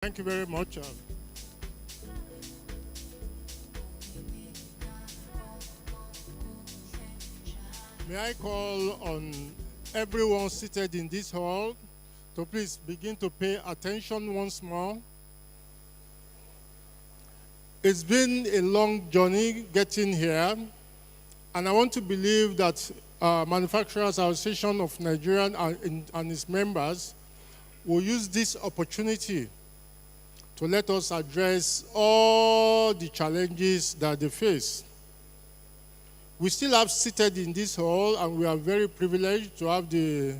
Thank you very much. May I call on everyone seated in this hall to please begin to pay attention once more. It's been a long journey getting here, and I want to believe that Manufacturers Association of Nigeria and its members will use this opportunity to let us address all the challenges that they face. We still have seated in this hall, and we are very privileged to have the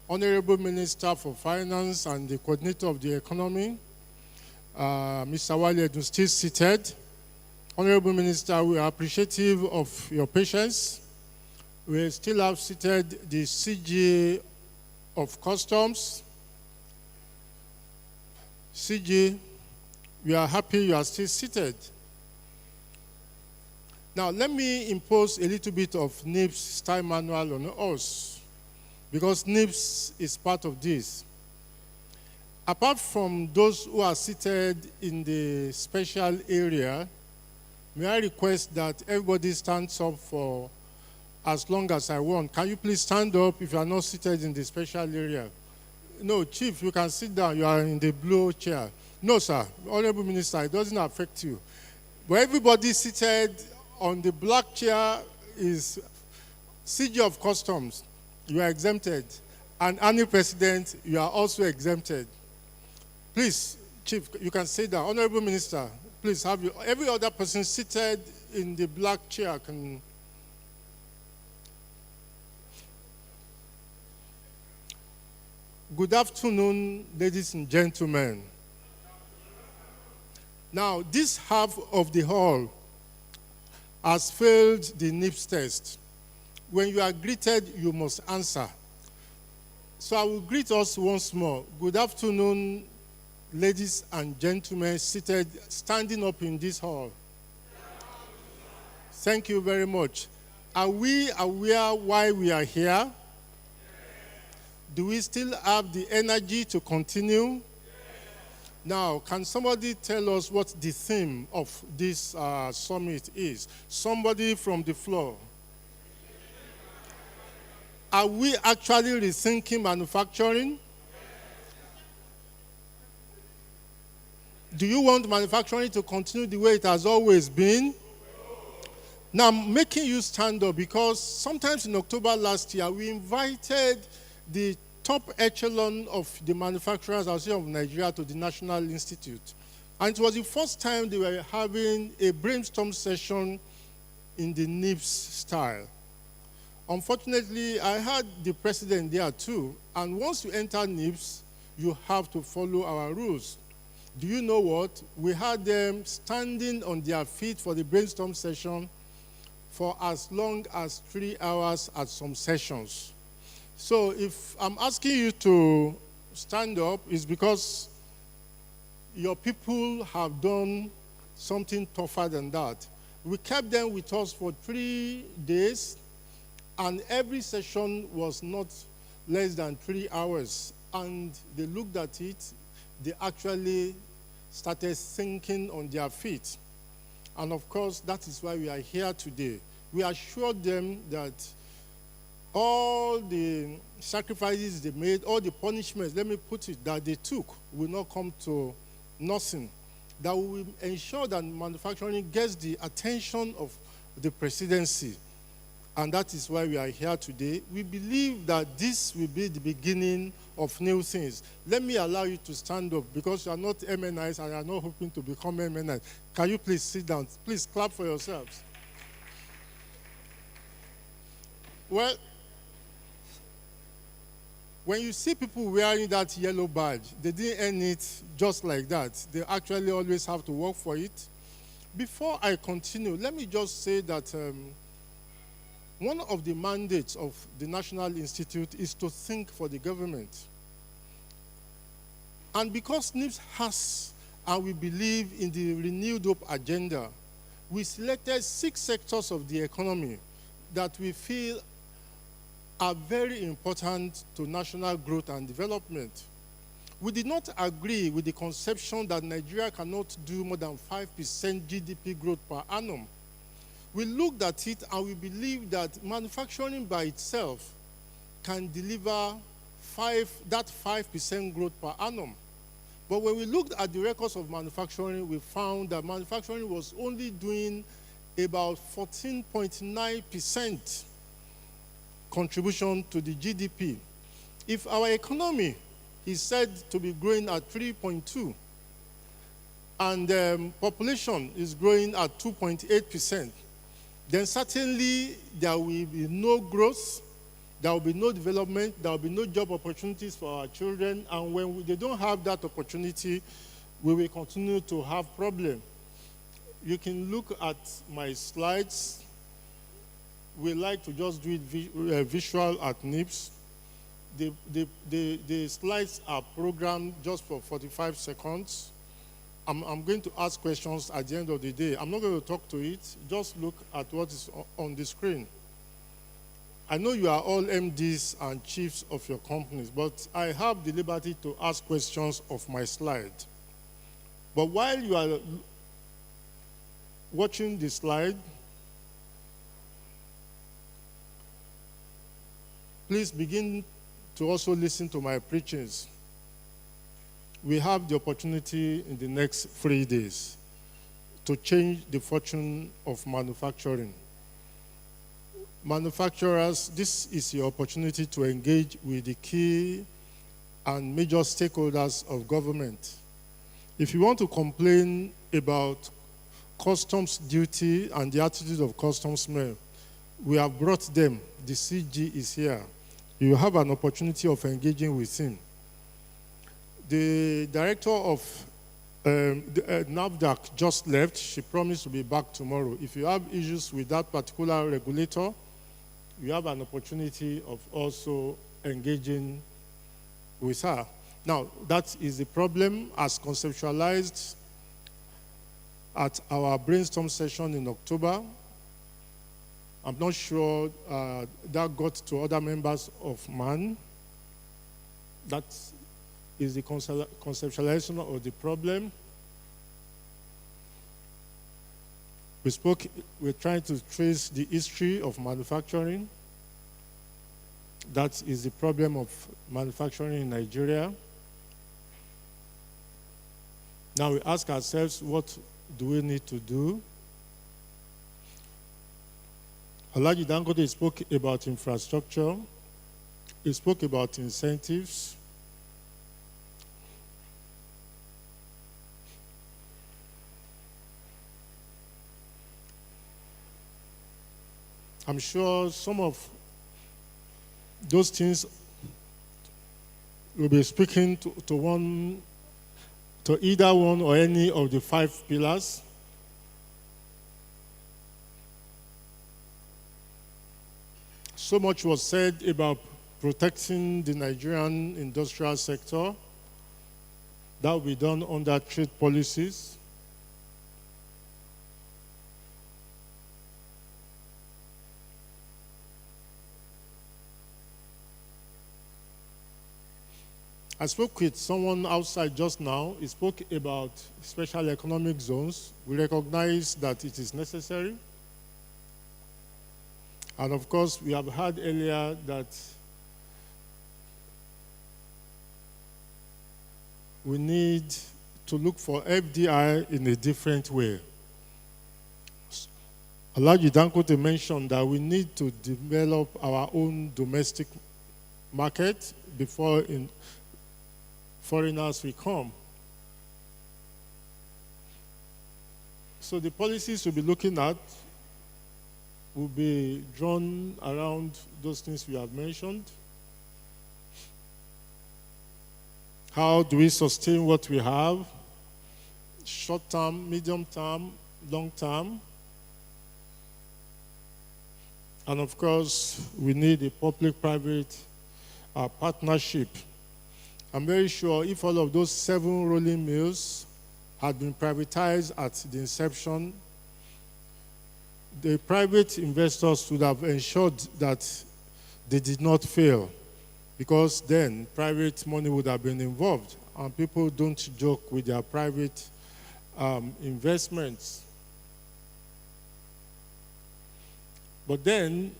Honorable Minister for Finance and the Coordinator of the Economy, Mr. Wale, still seated. Honorable Minister, we are appreciative of your patience. We still have seated the CG of Customs. CG, we are happy you are still seated. Now, let me impose a little bit of NIPS style manual on us, because NIPS is part of this. Apart from those who are seated in the special area, may I request that everybody stands up for as long as I want. Can you please stand up if you are not seated in the special area? No, Chief, you can sit down. You are in the blue chair. No, sir. Honorable Minister, it doesn't affect you. But everybody seated on the black chair is CG of Customs. You are exempted. And any president, you are also exempted. Please, Chief, you can sit down. Honorable Minister, please have you. Every other person seated in the black chair can. Good afternoon, ladies and gentlemen. Now, this half of the hall has failed the NIPS test. When you are greeted, you must answer. So I will greet us once more. Good afternoon, ladies and gentlemen seated, standing up in this hall. Thank you very much. Are we aware why we are here? Do we still have the energy to continue? Now, can somebody tell us what the theme of this summit is? Somebody from the floor. Are we actually rethinking manufacturing? Do you want manufacturing to continue the way it has always been? Now, I'm making you stand up because sometimes in October last year, we invited the top echelon of the Manufacturers Association of Nigeria to the National Institute. And it was the first time they were having a brainstorm session in the NIPS style. Unfortunately, I had the president there too, and once you enter NIPS, you have to follow our rules. Do you know what? We had them standing on their feet for the brainstorm session for as long as 3 hours at some sessions. So if I'm asking you to stand up, it's because your people have done something tougher than that. We kept them with us for 3 days, and every session was not less than 3 hours. And they looked at it, they actually started thinking on their feet. And of course, that is why we are here today. We assured them that all the sacrifices they made, all the punishments, let me put it, that they took will not come to nothing. That we will ensure that manufacturing gets the attention of the presidency. And that is why we are here today. We believe that this will be the beginning of new things. Let me allow you to stand up because you are not MNIs and you are not hoping to become MNIs. Can you please sit down? Please clap for yourselves. Well, when you see people wearing that yellow badge, they didn't earn it just like that. They actually always have to work for it. Before I continue, let me just say that one of the mandates of the National Institute is to think for the government. And because NIPS has, and we believe in the renewed hope agenda, we selected 6 sectors of the economy that we feel are very important to national growth and development. we did not agree with the conception that Nigeria cannot do more than 5% GDP growth per annum. We looked at it and we believe that manufacturing by itself can deliver that 5% growth per annum. But when we looked at the records of manufacturing, we found that manufacturing was only doing about 14.9% contribution to the GDP. If our economy is said to be growing at 3.2, and population is growing at 2.8%, then certainly there will be no growth, there will be no development, there will be no job opportunities for our children, and when they don't have that opportunity, we will continue to have problems. You can look at my slides. We like to just do it visual at NIPS. The slides are programmed just for 45 seconds. I'm going to ask questions at the end of the day. I'm not going to talk to it. Just look at what is on the screen. I know you are all MDs and chiefs of your companies, but I have the liberty to ask questions of my slide. But while you are watching the slide, please begin to also listen to my preachings. We have the opportunity in the next 3 days to change the fortune of manufacturing. Manufacturers, this is your opportunity to engage with the key and major stakeholders of government. If you want to complain about customs duty and the attitude of customs men, we have brought them. The CG is here. You have an opportunity of engaging with him. The director of NAFDAC just left. She promised to be back tomorrow. If you have issues with that particular regulator, you have an opportunity of also engaging with her. Now, that is the problem as conceptualized at our brainstorm session in October. I'm not sure that got to other members of MAN. That is the conceptualization of the problem. We're trying to trace the history of manufacturing. That is the problem of manufacturing in Nigeria. Now we ask ourselves, what do we need to do? Alhaji Dangote spoke about infrastructure. He spoke about incentives. I'm sure some of those things will be speaking to either one or any of the 5 pillars. So much was said about protecting the Nigerian industrial sector. That will be done under trade policies. I spoke with someone outside just now. He spoke about special economic zones. We recognize that it is necessary. And of course, we have heard earlier that we need to look for FDI in a different way. Alhaji Dangote mentioned that we need to develop our own domestic market before foreigners will come. So the policies we'll be looking at will be drawn around those things we have mentioned. How do we sustain what we have? Short term, medium term, long term. And of course, we need a public-private partnership. I'm very sure if all of those 7 rolling mills had been privatized at the inception, the private investors would have ensured that they did not fail, because then private money would have been involved. and people don't joke with their private investments. But then,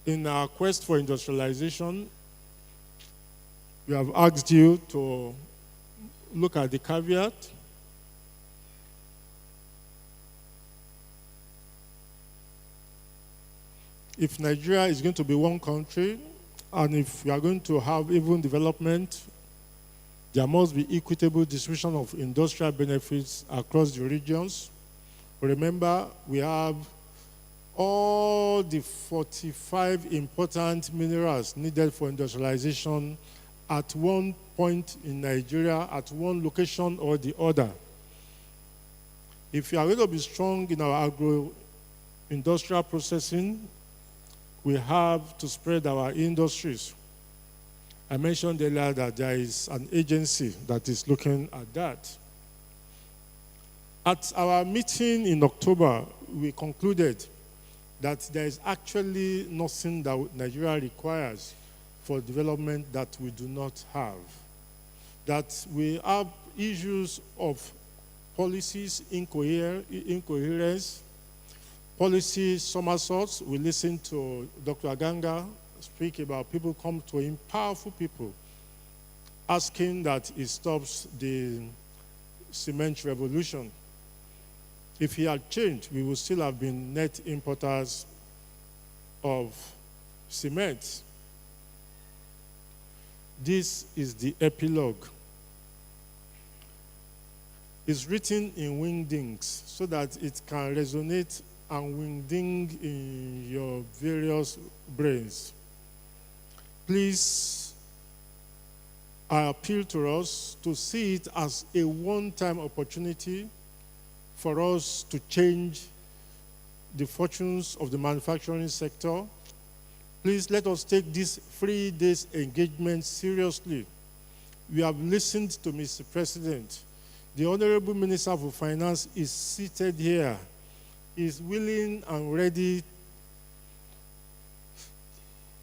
in our quest for industrialization, we have asked you to look at the caveat. If Nigeria is going to be one country, and if we are going to have even development, there must be equitable distribution of industrial benefits across the regions. Remember, we have all the 45 important minerals needed for industrialization at one point in Nigeria, at one location or the other. If you are going to be strong in our agro-industrial processing, we have to spread our industries. I mentioned earlier that there is an agency that is looking at that. At our meeting in October, we concluded that there is actually nothing that Nigeria requires for development that we do not have. That we have issues of policies, incoherence, policy somersaults. We listened to Dr. Aganga speak about people come to him, powerful people, asking that he stops the cement revolution. If he had changed, we would still have been net importers of cement. This is the epilogue. It's written in wingdings so that it can resonate and wingding in your various brains. Please, I appeal to us to see it as a one-time opportunity for us to change the fortunes of the manufacturing sector. Please let us take this 3 days engagement seriously. We have listened to Mr. President. The Honorable Minister for Finance is seated here, is willing and ready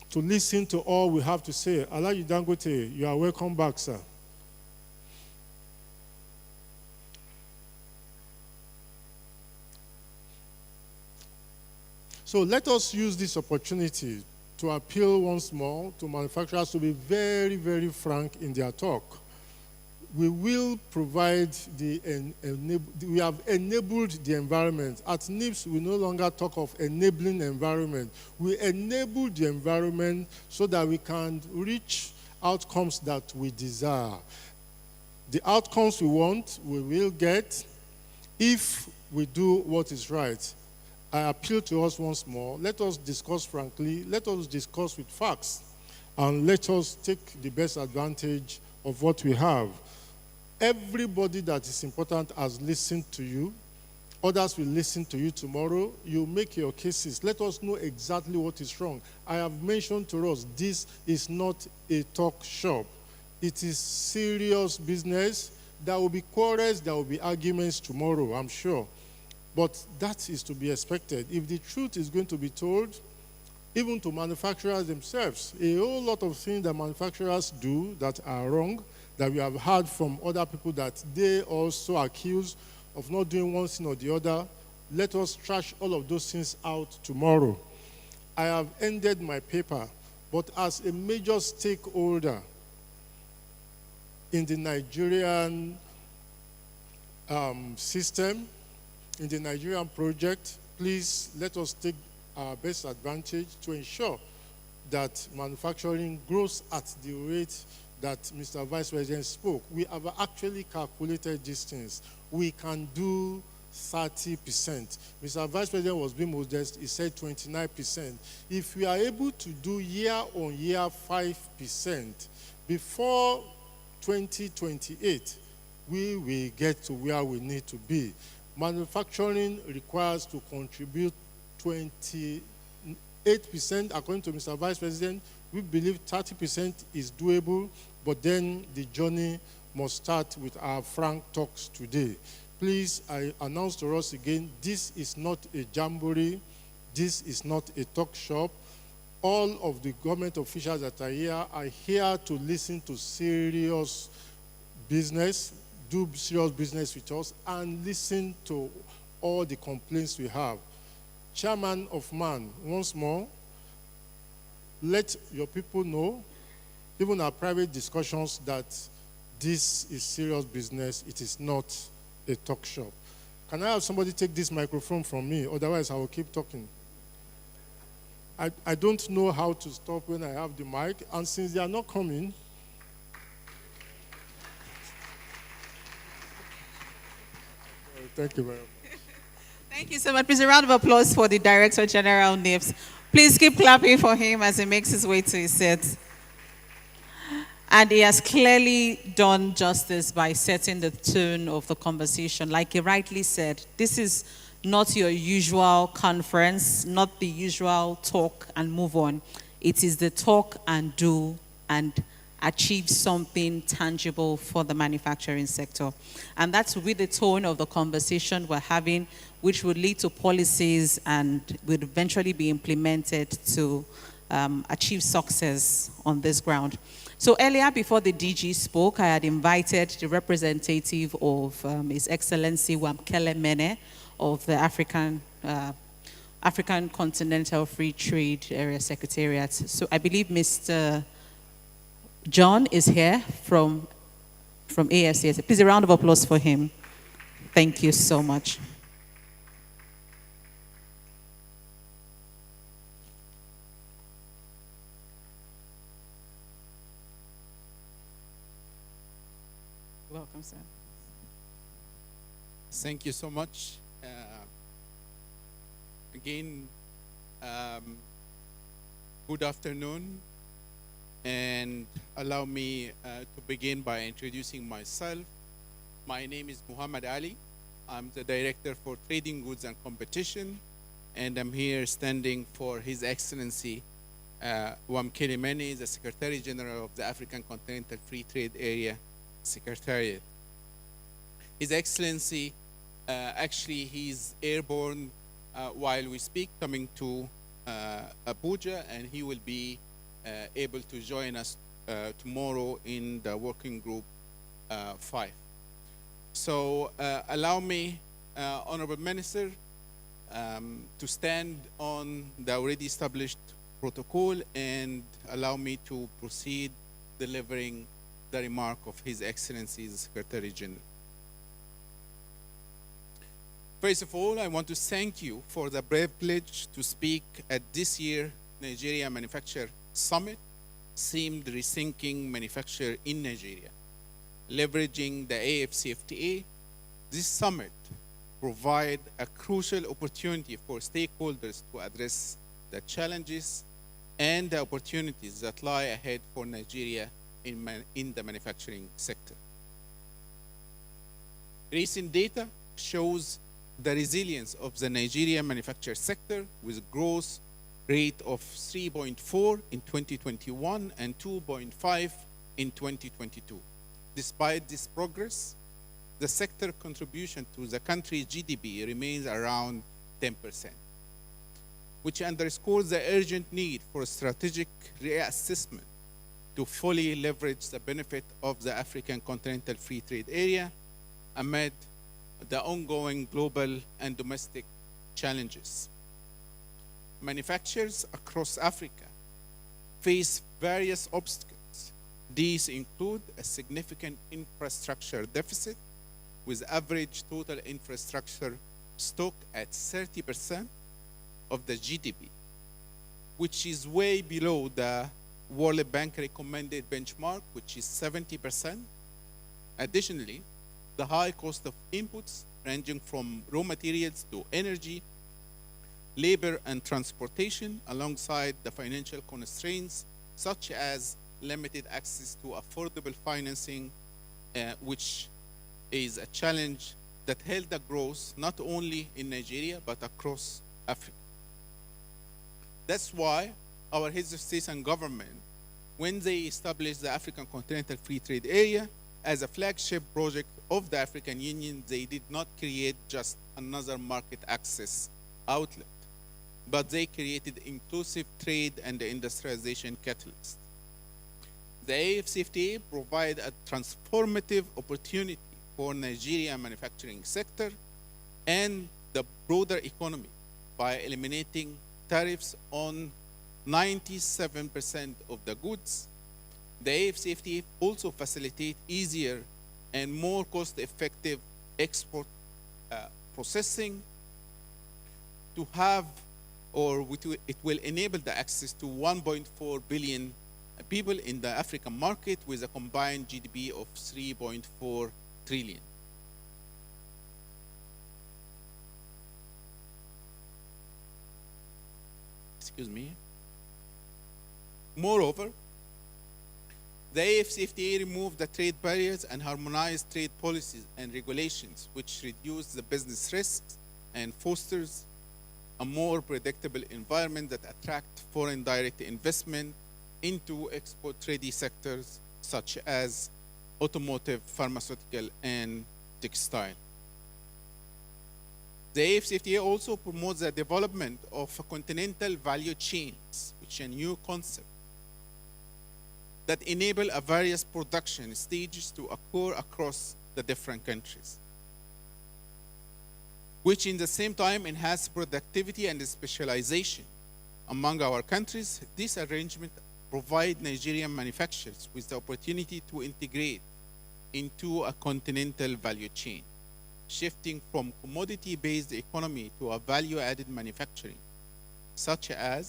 to listen to all we have to say. Alhaji Dangote, you are welcome back, sir. So let us use this opportunity to appeal once more to manufacturers to be very, very frank in their talk. We will provide we have enabled the environment. At NIPS, we no longer talk of enabling environment. We enable the environment so that we can reach outcomes that we desire. The outcomes we want, we will get if we do what is right. I appeal to us once more. Let us discuss frankly. Let us discuss with facts. And let us take the best advantage of what we have. Everybody that is important has listened to you. Others will listen to you tomorrow. You make your cases. Let us know exactly what is wrong. I have mentioned to us, this is not a talk shop. It is serious business. There will be quarrels, there will be arguments tomorrow, I'm sure. But that is to be expected. If the truth is going to be told, even to manufacturers themselves, a whole lot of things that manufacturers do that are wrong, that we have heard from other people that they also accuse of not doing one thing or the other, let us trash all of those things out tomorrow. I have ended my paper, but as a major stakeholder in the Nigerian system, in the Nigerian project, please let us take our best advantage to ensure that manufacturing grows at the rate that Mr. Vice President spoke. We have actually calculated these things. We can do 30%. Mr. Vice President was being modest, he said 29%. If we are able to do year-on-year 5% before 2028, we will get to where we need to be. Manufacturing requires to contribute 28%, according to Mr. Vice President. We believe 30% is doable, but then the journey must start with our frank talks today. Please, I announce to us again, this is not a jamboree, this is not a talk shop. all of the government officials that are here to listen to serious business, do serious business with us, and listen to all the complaints we have. Chairman of MAN, once more, let your people know, even our private discussions, that this is serious business. It is not a talk shop. Can I have somebody take this microphone from me? Otherwise, I will keep talking. I don't know how to stop when I have the mic, and since they are not coming, thank you very much. Thank you so much. Please, a round of applause for the Director General NIPS. Please keep clapping for him as he makes his way to his seat. And he has clearly done justice by setting the tone of the conversation. Like he rightly said, this is not your usual conference, not the usual talk and move on. It is the talk and do and achieve something tangible for the manufacturing sector. And that's with the tone of the conversation we're having, which would lead to policies and would eventually be implemented to achieve success on this ground. So earlier, before the DG spoke, I had invited the representative of His Excellency Wamkele Mene of the African Continental Free Trade Area Secretariat. So I believe Mr. John is here from AFCS. Please, a round of applause for him. Thank you so much. Welcome, sir. Thank you so much. Again, good afternoon, and allow me to begin by introducing myself. My name is Muhammad Ali. I'm the Director for Trading Goods and Competition, and I'm here standing for His Excellency Wamkele Mene, the Secretary General of the African Continental Free Trade Area Secretariat. His Excellency, actually, he's airborne while we speak, coming to Abuja, and he will be able to join us tomorrow in the working group 5. So allow me, Honorable Minister, to stand on the already established protocol and allow me to proceed delivering the remark of His Excellency the Secretary General. First of all, I want to thank you for the privilege to speak at this year's Nigeria Manufacture Summit, themed Rethinking Manufacture in Nigeria. Leveraging the AFCFTA, this summit provides a crucial opportunity for stakeholders to address the challenges and the opportunities that lie ahead for Nigeria in the manufacturing sector. Recent data shows the resilience of the Nigerian manufacturing sector with growth rate of 3.4 in 2021 and 2.5 in 2022. Despite this progress, the sector contribution to the country's GDP remains around 10%, which underscores the urgent need for a strategic reassessment to fully leverage the benefit of the African Continental Free Trade Area amid the ongoing global and domestic challenges. Manufacturers across Africa face various obstacles. These include a significant infrastructure deficit, with average total infrastructure stock at 30% of the GDP, which is way below the World Bank recommended benchmark, which is 70%. Additionally, the high cost of inputs ranging from raw materials to energy, labor, and transportation, alongside the financial constraints such as limited access to affordable financing, which is a challenge that held the growth not only in Nigeria but across Africa. That's why our heads of state and government, when they established the African Continental Free Trade Area as a flagship project of the African Union, they did not create just another market access outlet. but they created inclusive trade and industrialization catalyst. The AFCFTA provide a transformative opportunity for Nigerian manufacturing sector and the broader economy by eliminating tariffs on 97% of the goods. The AFCFTA also facilitate easier and more cost-effective export processing to have, it will enable the access to 1.4 billion people in the African market with a combined GDP of 3.4 trillion. Excuse me. Moreover, the AFCFTA removed the trade barriers and harmonized trade policies and regulations, which reduce the business risks and fosters a more predictable environment that attract foreign direct investment into export-ready sectors such as automotive, pharmaceutical, and textile. The AFCFTA also promotes the development of continental value chains, which is a new concept that enable a various production stages to occur across the different countries, which in the same time enhance productivity and specialization among our countries. This arrangement provides Nigerian manufacturers with the opportunity to integrate into a continental value chain, shifting from commodity-based economy to a value-added manufacturing. Such a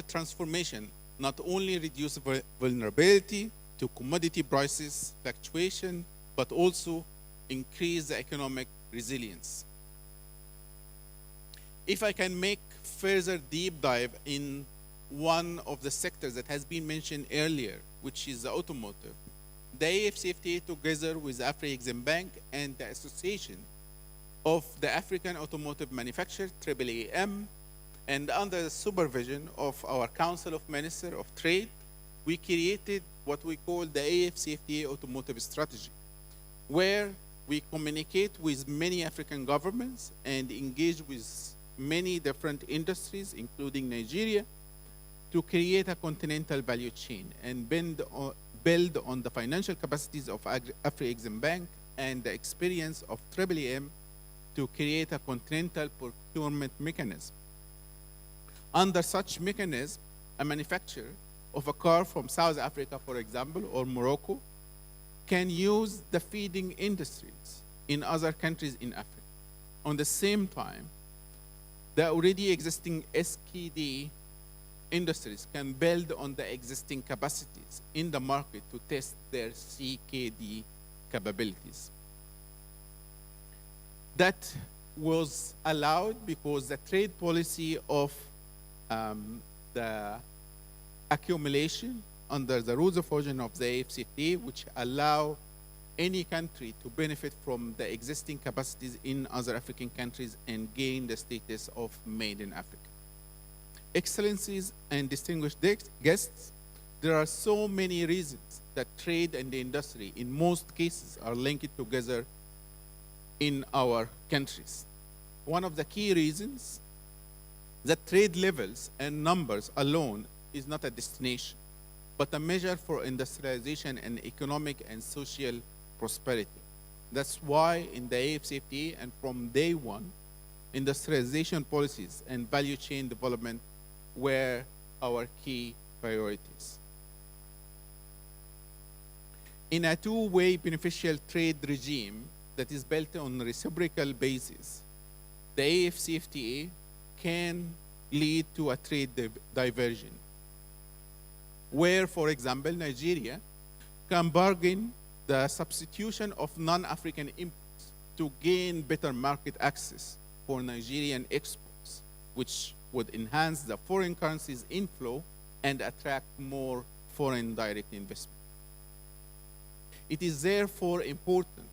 transformation not only reduces vulnerability to commodity prices fluctuation, but also increase the economic resilience. If I can make further deep dive in one of the sectors that has been mentioned earlier, which is the automotive, the AFCFTA, together with Afri-Exim Bank and the Association of the African Automotive Manufacturers, AAAM, and under the supervision of our Council of Ministers of Trade, we created what we call the AFCFTA Automotive Strategy, where we communicate with many African governments and engage with many different industries, including Nigeria, to create a continental value chain and build on the financial capacities of Afri-Exim Bank and the experience of AAAM to create a continental procurement mechanism. Under such mechanism, a manufacturer of a car from South Africa, for example, or Morocco, can use the feeding industries in other countries in Africa. On the same time, the already existing SKD industries can build on the existing capacities in the market to test their CKD capabilities. That was allowed because the trade policy of the accumulation under the rules of origin of the AFCFTA, which allow any country to benefit from the existing capacities in other African countries and gain the status of Made in Africa. Excellencies and distinguished guests, there are so many reasons that trade and the industry in most cases are linked together in our countries. One of the key reasons that trade levels and numbers alone is not a destination, but a measure for industrialization and economic and social prosperity. That's why in the AFCFTA and from day one, industrialization policies and value chain development were our key priorities. In a two-way beneficial trade regime that is built on a reciprocal basis, the AFCFTA can lead to a trade diversion, where, for example, Nigeria can bargain the substitution of non-African imports to gain better market access for Nigerian exports, which would enhance the foreign currencies inflow and attract more foreign direct investment. It is therefore important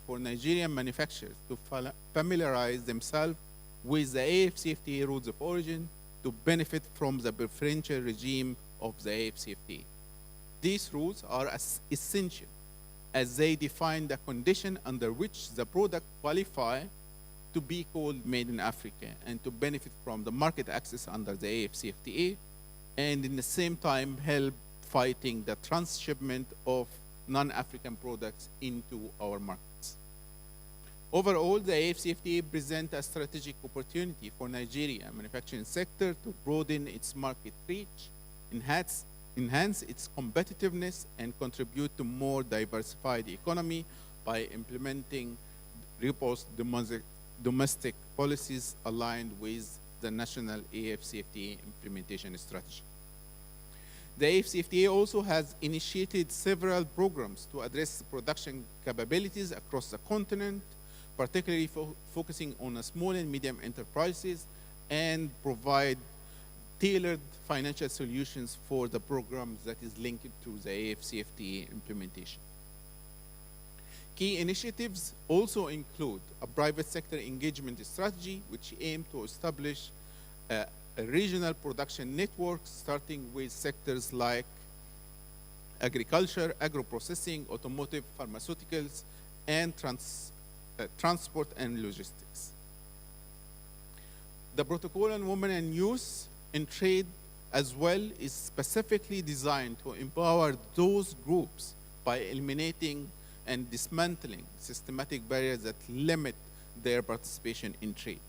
for Nigerian manufacturers to familiarize themselves with the AFCFTA rules of origin to benefit from the preferential regime of the AFCFTA. These rules are essential as they define the condition under which the product qualify to be called Made in Africa and to benefit from the market access under the AFCFTA, and in the same time help fighting the transshipment of non-African products into our markets. Overall, the AFCFTA presents a strategic opportunity for Nigeria manufacturing sector to broaden its market reach, enhance its competitiveness, and contribute to more diversified economy by implementing robust domestic policies aligned with the national AFCFTA implementation strategy. The AFCFTA also has initiated several programs to address production capabilities across the continent, particularly focusing on small and medium enterprises, and provide tailored financial solutions for the programs that is linked to the AFCFTA implementation. Key initiatives also include a private sector engagement strategy, which aims to establish a regional production network, starting with sectors like agriculture, agro-processing, automotive, pharmaceuticals, and transport and logistics. The Protocol on Women and Youth in Trade as well is specifically designed to empower those groups by eliminating and dismantling systematic barriers that limit their participation in trade.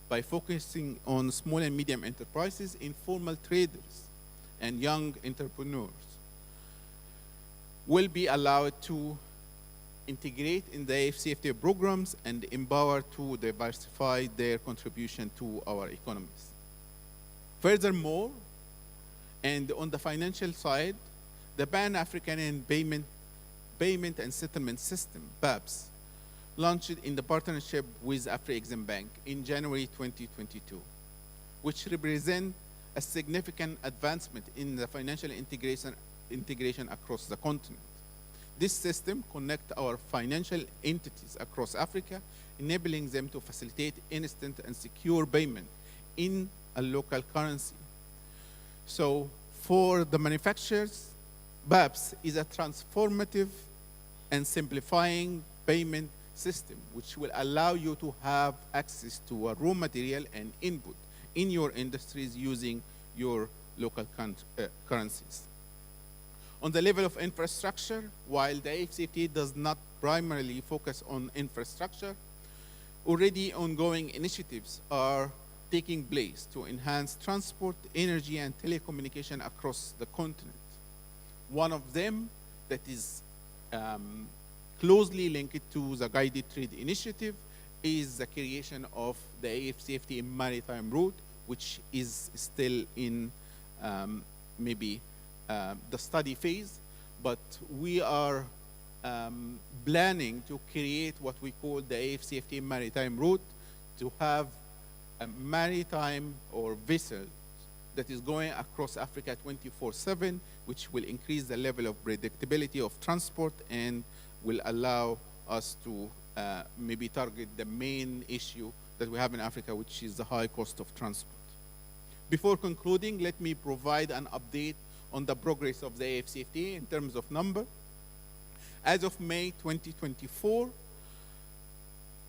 By focusing on small and medium enterprises, informal traders, and young entrepreneurs will be allowed to integrate in the AFCFTA programs and empowered to diversify their contribution to our economies. Furthermore, and on the financial side, the Pan-African and Payment and Settlement System, PAPS, launched in the partnership with Afro-Exim Bank in January 2022, which represents a significant advancement in the financial integration across the continent. This system connects our financial entities across Africa, enabling them to facilitate instant and secure payment in a local currency. So for the manufacturers, BAPS is a transformative and simplifying payment system, which will allow you to have access to a raw material and input in your industries using your local currencies. On the level of infrastructure, while the AFCFTA does not primarily focus on infrastructure, already ongoing initiatives are taking place to enhance transport, energy, and telecommunication across the continent. One of them that is closely linked to the Guided Trade Initiative is the creation of the AFCFTA maritime route, which is still in the study phase, but we are planning to create what we call the AFCFTA maritime route to have a maritime or vessel that is going across Africa 24/7, which will increase the level of predictability of transport and will allow us to maybe target the main issue that we have in Africa, which is the high cost of transport. Before concluding, let me provide an update on the progress of the AFCFTA in terms of number. As of May 2024,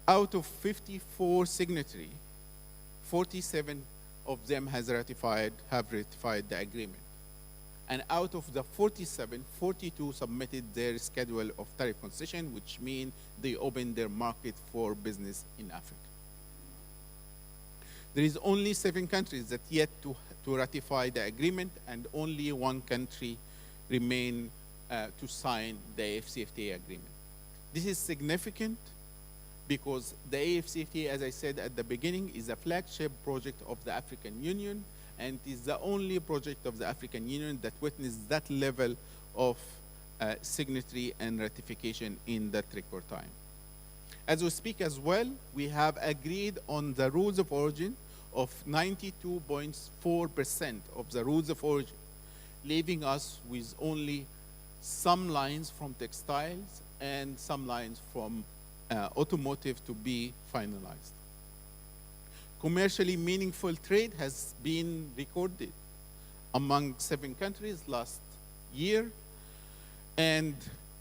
out of 54 signatories, 47 of them have ratified the agreement. And out of the 47, 42 submitted their schedule of tariff concession, which means they opened their market for business in Africa. There is only 7 countries that yet to ratify the agreement, and only 1 country remain to sign the AFCFTA agreement. This is significant because the AFCFTA, as I said at the beginning, is a flagship project of the African Union, and is the only project of the African Union that witnessed that level of signatory and ratification in that record time. As we speak as well, we have agreed on the rules of origin of 92.4% of the rules of origin, leaving us with only some lines from textiles and some lines from automotive to be finalized. Commercially meaningful trade has been recorded among 7 countries last year, and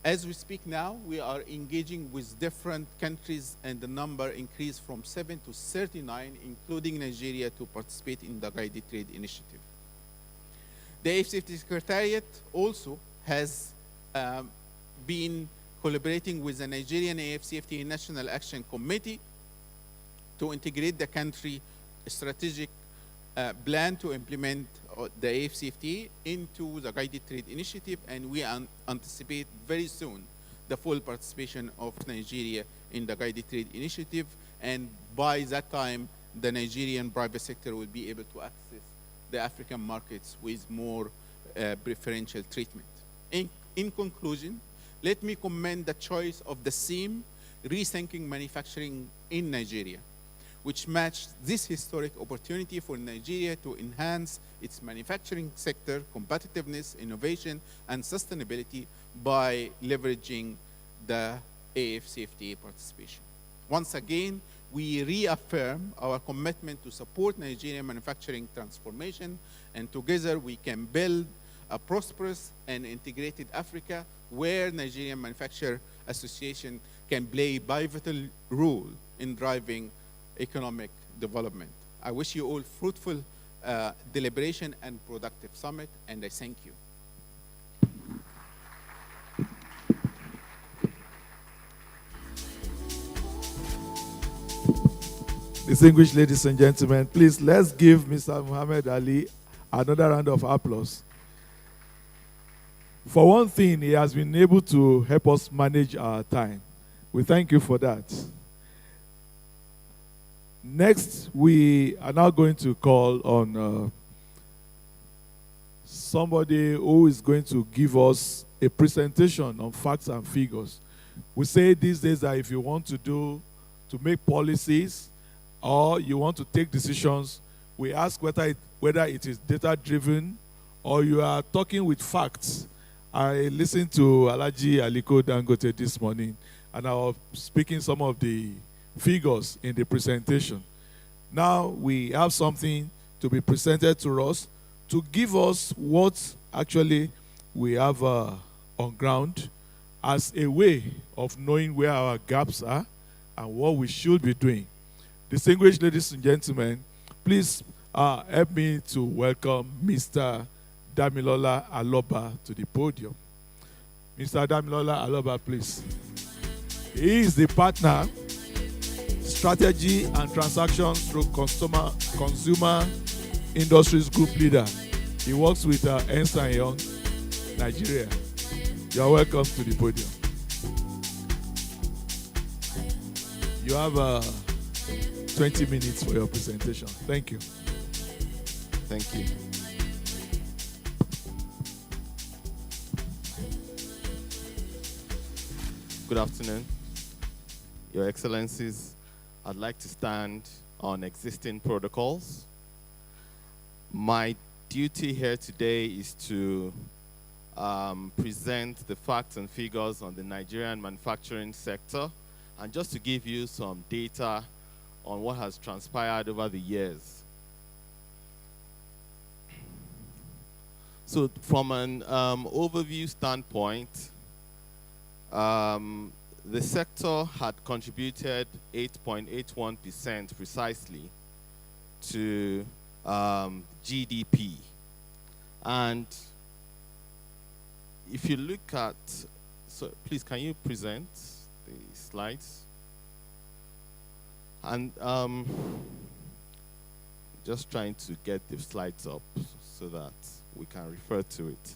As we speak now, we are engaging with different countries, and the number increased from 7 to 39, including Nigeria, to participate in the Guided Trade Initiative. The AFCFTA Secretariat also has been collaborating with the Nigerian AFCFTA National Action Committee to integrate the country strategic plan to implement the AFCFTA into the Guided Trade Initiative, and we anticipate very soon the full participation of Nigeria in the Guided Trade Initiative, and by that time, the Nigerian private sector will be able to access the African markets with more preferential treatment. In conclusion, let me commend the choice of the theme, Rethinking Manufacturing in Nigeria, which matched this historic opportunity for Nigeria to enhance its manufacturing sector competitiveness, innovation, and sustainability by leveraging the AFCFTA participation. Once again, we reaffirm our commitment to support Nigerian manufacturing transformation, and together we can build a prosperous and integrated Africa where Nigerian Manufacturer Association can play a pivotal role in driving economic development. I wish you all fruitful deliberation and productive summit, and I thank you. Distinguished ladies and gentlemen, please let's give Mr. Muhammad Ali another round of applause. For one thing, he has been able to help us manage our time. We thank you for that. Next, we are now going to call on somebody who is going to give us a presentation on facts and figures. We say these days that if you want to make policies or you want to take decisions, we ask whether it is data-driven or you are talking with facts. I listened to Alhaji Aliko Dangote this morning, and I was speaking some of the figures in the presentation. Now we have something to be presented to us to give us what actually we have on ground as a way of knowing where our gaps are and what we should be doing. Distinguished ladies and gentlemen, please help me to welcome Mr. Damilola Aloba to the podium. Mr. Damilola Aloba, please. He is the partner, strategy and transactions through consumer industries group leader. He works with Ernst & Young, Nigeria. You are welcome to the podium. You have 20 minutes for your presentation. Thank you. Thank you. Good afternoon, Your Excellencies. I'd like to stand on existing protocols. My duty here today is to present the facts and figures on the Nigerian manufacturing sector, and just to give you some data on what has transpired over the years. So from an overview standpoint, the sector had contributed 8.81% precisely to GDP. And if you look at, so please can you present the slides? And just trying to get the slides up so that we can refer to it.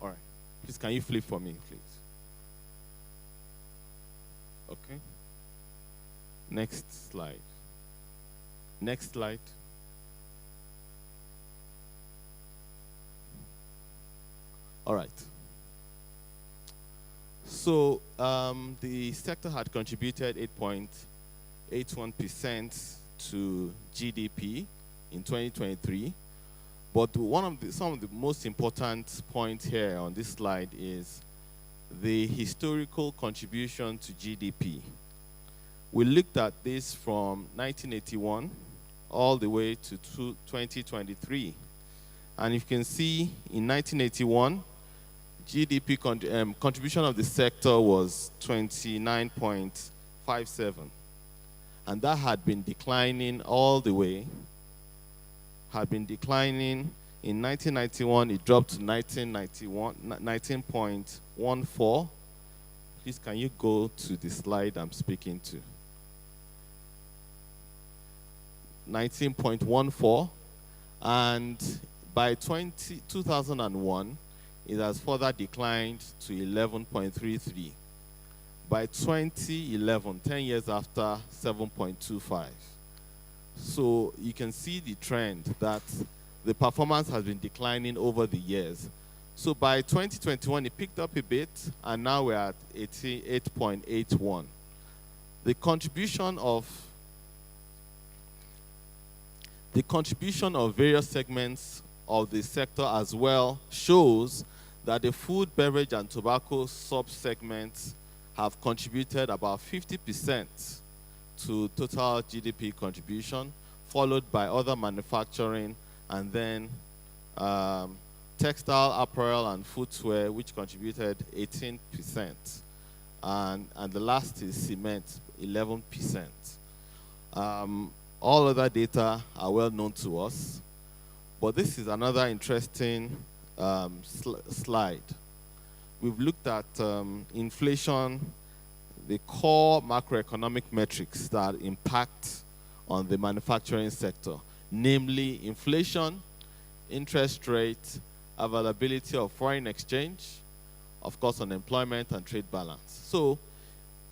All right. Please, can you flip for me, please? Okay. Next slide. Next slide. All right. So the sector had contributed 8.81% to GDP in 2023. But some of the most important points here on this slide is the historical contribution to GDP. We looked at this from 1981 all the way to 2023. And you can see in 1981, GDP contribution of the sector was 29.57. And that had been declining all the way. Had been declining. In 1991, it dropped to 19.14. Please, can you go to the slide I'm speaking to? 19.14. And by 2001, it has further declined to 11.33. By 2011, 10 years after, 7.25. So you can see the trend that the performance has been declining over the years. So by 2021, it picked up a bit, and now we're at 88.81. The contribution of various segments of the sector as well shows that the food, beverage, and tobacco sub-segments have contributed about 50% to total GDP contribution, followed by other manufacturing, and then textile, apparel, and footwear, which contributed 18%. And the last is cement, 11%. All other data are well known to us, but this is another interesting slide. We've looked at inflation, the core macroeconomic metrics that impact on the manufacturing sector, namely inflation, interest rate, availability of foreign exchange, of course, unemployment and trade balance. So,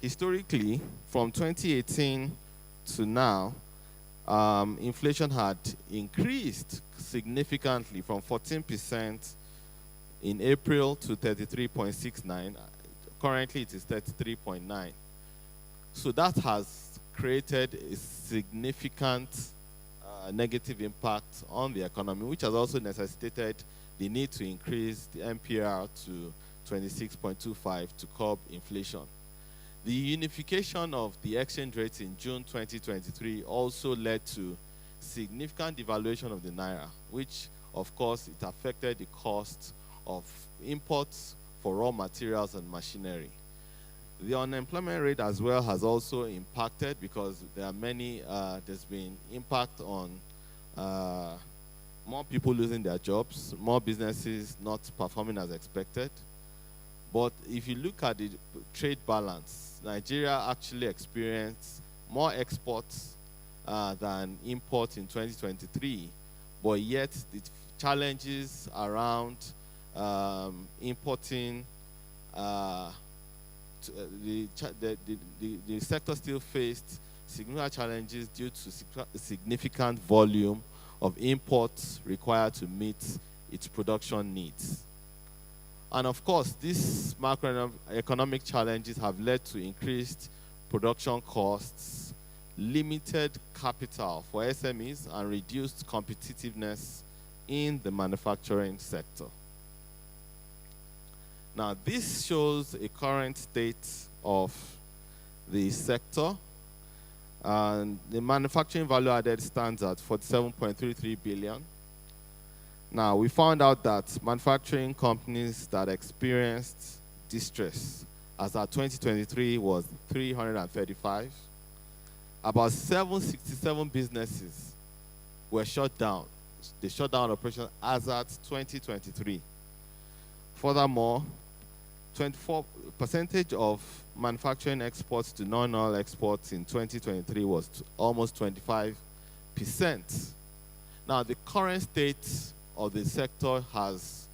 historically, from 2018 to now, inflation had increased significantly from 14% in April to 33.69. Currently, it is 33.9. So that has created a significant negative impact on the economy, which has also necessitated the need to increase the MPR to 26.25 to curb inflation. The unification of the exchange rate in June 2023 also led to significant devaluation of the naira, which, of course, it affected the cost of imports for raw materials and machinery. The unemployment rate as well has also impacted because there are many, there's been impact on more people losing their jobs, more businesses not performing as expected. But if you look at the trade balance, Nigeria actually experienced more exports than imports in 2023, but yet the challenges around importing, the sector still faced significant challenges due to significant volume of imports required to meet its production needs. And of course, these macroeconomic challenges have led to increased production costs, limited capital for SMEs, and reduced competitiveness in the manufacturing sector. Now, this shows a current state of the sector. And the manufacturing value added stands at 47.33 billion. Now, we found out that manufacturing companies that experienced distress as at 2023 was 335. About 767 businesses were shut down. They shut down operations as at 2023. Furthermore, 24% of manufacturing exports to non-oil exports in 2023 was almost 25%. Now, the current state of the sector has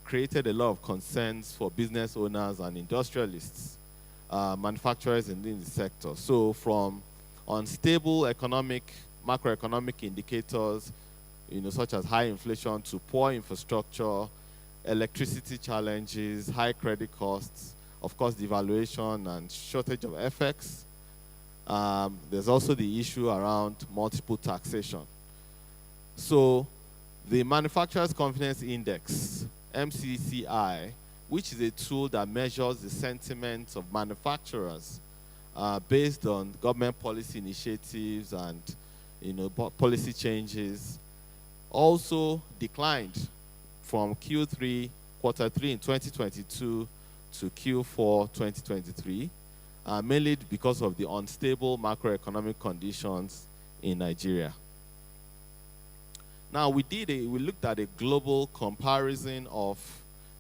created a lot of concerns for business owners and industrialists, manufacturers in the sector. So from unstable macroeconomic indicators, such as high inflation, to poor infrastructure, electricity challenges, high credit costs, of course, devaluation and shortage of FX. There's also the issue around multiple taxation. So the Manufacturers' Confidence Index, MCCI, which is a tool that measures the sentiments of manufacturers based on government policy initiatives and policy changes, also declined from quarter 3 in 2022 to Q4 2023, mainly because of the unstable macroeconomic conditions in Nigeria. Now, we looked at a global comparison of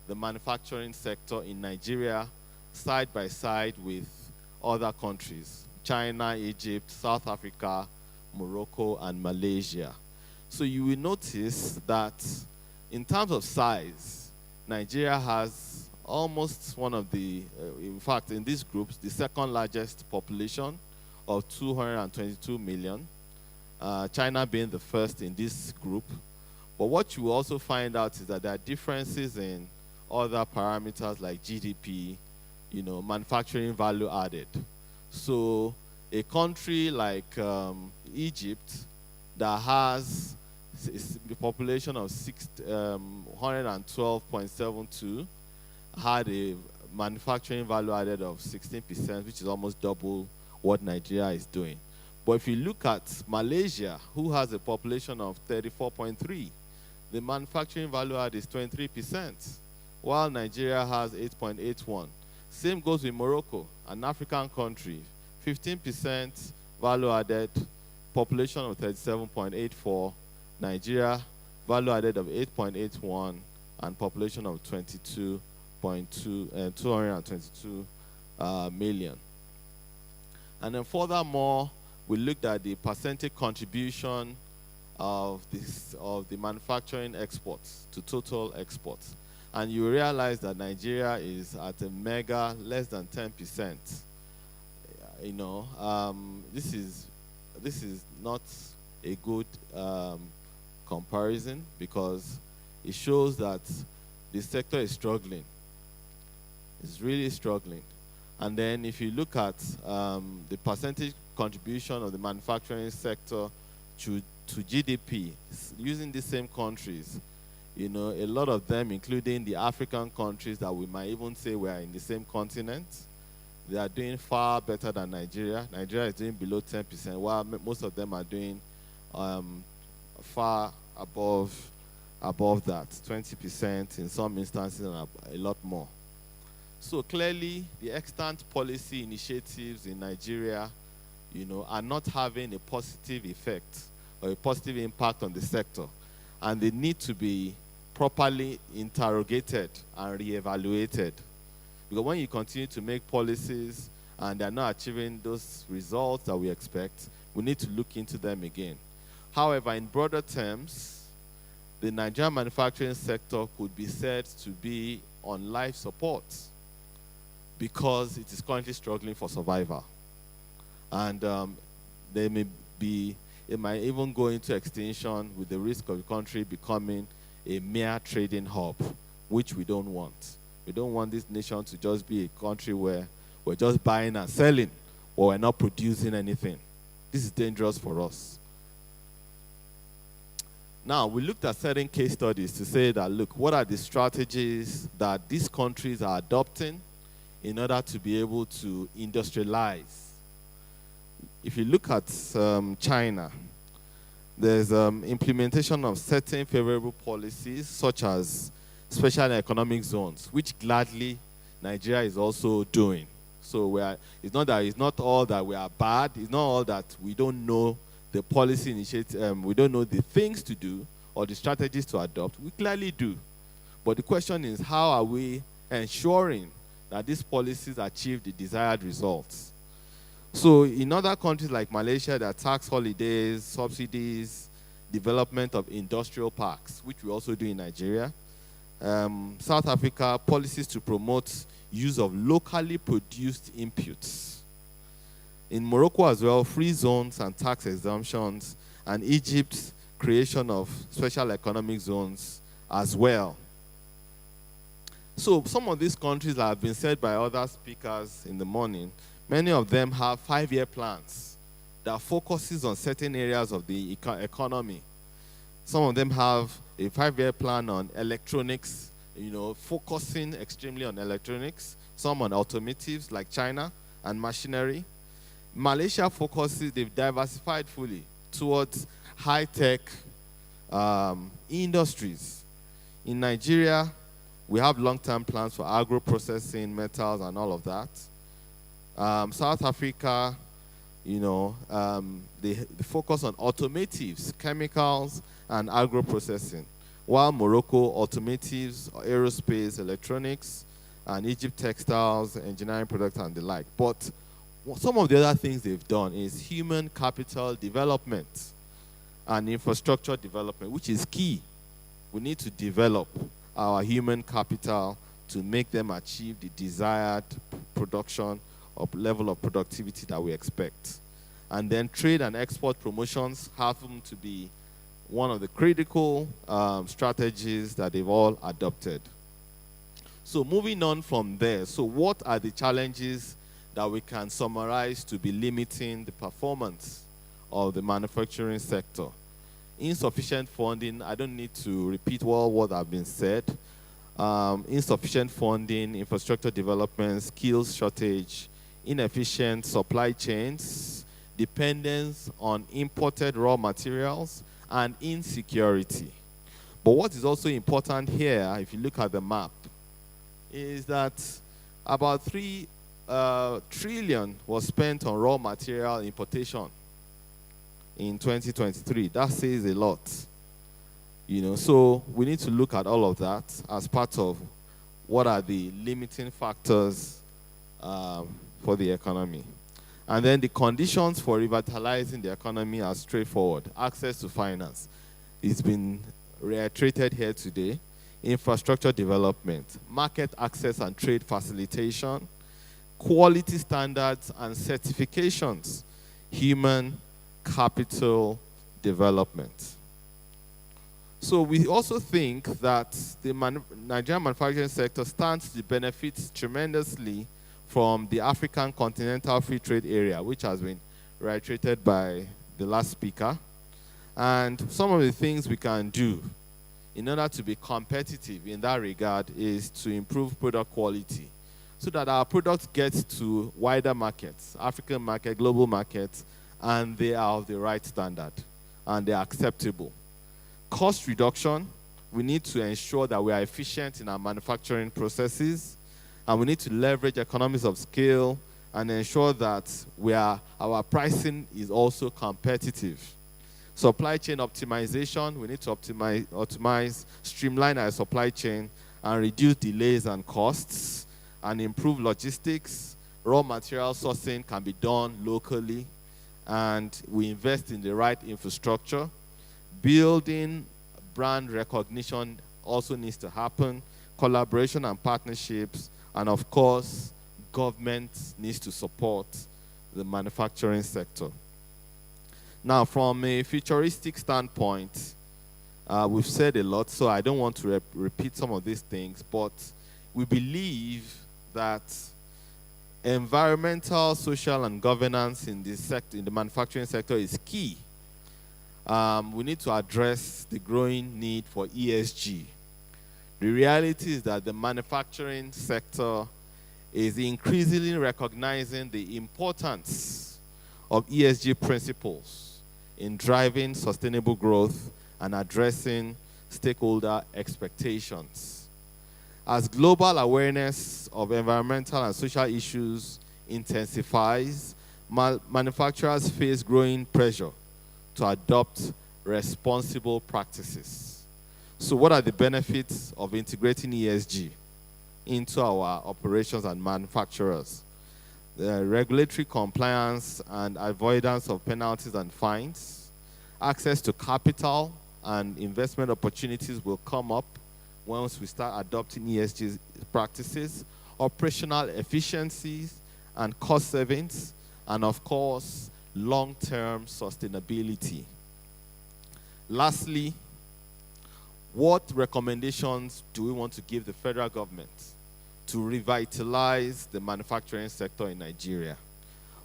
the manufacturing sector in Nigeria side by side with other countries: China, Egypt, South Africa, Morocco, and Malaysia. So you will notice that in terms of size, Nigeria has almost one of the, in fact, in these groups, the second largest population of 222 million. China being the first in this group. But what you will also find out is that there are differences in other parameters like GDP, manufacturing value added. So a country like Egypt that has a population of 112.72 had a manufacturing value added of 16%, which is almost double what Nigeria is doing. But if you look at Malaysia, who has a population of 34.3, the manufacturing value add is 23%, while Nigeria has 8.81. Same goes with Morocco, an African country, 15% value added, population of 37.84, Nigeria value added of 8.81, and population of 222 million. And then furthermore, we looked at the percentage contribution of the manufacturing exports to total exports. And you realize that Nigeria is at a mega less than 10%. This is not a good comparison, because it shows that the sector is struggling. It's really struggling. And then if you look at the percentage contribution of the manufacturing sector to GDP, using the same countries, a lot of them, including the African countries that we might even say we are in the same continent, they are doing far better than Nigeria. Nigeria is doing below 10%, while most of them are doing far above that, 20% in some instances, and a lot more. So clearly, the extant policy initiatives in Nigeria, are not having a positive effect or a positive impact on the sector, and they need to be properly interrogated and reevaluated. Because when you continue to make policies and they're not achieving those results that we expect, we need to look into them again. However, in broader terms, the Nigerian manufacturing sector could be said to be on life support because it is currently struggling for survival. And it might even go into extinction with the risk of the country becoming a mere trading hub, which we don't want. We don't want this nation to just be a country where we're just buying and selling, or we're not producing anything. This is dangerous for us. Now, we looked at certain case studies to say that, look, what are the strategies that these countries are adopting in order to be able to industrialize? If you look at China, there's implementation of certain favorable policies, such as special economic zones, which gladly Nigeria is also doing. So it's not all that we are bad. It's not all that we don't know the policy initiative. We don't know the things to do or the strategies to adopt. We clearly do. But the question is, how are we ensuring that these policies achieve the desired results? So in other countries like Malaysia, there are tax holidays, subsidies, development of industrial parks, which we also do in Nigeria. South Africa, policies to promote use of locally produced inputs. In Morocco as well, free zones and tax exemptions, and Egypt's creation of special economic zones as well. So some of these countries that have been said by other speakers in the morning, many of them have 5-year plans that focuses on certain areas of the economy. Some of them have a 5-year plan on electronics, focusing extremely on electronics, some on automotives like China, and machinery. Malaysia focuses, they've diversified fully towards high-tech industries. In Nigeria, we have long-term plans for agro-processing, metals, and all of that. South Africa, they focus on automotives, chemicals, and agro-processing, while Morocco, automotives, aerospace, electronics, and Egypt, textiles, engineering products, and the like. But some of the other things they've done is human capital development and infrastructure development, which is key. We need to develop our human capital to make them achieve the desired production or level of productivity that we expect. And then trade and export promotions happen to be one of the critical strategies that they've all adopted. So moving on from there, so what are the challenges that we can summarize to be limiting the performance of the manufacturing sector? Insufficient funding, I don't need to repeat what have been said. Insufficient funding, infrastructure development, skills shortage, inefficient supply chains, dependence on imported raw materials, and insecurity. But what is also important here, if you look at the map, is that about 3 trillion was spent on raw material importation in 2023. That says a lot. So we need to look at all of that as part of what are the limiting factors for the economy. And then the conditions for revitalizing the economy are straightforward. Access to finance. It's been reiterated here today. Infrastructure development, market access and trade facilitation, quality standards and certifications, human capital development. So we also think that the Nigerian manufacturing sector stands to benefit tremendously from the African Continental Free Trade Area, which has been reiterated by the last speaker. And some of the things we can do in order to be competitive in that regard is to improve product quality so that our products get to wider markets, African market, global markets, and they are of the right standard and they are acceptable. Cost reduction, we need to ensure that we are efficient in our manufacturing processes, and we need to leverage economies of scale and ensure that our pricing is also competitive. Supply chain optimization, we need to optimize, streamline our supply chain and reduce delays and costs and improve logistics. Raw material sourcing can be done locally, and we invest in the right infrastructure. Building brand recognition also needs to happen, collaboration and partnerships, and of course, government needs to support the manufacturing sector. Now, from a futuristic standpoint, we've said a lot, so I don't want to repeat some of these things, but we believe that environmental, social, and governance in the manufacturing sector is key. We need to address the growing need for ESG. The reality is that the manufacturing sector is increasingly recognizing the importance of ESG principles in driving sustainable growth and addressing stakeholder expectations. As global awareness of environmental and social issues intensifies, manufacturers face growing pressure to adopt responsible practices. So what are the benefits of integrating ESG into our operations and manufacturers? The regulatory compliance and avoidance of penalties and fines, access to capital and investment opportunities will come up once we start adopting ESG practices, operational efficiencies and cost savings, and of course, long-term sustainability. Lastly, what recommendations do we want to give the federal government to revitalize the manufacturing sector in Nigeria?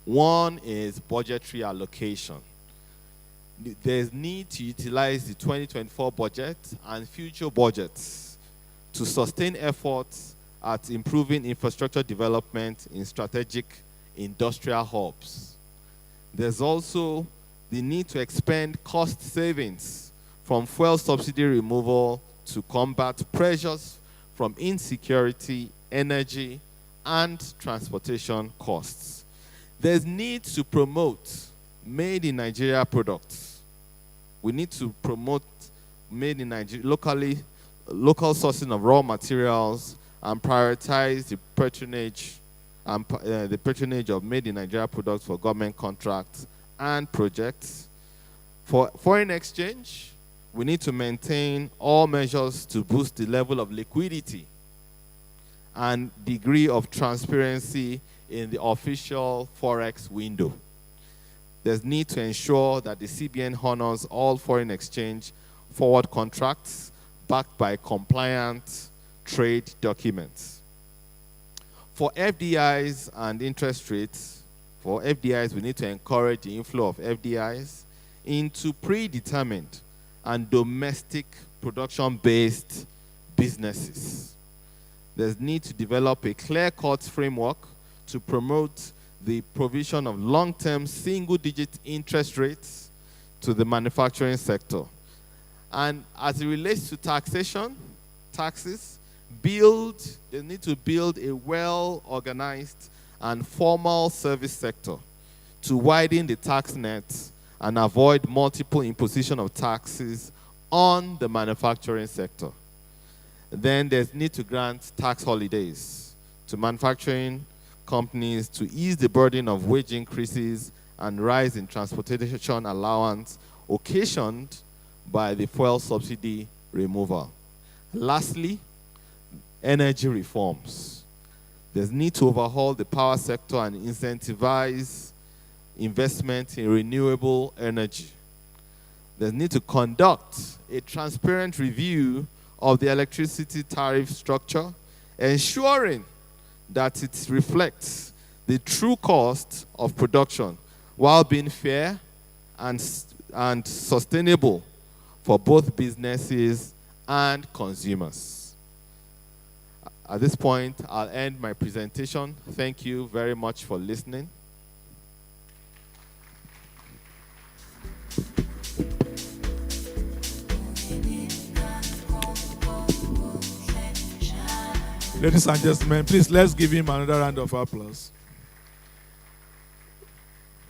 One is budgetary allocation. There's need to utilize the 2024 budget and future budgets to sustain efforts at improving infrastructure development in strategic industrial hubs. There's also the need to expand cost savings from fuel subsidy removal to combat pressures from insecurity, energy, and transportation costs. There's need to promote made in Nigeria products. We need to promote made in Nigeria, local sourcing of raw materials, and prioritize the patronage of made in Nigeria products for government contracts and projects. For foreign exchange, we need to maintain all measures to boost the level of liquidity and degree of transparency in the official forex window. There's need to ensure that the CBN honors all foreign exchange forward contracts backed by compliant trade documents. For FDIs and interest rates, for FDIs, we need to encourage the inflow of FDIs into predetermined and domestic production-based businesses. There's need to develop a clear-cut framework to promote the provision of long-term single-digit interest rates to the manufacturing sector. And as it relates to taxes, they need to build a well-organized and formal service sector to widen the tax net and avoid multiple imposition of taxes on the manufacturing sector. Then there's need to grant tax holidays to manufacturing companies to ease the burden of wage increases and rise in transportation allowance occasioned by the fuel subsidy removal. Lastly, energy reforms. There's need to overhaul the power sector and incentivize investment in renewable energy. There's need to conduct a transparent review of the electricity tariff structure, ensuring that it reflects the true cost of production while being fair and sustainable for both businesses and consumers. At this point, I'll end my presentation. Thank you very much for listening. Ladies and gentlemen, please let's give him another round of applause.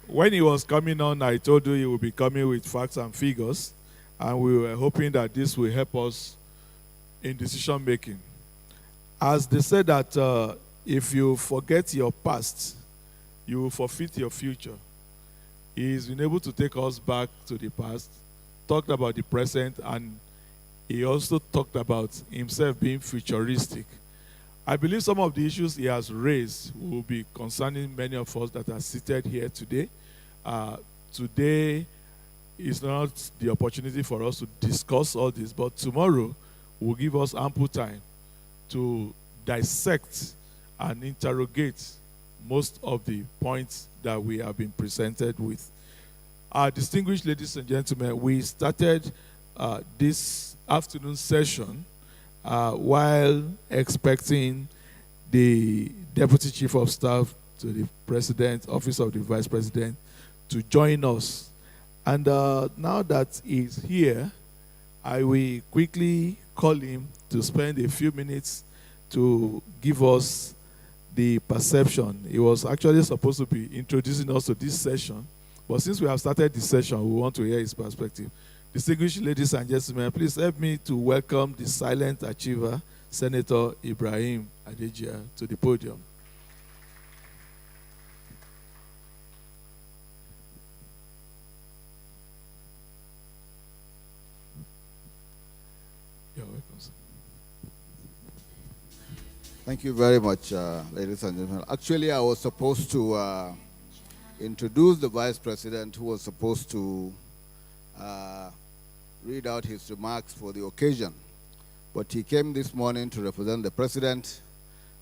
When he was coming on, I told you he would be coming with facts and figures, and we were hoping that this will help us in decision making. As they said that if you forget your past, you will forfeit your future. He's been able to take us back to the past, talked about the present, and he also talked about himself being futuristic. I believe some of the issues he has raised will be concerning many of us that are seated here today. Today is not the opportunity for us to discuss all this, but tomorrow will give us ample time to dissect and interrogate most of the points that we have been presented with. Distinguished ladies and gentlemen, we started this afternoon session while expecting the Deputy Chief of Staff to the President, Office of the Vice President, to join us. And now that he's here, I will quickly call him to spend a few minutes to give us the perception. He was actually supposed to be introducing us to this session, but since we have started this session, we want to hear his perspective. Distinguished ladies and gentlemen, please help me to welcome the silent achiever, Senator Ibrahim Adejia, to the podium. You're welcome, sir. Thank you very much, ladies and gentlemen. Actually, I was supposed to introduce the Vice President, who was supposed to read out his remarks for the occasion. But he came this morning to represent the President,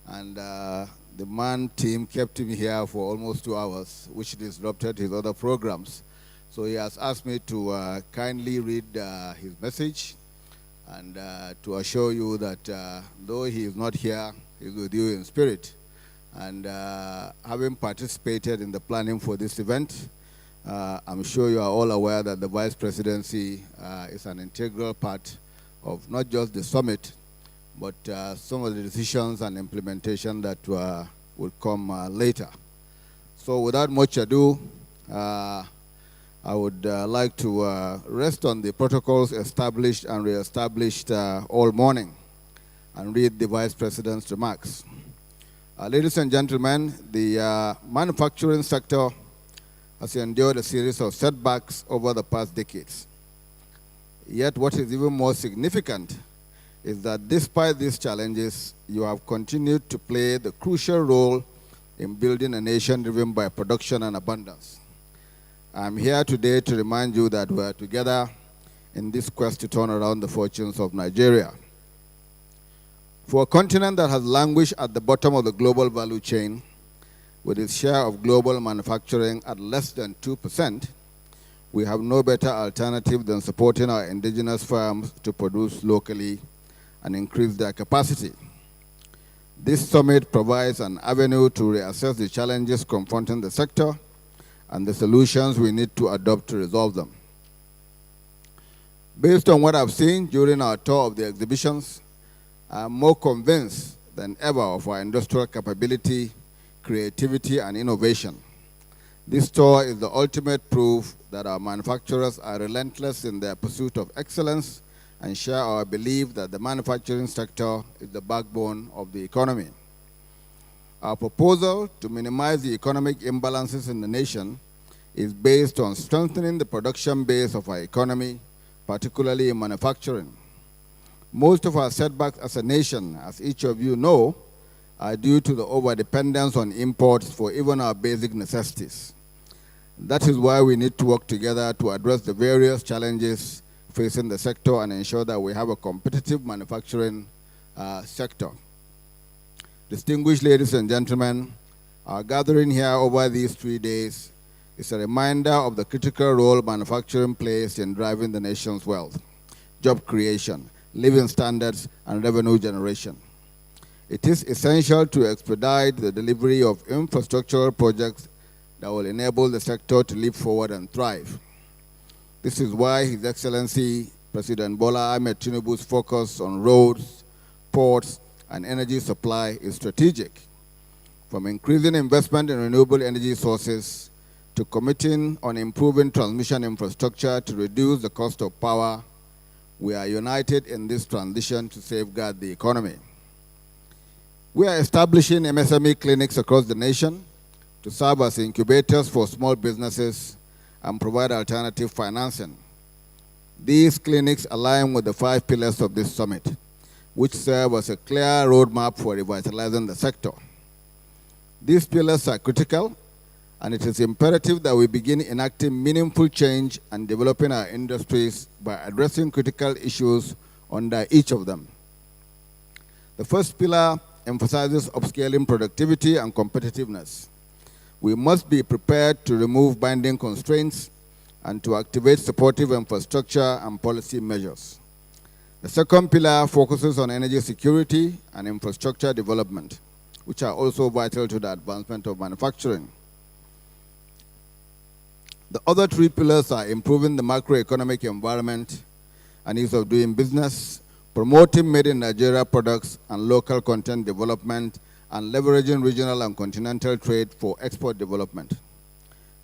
and the MAN team kept him here for almost 2 hours, which disrupted his other programs. So he has asked me to kindly read his message and to assure you that though he is not here, he's with you in spirit. And having participated in the planning for this event, I'm sure you are all aware that the vice presidency is an integral part of not just the summit, but some of the decisions and implementation that will come later. So without much ado, I would like to rest on the protocols established and re-established all morning and read the Vice President's remarks. Ladies and gentlemen, the manufacturing sector has endured a series of setbacks over the past decades. Yet what is even more significant is that despite these challenges, you have continued to play the crucial role in building a nation driven by production and abundance. I'm here today to remind you that we are together in this quest to turn around the fortunes of Nigeria. For a continent that has languished at the bottom of the global value chain, with its share of global manufacturing at less than 2%, we have no better alternative than supporting our indigenous firms to produce locally and increase their capacity. This summit provides an avenue to reassess the challenges confronting the sector and the solutions we need to adopt to resolve them. Based on what I've seen during our tour of the exhibitions, I'm more convinced than ever of our industrial capability, creativity, and innovation. This tour is the ultimate proof that our manufacturers are relentless in their pursuit of excellence and share our belief that the manufacturing sector is the backbone of the economy. Our proposal to minimize the economic imbalances in the nation is based on strengthening the production base of our economy, particularly in manufacturing. Most of our setbacks as a nation, as each of you know, are due to the overdependence on imports for even our basic necessities. That is why we need to work together to address the various challenges facing the sector and ensure that we have a competitive manufacturing sector. Distinguished ladies and gentlemen, our gathering here over these 3 days is a reminder of the critical role manufacturing plays in driving the nation's wealth, job creation, living standards, and revenue generation. It is essential to expedite the delivery of infrastructural projects that will enable the sector to leap forward and thrive. This is why His Excellency President Bola Ahmed Tinubu's focus on roads, ports, and energy supply is strategic. From increasing investment in renewable energy sources to committing on improving transmission infrastructure to reduce the cost of power, we are united in this transition to safeguard the economy. We are establishing MSME clinics across the nation to serve as incubators for small businesses and provide alternative financing. These clinics align with the 5 pillars of this summit, which serve as a clear roadmap for revitalizing the sector. These pillars are critical, and it is imperative that we begin enacting meaningful change and developing our industries by addressing critical issues under each of them. The first pillar emphasizes upscaling productivity and competitiveness. We must be prepared to remove binding constraints and to activate supportive infrastructure and policy measures. The second pillar focuses on energy security and infrastructure development, which are also vital to the advancement of manufacturing. The other 3 pillars are improving the macroeconomic environment and ease of doing business, promoting made-in-Nigeria products and local content development, and leveraging regional and continental trade for export development.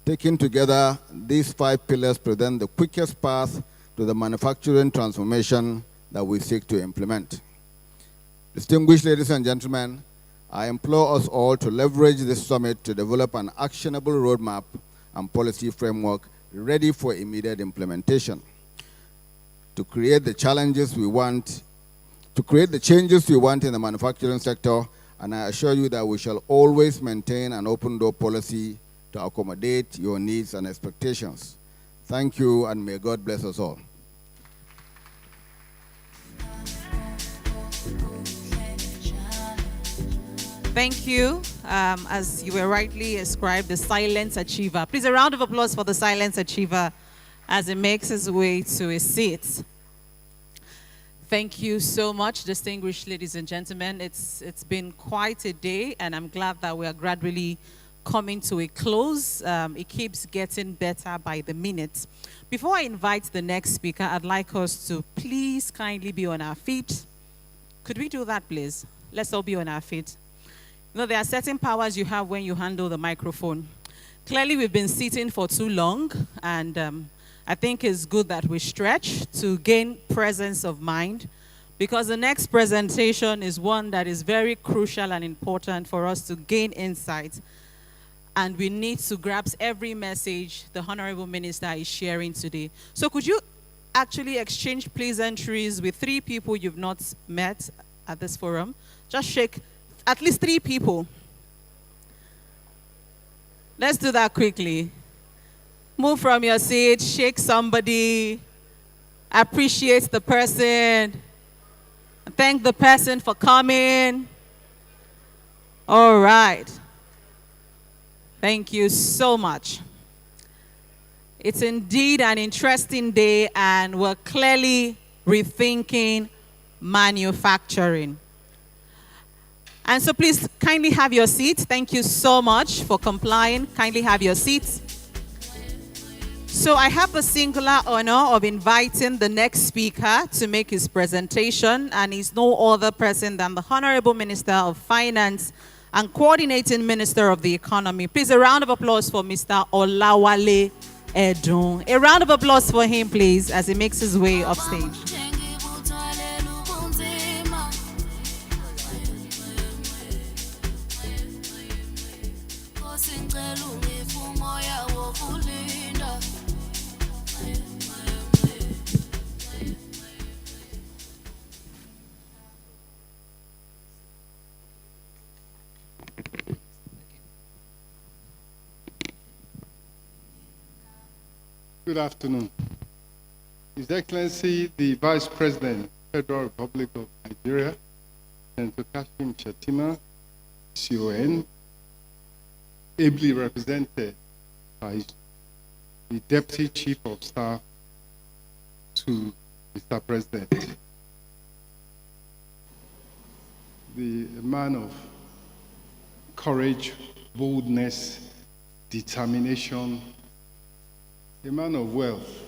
Taken together, these 5 pillars present the quickest path to the manufacturing transformation that we seek to implement. Distinguished ladies and gentlemen, I implore us all to leverage this summit to develop an actionable roadmap and policy framework ready for immediate implementation. To create the changes we want in the manufacturing sector, and I assure you that we shall always maintain an open door policy to accommodate your needs and expectations. Thank you, and may God bless us all. Thank you. As you were rightly ascribed, the silent achiever. Please, a round of applause for the silent achiever as he makes his way to his seat. Thank you so much, distinguished ladies and gentlemen. It's been quite a day, and I'm glad that we are gradually coming to a close. It keeps getting better by the minute. Before I invite the next speaker, I'd like us to please kindly be on our feet. Could we do that, please? Let's all be on our feet. You know, there are certain powers you have when you handle the microphone. Clearly, we've been sitting for too long, and I think it's good that we stretch to gain presence of mind, because the next presentation is one that is very crucial and important for us to gain insight. And we need to grasp every message the Honorable Minister is sharing today. So could you actually exchange pleasantries with 3 people you've not met at this forum? Just shake at least 3 people. Let's do that quickly. Move from your seat, shake somebody, appreciate the person, thank the person for coming. All right. Thank you so much. It's indeed an interesting day, and we're clearly rethinking manufacturing. And so please kindly have your seat. Thank you so much for complying. Kindly have your seats. So I have the singular honor of inviting the next speaker to make his presentation, and he's no other person than the Honorable Minister of Finance and Coordinating Minister of the Economy. Please, a round of applause for Mr. Olawale Edun. A round of applause for him, please, as he makes his way off stage. Good afternoon. His Excellency, the Vice President, Federal Republic of Nigeria, Senator Kashim Shettima, CON, ably represented by the Deputy Chief of Staff to Mr. President, the man of courage, boldness, determination, a man of wealth,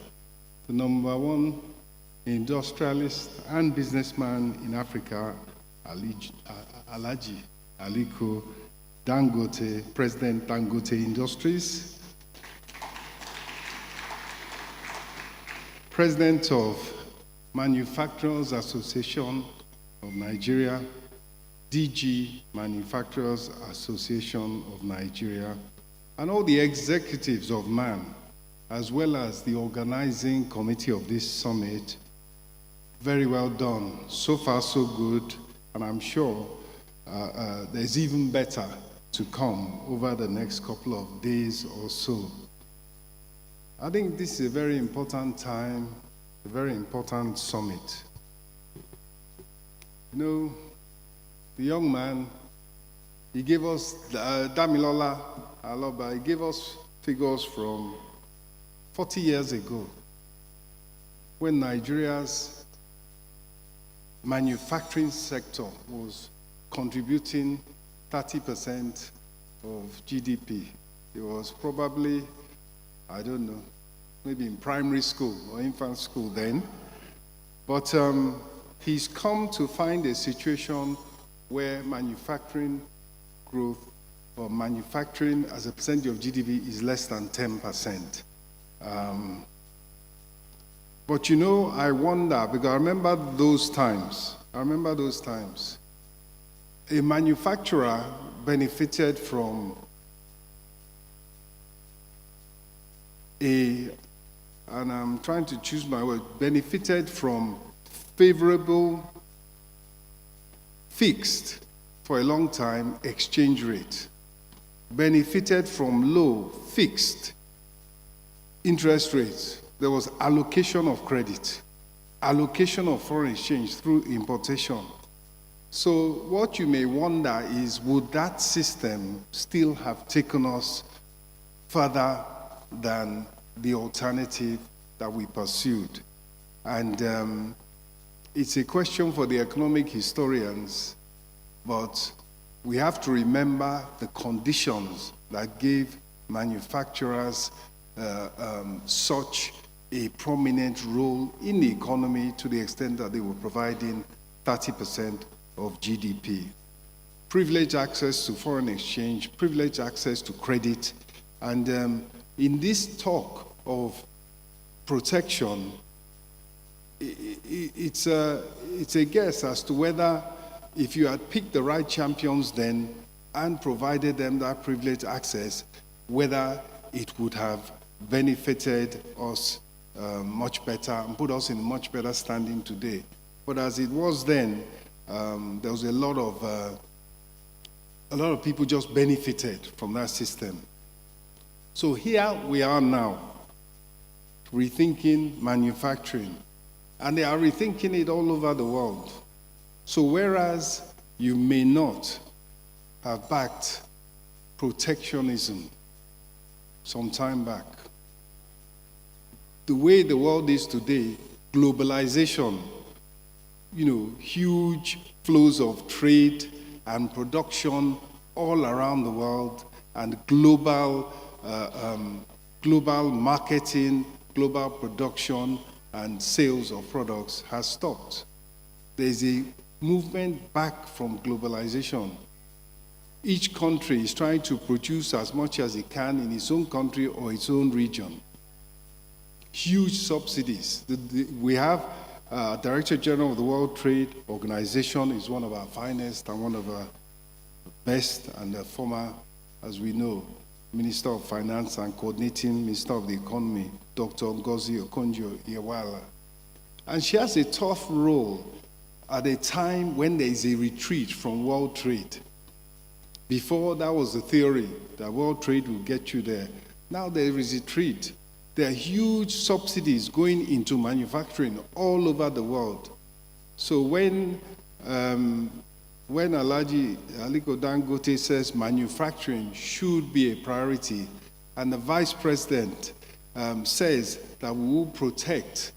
the #1 industrialist and businessman in Africa, Alhaji Aliko Dangote, President Dangote Industries, President of Manufacturers Association of Nigeria, DG Manufacturers Association of Nigeria, and all the executives of MAN, as well as the organizing committee of this summit. Very well done. So far, so good. And I'm sure there's even better to come over the next couple of days or so. I think this is a very important time, a very important summit. You know, the young man, he gave us, Damilola Aloba, he gave us figures from 40 years ago, when Nigeria's manufacturing sector was contributing 30% of GDP. It was probably, I don't know, maybe in primary school or infant school then. But he's come to find a situation where manufacturing growth or manufacturing as a percentage of GDP is less than 10%. But you know, I wonder, because I remember those times. A manufacturer benefited from and I'm trying to choose my word, benefited from favorable, fixed for a long time exchange rate, benefited from low, fixed interest rates. There was allocation of credit, allocation of foreign exchange through importation. So what you may wonder is, would that system still have taken us further than the alternative that we pursued? And it's a question for the economic historians, but we have to remember the conditions that gave manufacturers such a prominent role in the economy to the extent that they were providing 30% of GDP. Privileged access to foreign exchange, privileged access to credit, and in this talk of protection, it's a guess as to whether if you had picked the right champions then and provided them that privileged access, whether it would have benefited us much better and put us in much better standing today. But as it was then, there was a lot of people just benefited from that system. So here we are now, rethinking manufacturing. And they are rethinking it all over the world. So whereas you may not have backed protectionism some time back, the way the world is today, globalization, huge flows of trade and production all around the world, and global marketing, global production, and sales of products has stopped. There's a movement back from globalization. Each country is trying to produce as much as it can in its own country or its own region. Huge subsidies. We have Director General of the World Trade Organization is one of our finest and one of our best, and a former, as we know, Minister of Finance and coordinating Minister of the Economy, Dr. Ngozi Okonjo-Iweala. And she has a tough role at a time when there is a retreat from world trade. Before, that was the theory, that world trade will get you there. Now there is a retreat. There are huge subsidies going into manufacturing all over the world. So when Alhaji Aliko Dangote says manufacturing should be a priority, and the Vice President says that we will protect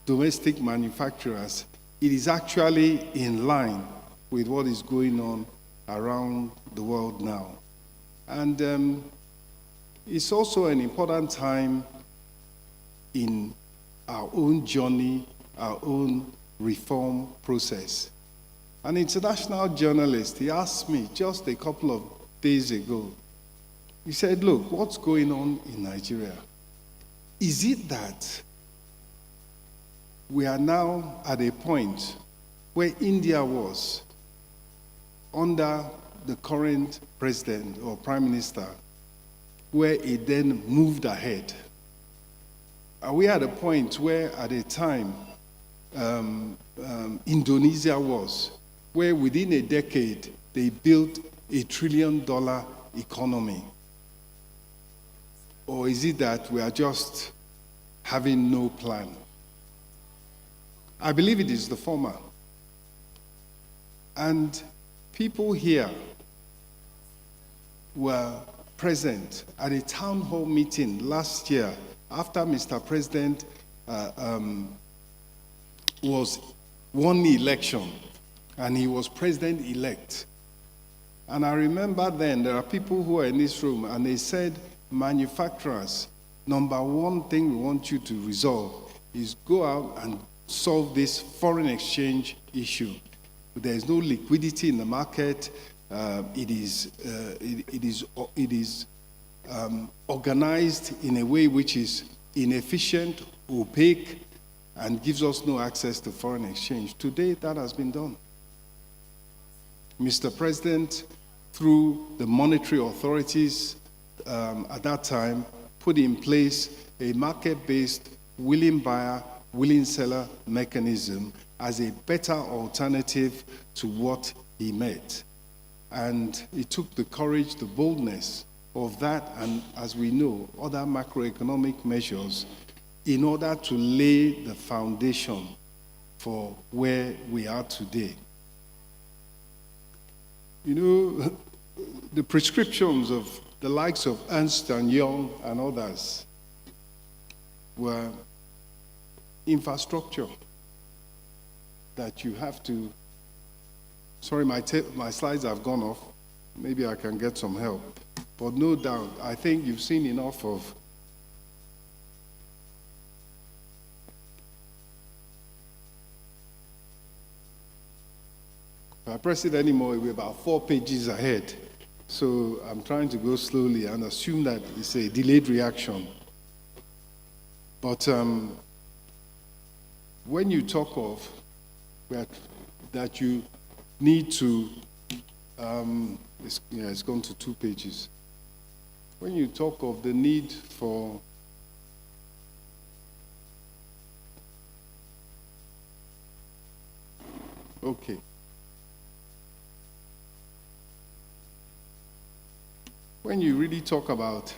domestic manufacturers, it is actually in line with what is going on around the world now. And it's also an important time in our own journey, our own reform process. An international journalist, he asked me just a couple of days ago, he said, look, what's going on in Nigeria? Is it that we are now at a point where India was under the current president or prime minister, where it then moved ahead? Are we at a point where at a time Indonesia was, where within a decade they built $1 trillion economy? Or is it that we are just having no plan? I believe it is the former. And people here were present at a town hall meeting last year after Mr. President was won the election and he was president-elect. And I remember then there are people who are in this room and they said, manufacturers, number one thing we want you to resolve is go out and solve this foreign exchange issue. There is no liquidity in the market. It is organized in a way which is inefficient, opaque, and gives us no access to foreign exchange. Today, that has been done. Mr. President, through the monetary authorities at that time, put in place a market-based willing buyer, willing seller mechanism as a better alternative to what he met. And it took the courage, the boldness of that, and as we know, other macroeconomic measures in order to lay the foundation for where we are today. You know, the prescriptions of the likes of Ernst and Young and others were infrastructure that you have to. Sorry, my slides have gone off. Maybe I can get some help. But no doubt, I think you've seen enough of if I press it anymore, it'll be about 4 pages ahead. So I'm trying to go slowly and assume that it's a delayed reaction. But when you talk of that you need to, it's gone to 2 pages. When you talk of the need for okay. When you really talk about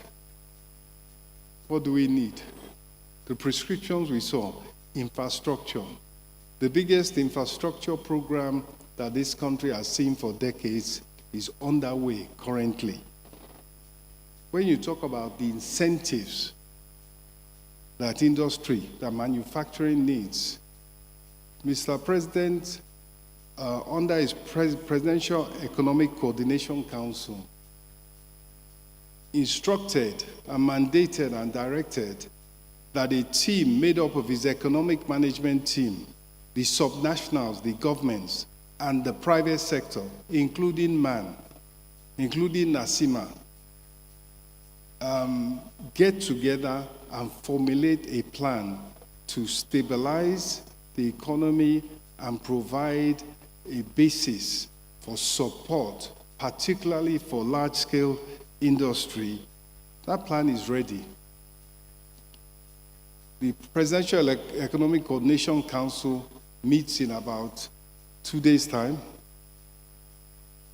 what do we need, the prescriptions we saw, infrastructure. The biggest infrastructure program that this country has seen for decades is underway currently. When you talk about the incentives that industry, that manufacturing needs, Mr. President, under his Presidential Economic Coordination Council, instructed and mandated and directed that a team made up of his economic management team, the subnationals, the governments, and the private sector, including MAN, including NASIMA, get together and formulate a plan to stabilize the economy and provide a basis for support, particularly for large-scale industry. That plan is ready. The Presidential Economic Coordination Council meets in about 2 days' time.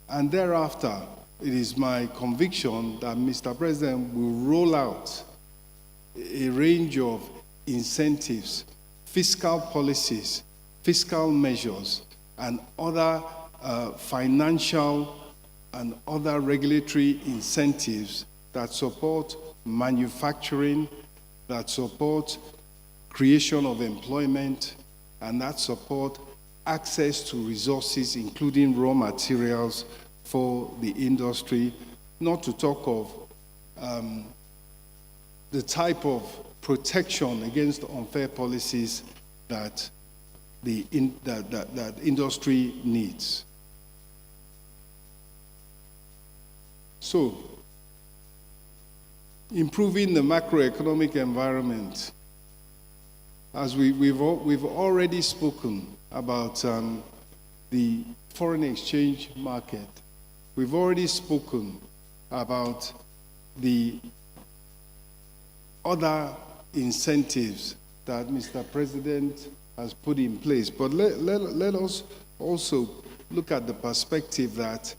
And thereafter, it is my conviction that Mr. President will roll out a range of incentives, fiscal policies, fiscal measures, and other financial and other regulatory incentives that support manufacturing, that support creation of employment, and that support access to resources, including raw materials for the industry, not to talk of the type of protection against unfair policies that that industry needs. So, improving the macroeconomic environment. As we've already spoken about the foreign exchange market. We've already spoken about the other incentives that Mr. President has put in place. But let us also look at the perspective that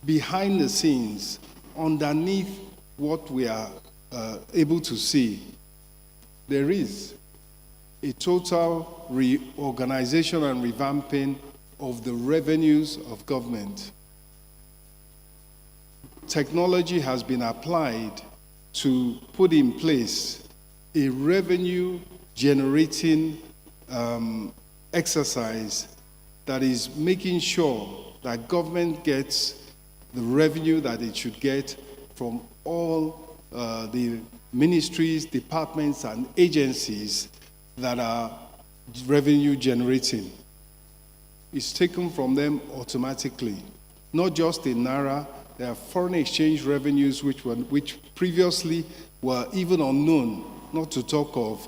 behind the scenes, underneath what we are able to see, there is a total reorganization and revamping of the revenues of government. Technology has been applied to put in place a revenue generating exercise that is making sure that government gets the revenue that it should get from all the ministries, departments, and agencies that are revenue generating. It's taken from them automatically. Not just in Naira, there are foreign exchange revenues which previously were even unknown, not to talk of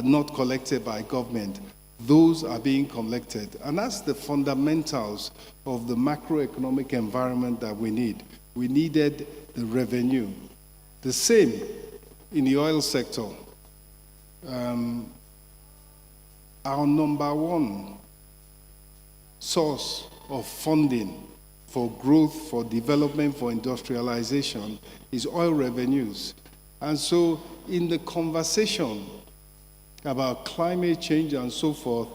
not collected by government. Those are being collected. And that's the fundamentals of the macroeconomic environment that we need. We needed the revenue. The same in the oil sector. Our number one source of funding for growth, for development, for industrialization is oil revenues. And so in the conversation about climate change and so forth,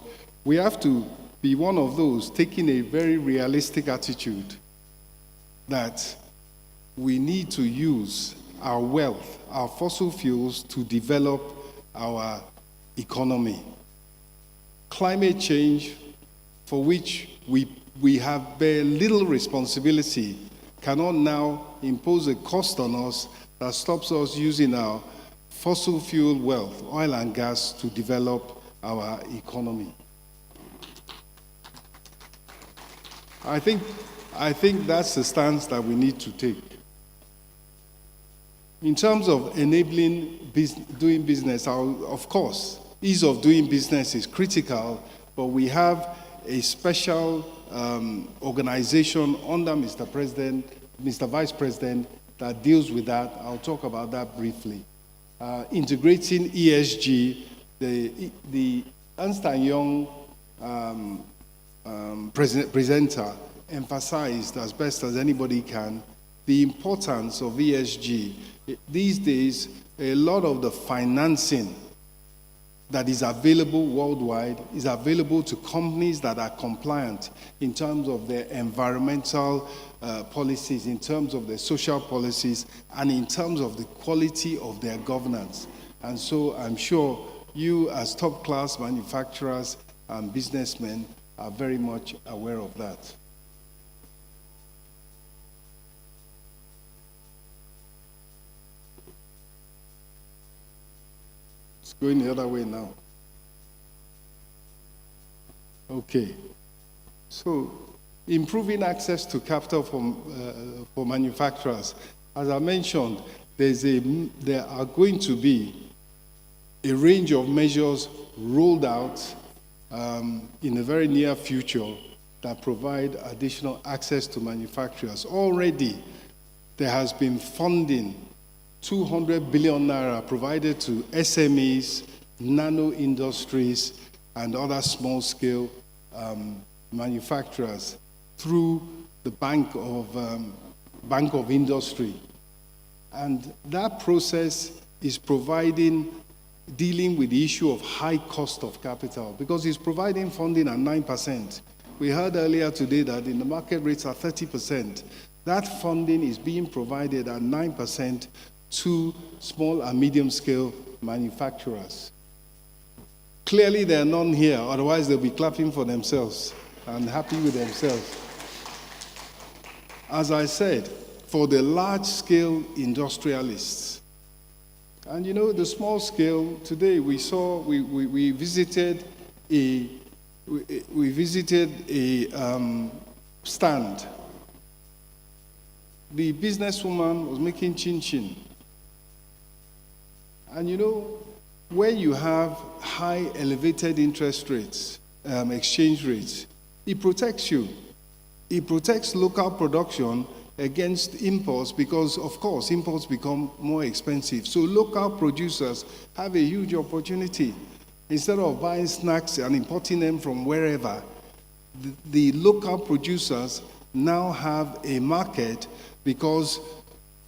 we have to be one of those taking a very realistic attitude that we need to use our wealth, our fossil fuels to develop our economy. Climate change, for which we have very little responsibility, cannot now impose a cost on us that stops us using our fossil fuel wealth, oil and gas, to develop our economy. I think that's the stance that we need to take. In terms of enabling doing business, of course, ease of doing business is critical, but we have a special organization under Mr. Vice President, that deals with that. I'll talk about that briefly. Integrating ESG, the Ernst & Young presenter emphasized as best as anybody can the importance of ESG. These days, a lot of the financing that is available worldwide is available to companies that are compliant in terms of their environmental policies, in terms of their social policies, and in terms of the quality of their governance. And so I'm sure you, as top-class manufacturers and businessmen, are very much aware of that. It's going the other way now. Okay. So, improving access to capital for manufacturers. As I mentioned, there are going to be a range of measures rolled out in the very near future that provide additional access to manufacturers. Already, there has been funding, 200 billion naira provided to SMEs, nano industries, and other small-scale manufacturers through the Bank of Industry. And that process is dealing with the issue of high cost of capital, because it's providing funding at 9%. We heard earlier today that in the market rates are 30%. That funding is being provided at 9% to small and medium-scale manufacturers. Clearly, there are none here, otherwise they'll be clapping for themselves and happy with themselves. As I said, for the large-scale industrialists, and you know, the small scale, today we visited a stand. The businesswoman was making chin-chin. And you know, when you have high elevated interest rates, exchange rates, it protects you. It protects local production against imports, because of course imports become more expensive. So local producers have a huge opportunity. Instead of buying snacks and importing them from wherever, the local producers now have a market, because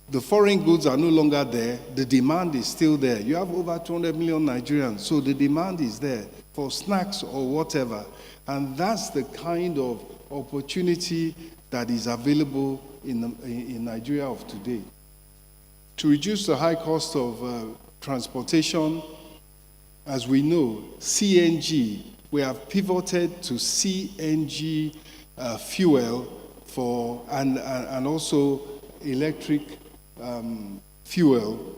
the foreign goods are no longer there, the demand is still there. You have over 200 million Nigerians, so the demand is there for snacks or whatever. And that's the kind of opportunity that is available in Nigeria of today. To reduce the high cost of transportation, as we know, CNG, we have pivoted to CNG fuel and also electric fuel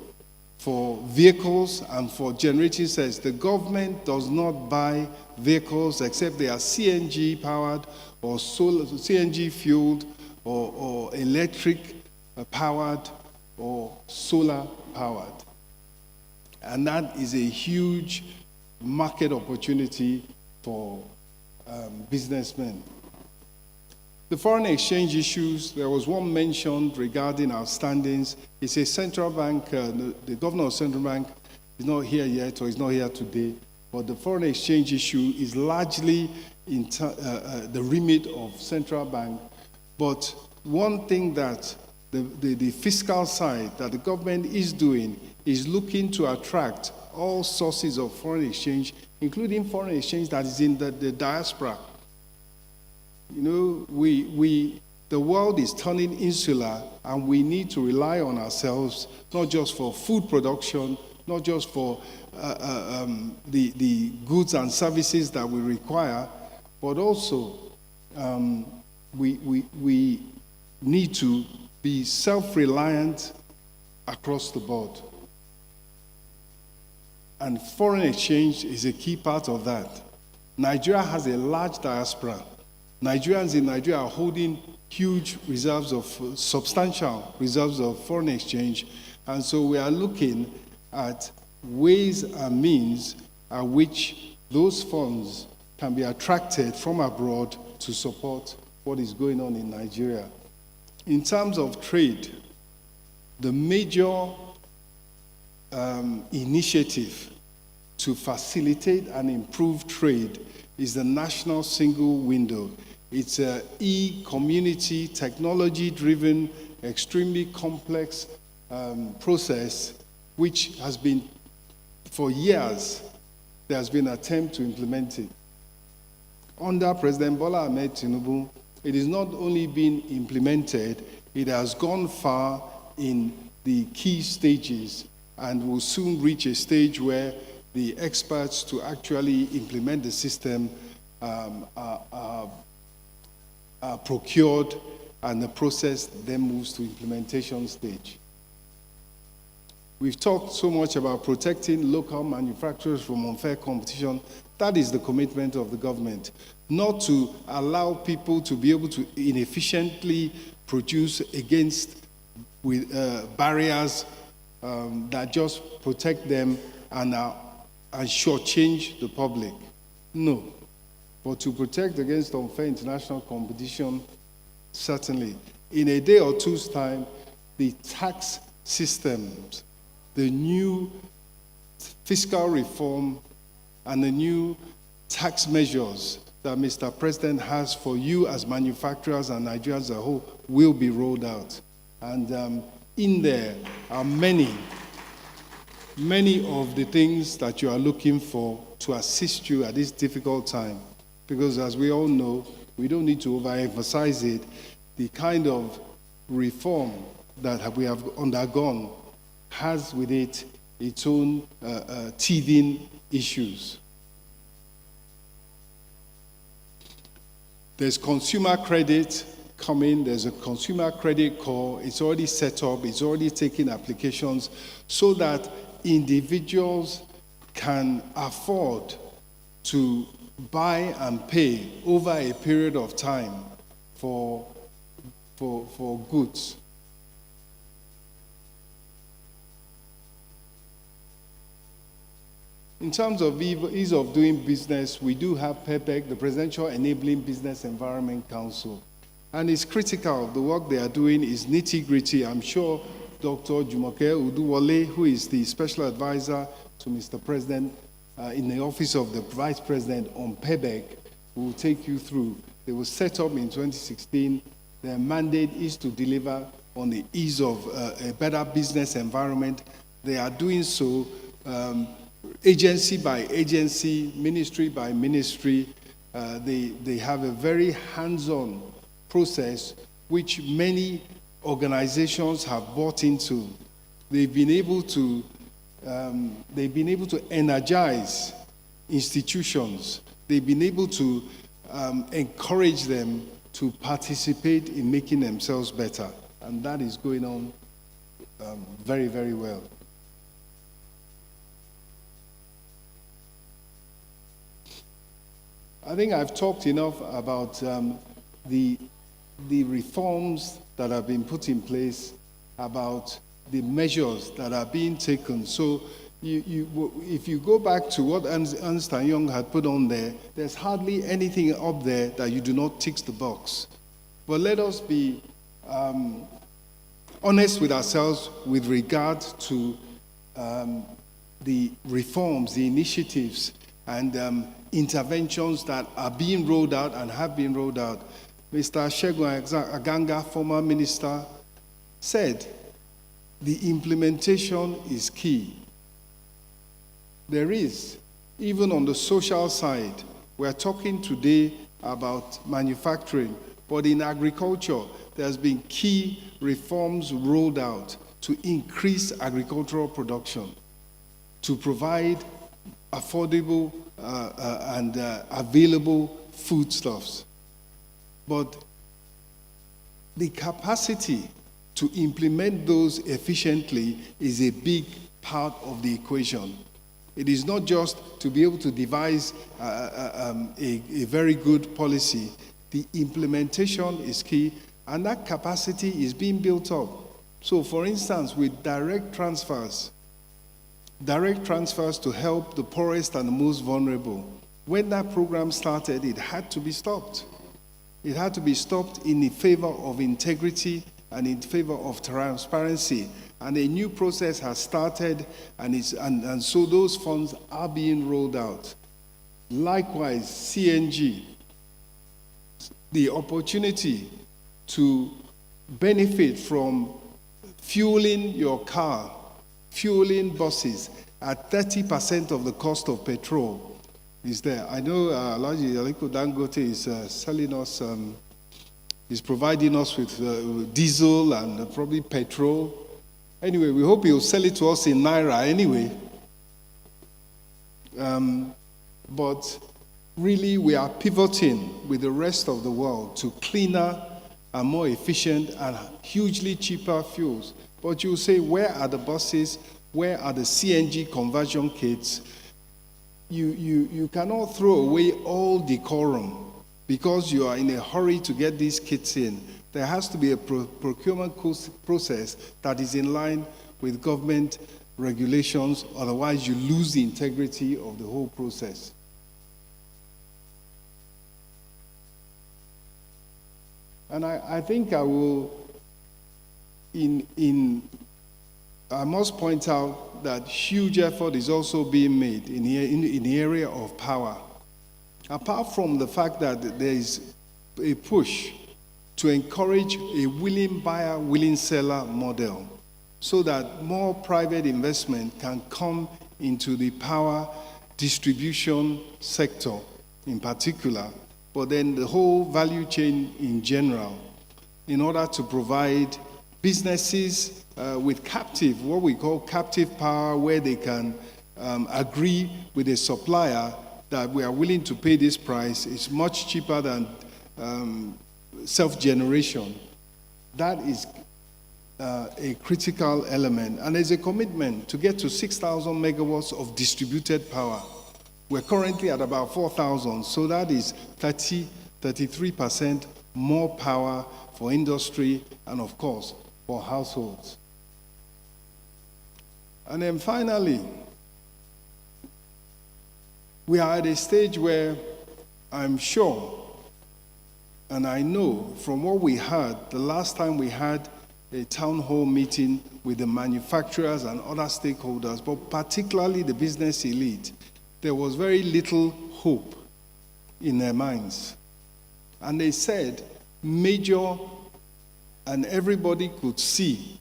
for vehicles and for generating cells. The government does not buy vehicles except they are CNG powered or CNG fueled or electric powered or solar powered. And that is a huge market opportunity for businessmen. The foreign exchange issues, there was one mentioned regarding outstandings. It's a central bank, the governor of central bank is not here yet, or is not here today, but the foreign exchange issue is largely in the remit of central bank. But one thing that the fiscal side that the government is doing is looking to attract all sources of foreign exchange, including foreign exchange that is in the diaspora. You know, the world is turning insular, and we need to rely on ourselves, not just for food production, not just for the goods and services that we require, but also we need to be self-reliant across the board. And foreign exchange is a key part of that. Nigeria has a large diaspora. Nigerians in Nigeria are holding huge reserves of, substantial reserves of foreign exchange. And so we are looking at ways and means at which those funds can be attracted from abroad to support what is going on in Nigeria. In terms of trade, the major initiative to facilitate and improve trade is the National Single Window. It's an e-community, technology-driven, extremely complex process which has been, for years, there has been an attempt to implement it. Under President Bola Ahmed Tinubu, it is not only been implemented, it has gone far in the key stages and will soon reach a stage where the experts to actually implement the system are procured, and the process then moves to implementation stage. We've talked so much about protecting local manufacturers from unfair competition. That is the commitment of the government, not to allow people to be able to inefficiently produce against barriers that just protect them and shortchange the public. No. But to protect against unfair international competition, certainly. In a day or two's time, the tax systems, the new fiscal reform, and the new tax measures that Mr. President has for you as manufacturers and Nigerians as a whole will be rolled out. And in there are many of the things that you are looking for to assist you at this difficult time. Because as we all know, we don't need to overemphasize it, the kind of reform that we have undergone has with it its own teething issues. There's consumer credit coming, there's a consumer credit core, it's already set up, it's already taking applications so that individuals can afford to buy and pay over a period of time for goods. In terms of ease of doing business, we do have PEPEC, the Presidential Enabling Business Environment Council. And it's critical. The work they are doing is nitty-gritty. I'm sure Dr. Jumoke Uduwole, who is the special advisor to Mr. President in the office of the Vice President on PEPEC, will take you through. They were set up in 2016. Their mandate is to deliver on the ease of a better business environment. They are doing so agency by agency, ministry by ministry. They have a very hands-on process which many organizations have bought into. They've been able to energize institutions. They've been able to encourage them to participate in making themselves better. And that is going on very, very well. I think I've talked enough about the reforms that have been put in place, about the measures that are being taken. So if you go back to what Ernst & Young had put on there, there's hardly anything up there that you do not tick the box. But let us be honest with ourselves with regard to the reforms, the initiatives, and interventions that are being rolled out and have been rolled out. Mr. Segun Aganga, former minister, said the implementation is key. There is, even on the social side, we're talking today about manufacturing, but in agriculture, there's been key reforms rolled out to increase agricultural production, to provide affordable and available foodstuffs. But the capacity to implement those efficiently is a big part of the equation. It is not just to be able to devise a very good policy. The implementation is key, and that capacity is being built up. So, for instance, with direct transfers to help the poorest and the most vulnerable, when that program started, it had to be stopped. It had to be stopped in favor of integrity and in favor of transparency. And a new process has started, and so those funds are being rolled out. Likewise, CNG, the opportunity to benefit from fueling your car, fueling buses at 30% of the cost of petrol is there. I know Alhaji Aliko Dangote is selling us, is providing us with diesel and probably petrol. Anyway, we hope he'll sell it to us in Naira anyway. But really, we are pivoting with the rest of the world to cleaner and more efficient and hugely cheaper fuels. But you say, where are the buses? Where are the CNG conversion kits? You cannot throw away all decorum because you are in a hurry to get these kits in. There has to be a procurement process that is in line with government regulations, otherwise you lose the integrity of the whole process. And I think I will, I must point out that huge effort is also being made in the area of power. Apart from the fact that there is a push to encourage a willing buyer, willing seller model so that more private investment can come into the power distribution sector in particular, but then the whole value chain in general, in order to provide businesses with captive, what we call captive power, where they can agree with a supplier that we are willing to pay this price. It's much cheaper than self-generation. That is a critical element. And there's a commitment to get to 6,000 megawatts of distributed power. We're currently at about 4,000, so that is 33% more power for industry and, of course, for households. And then finally, we are at a stage where I'm sure, and I know from what we heard the last time we had a town hall meeting with the manufacturers and other stakeholders, but particularly the business elite, there was very little hope in their minds. And they said major, and everybody could see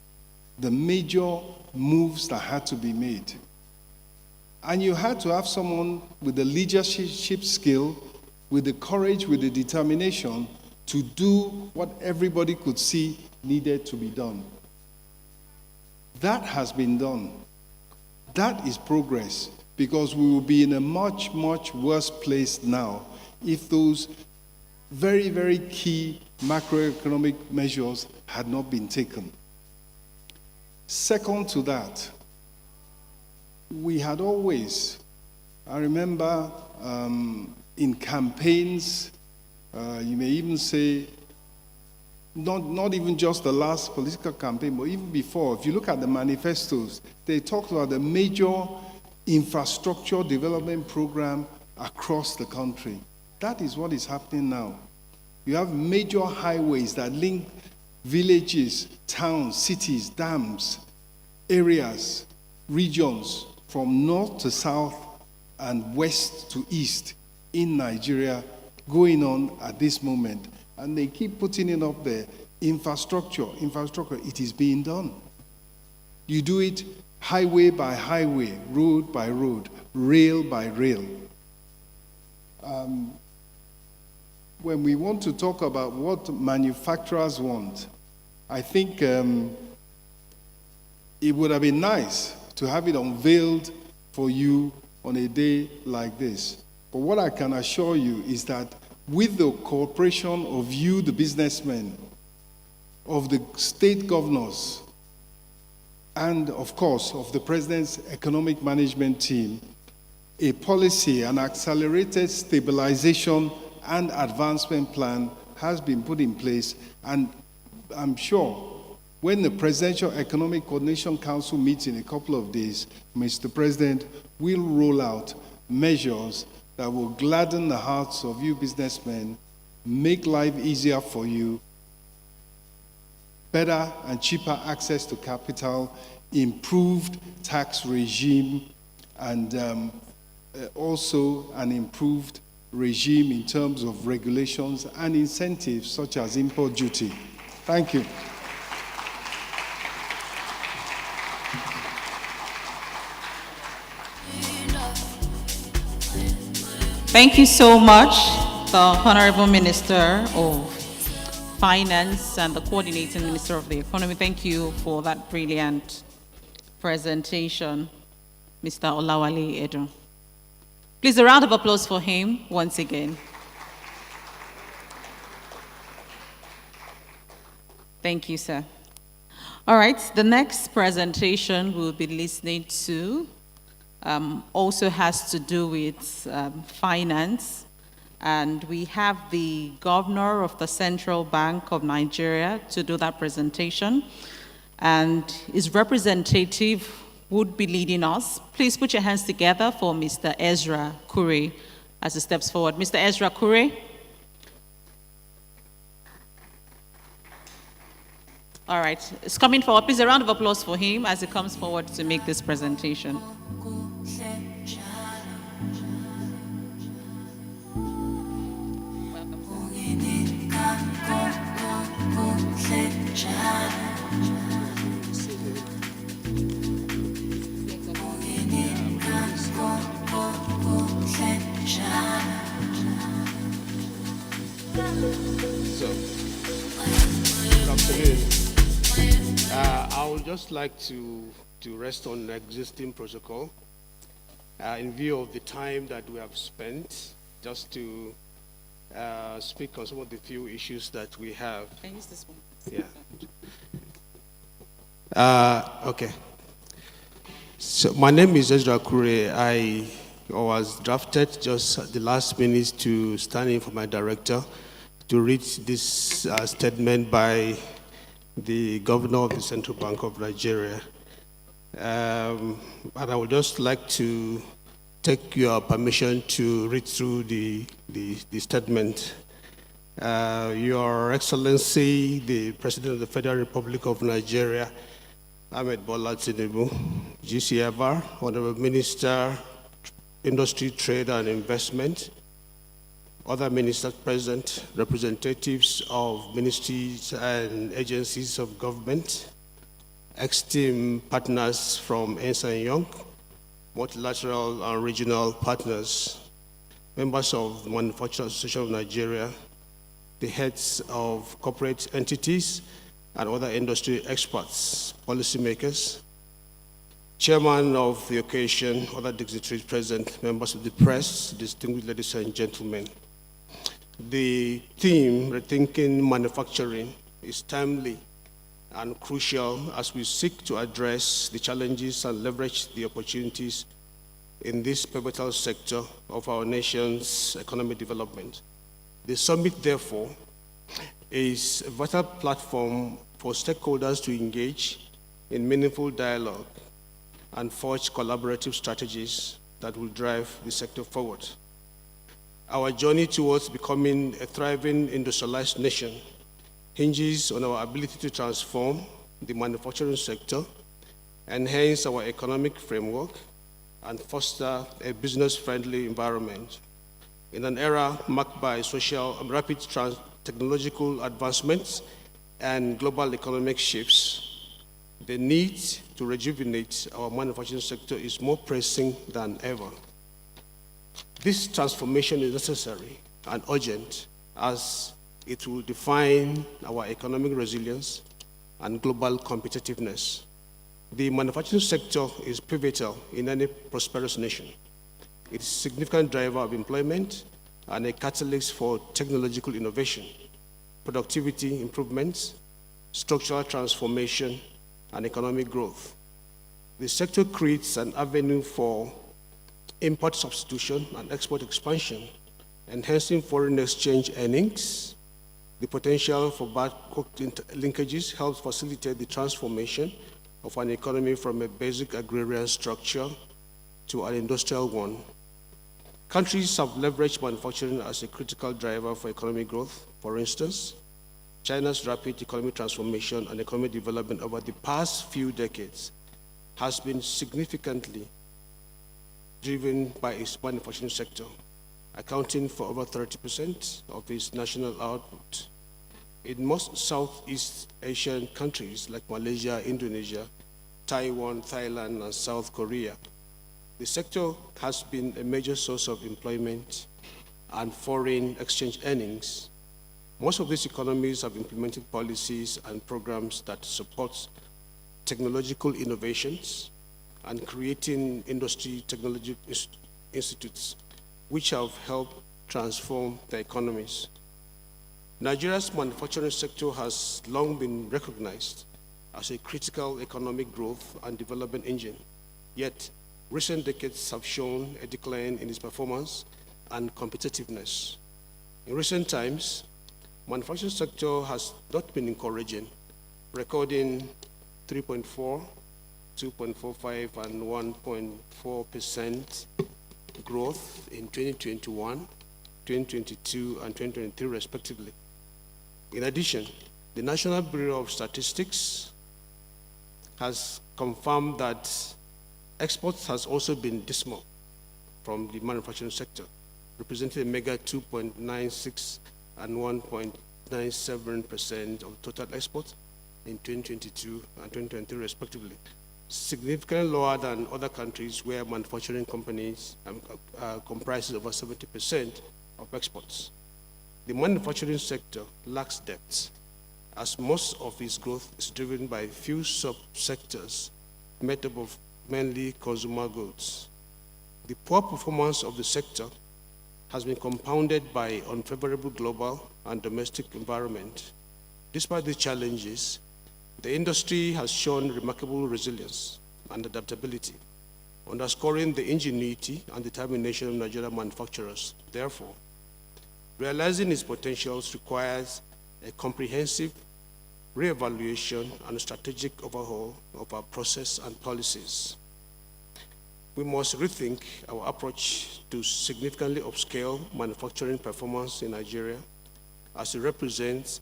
the major moves that had to be made. And you had to have someone with the leadership skill, with the courage, with the determination to do what everybody could see needed to be done. That has been done. That is progress, because we will be in a much, much worse place now if those very, very key macroeconomic measures had not been taken. Second to that, we had always, I remember in campaigns, you may even say, not even just the last political campaign, but even before, if you look at the manifestos, they talked about the major infrastructure development program across the country. That is what is happening now. You have major highways that link villages, towns, cities, dams, areas, regions from north to south and west to east in Nigeria going on at this moment. And they keep putting it up there. Infrastructure, it is being done. You do it highway by highway, road by road, rail by rail. When we want to talk about what manufacturers want, I think it would have been nice to have it unveiled for you on a day like this. But what I can assure you is that with the cooperation of you, the businessmen, of the state governors, and of course of the President's economic management team, a policy, an accelerated stabilization and advancement plan has been put in place, and I'm sure when the Presidential Economic Coordination Council meets in a couple of days, Mr. President will roll out measures that will gladden the hearts of you businessmen, make life easier for you, better and cheaper access to capital, improved tax regime, and also an improved regime in terms of regulations and incentives such as import duty. Thank you. Thank you so much, the Honorable Minister of Finance and the Coordinating Minister of the Economy. Thank you for that brilliant presentation, Mr. Olawale Edo. Please, a round of applause for him once again. Thank you, sir. All right, the next presentation we'll be listening to also has to do with finance. And we have the governor of the Central Bank of Nigeria to do that presentation. And his representative would be leading us. Please put your hands together for Mr. Ezra Kure as he steps forward. Mr. Ezra Kure. All right, it's coming forward. Please, a round of applause for him as he comes forward to make this presentation. Good afternoon. I would just like to rest on the existing protocol in view of the time that we have spent, just to speak on some of the few issues that we have. Can I use this one? Yeah. Okay. So my name is Ezra Kure. I was drafted just at the last minute to stand in for my director to read this statement by the governor of the Central Bank of Nigeria. And I would just like to take your permission to read through the statement. Your Excellency, the President of the Federal Republic of Nigeria, Ahmed Bola Tinubu, GCFR, Honorable Minister, Industry, Trade and Investment, other ministers present, representatives of ministries and agencies of government, esteemed partners from Ernst & Young, multilateral and regional partners, members of the Manufacturers Association of Nigeria, the heads of corporate entities, and other industry experts, policymakers, chairman of the occasion, other dignitaries present, members of the press, distinguished ladies and gentlemen. The theme, Rethinking Manufacturing, is timely and crucial as we seek to address the challenges and leverage the opportunities in this pivotal sector of our nation's economic development. The summit, therefore, is a vital platform for stakeholders to engage in meaningful dialogue and forge collaborative strategies that will drive the sector forward. Our journey towards becoming a thriving industrialized nation hinges on our ability to transform the manufacturing sector, enhance our economic framework, and foster a business-friendly environment. In an era marked by rapid technological advancements and global economic shifts, the need to rejuvenate our manufacturing sector is more pressing than ever. This transformation is necessary and urgent as it will define our economic resilience and global competitiveness. The manufacturing sector is pivotal in any prosperous nation. It is a significant driver of employment and a catalyst for technological innovation, productivity improvements, structural transformation, and economic growth. The sector creates an avenue for import substitution and export expansion, enhancing foreign exchange earnings. The potential for backward linkages helps facilitate the transformation of an economy from a basic agrarian structure to an industrial one. Countries have leveraged manufacturing as a critical driver for economic growth. For instance, China's rapid economic transformation and economic development over the past few decades has been significantly driven by its manufacturing sector, accounting for over 30% of its national output. In most Southeast Asian countries like Malaysia, Indonesia, Taiwan, Thailand, and South Korea, the sector has been a major source of employment and foreign exchange earnings. Most of these economies have implemented policies and programs that support technological innovations and creating industry technology institutes, which have helped transform their economies. Nigeria's manufacturing sector has long been recognized as a critical economic growth and development engine, yet recent decades have shown a decline in its performance and competitiveness. In recent times, manufacturing sector has not been encouraging, recording 3.4, 2.45, and 1.4% growth in 2021, 2022, and 2023 respectively. In addition, the National Bureau of Statistics has confirmed that exports has also been dismal from the manufacturing sector, representing a mega 2.96 and 1.97% of total exports in 2022 and 2023 respectively, significantly lower than other countries where manufacturing companies comprises over 70% of exports. The manufacturing sector lacks depth, as most of its growth is driven by few sub-sectors made up of mainly consumer goods. The poor performance of the sector has been compounded by unfavorable global and domestic environment. Despite these challenges, the industry has shown remarkable resilience and adaptability, underscoring the ingenuity and determination of Nigerian manufacturers. Therefore, realizing its potentials requires a comprehensive reevaluation and strategic overhaul of our process and policies. We must rethink our approach to significantly upscale manufacturing performance in Nigeria, as it represents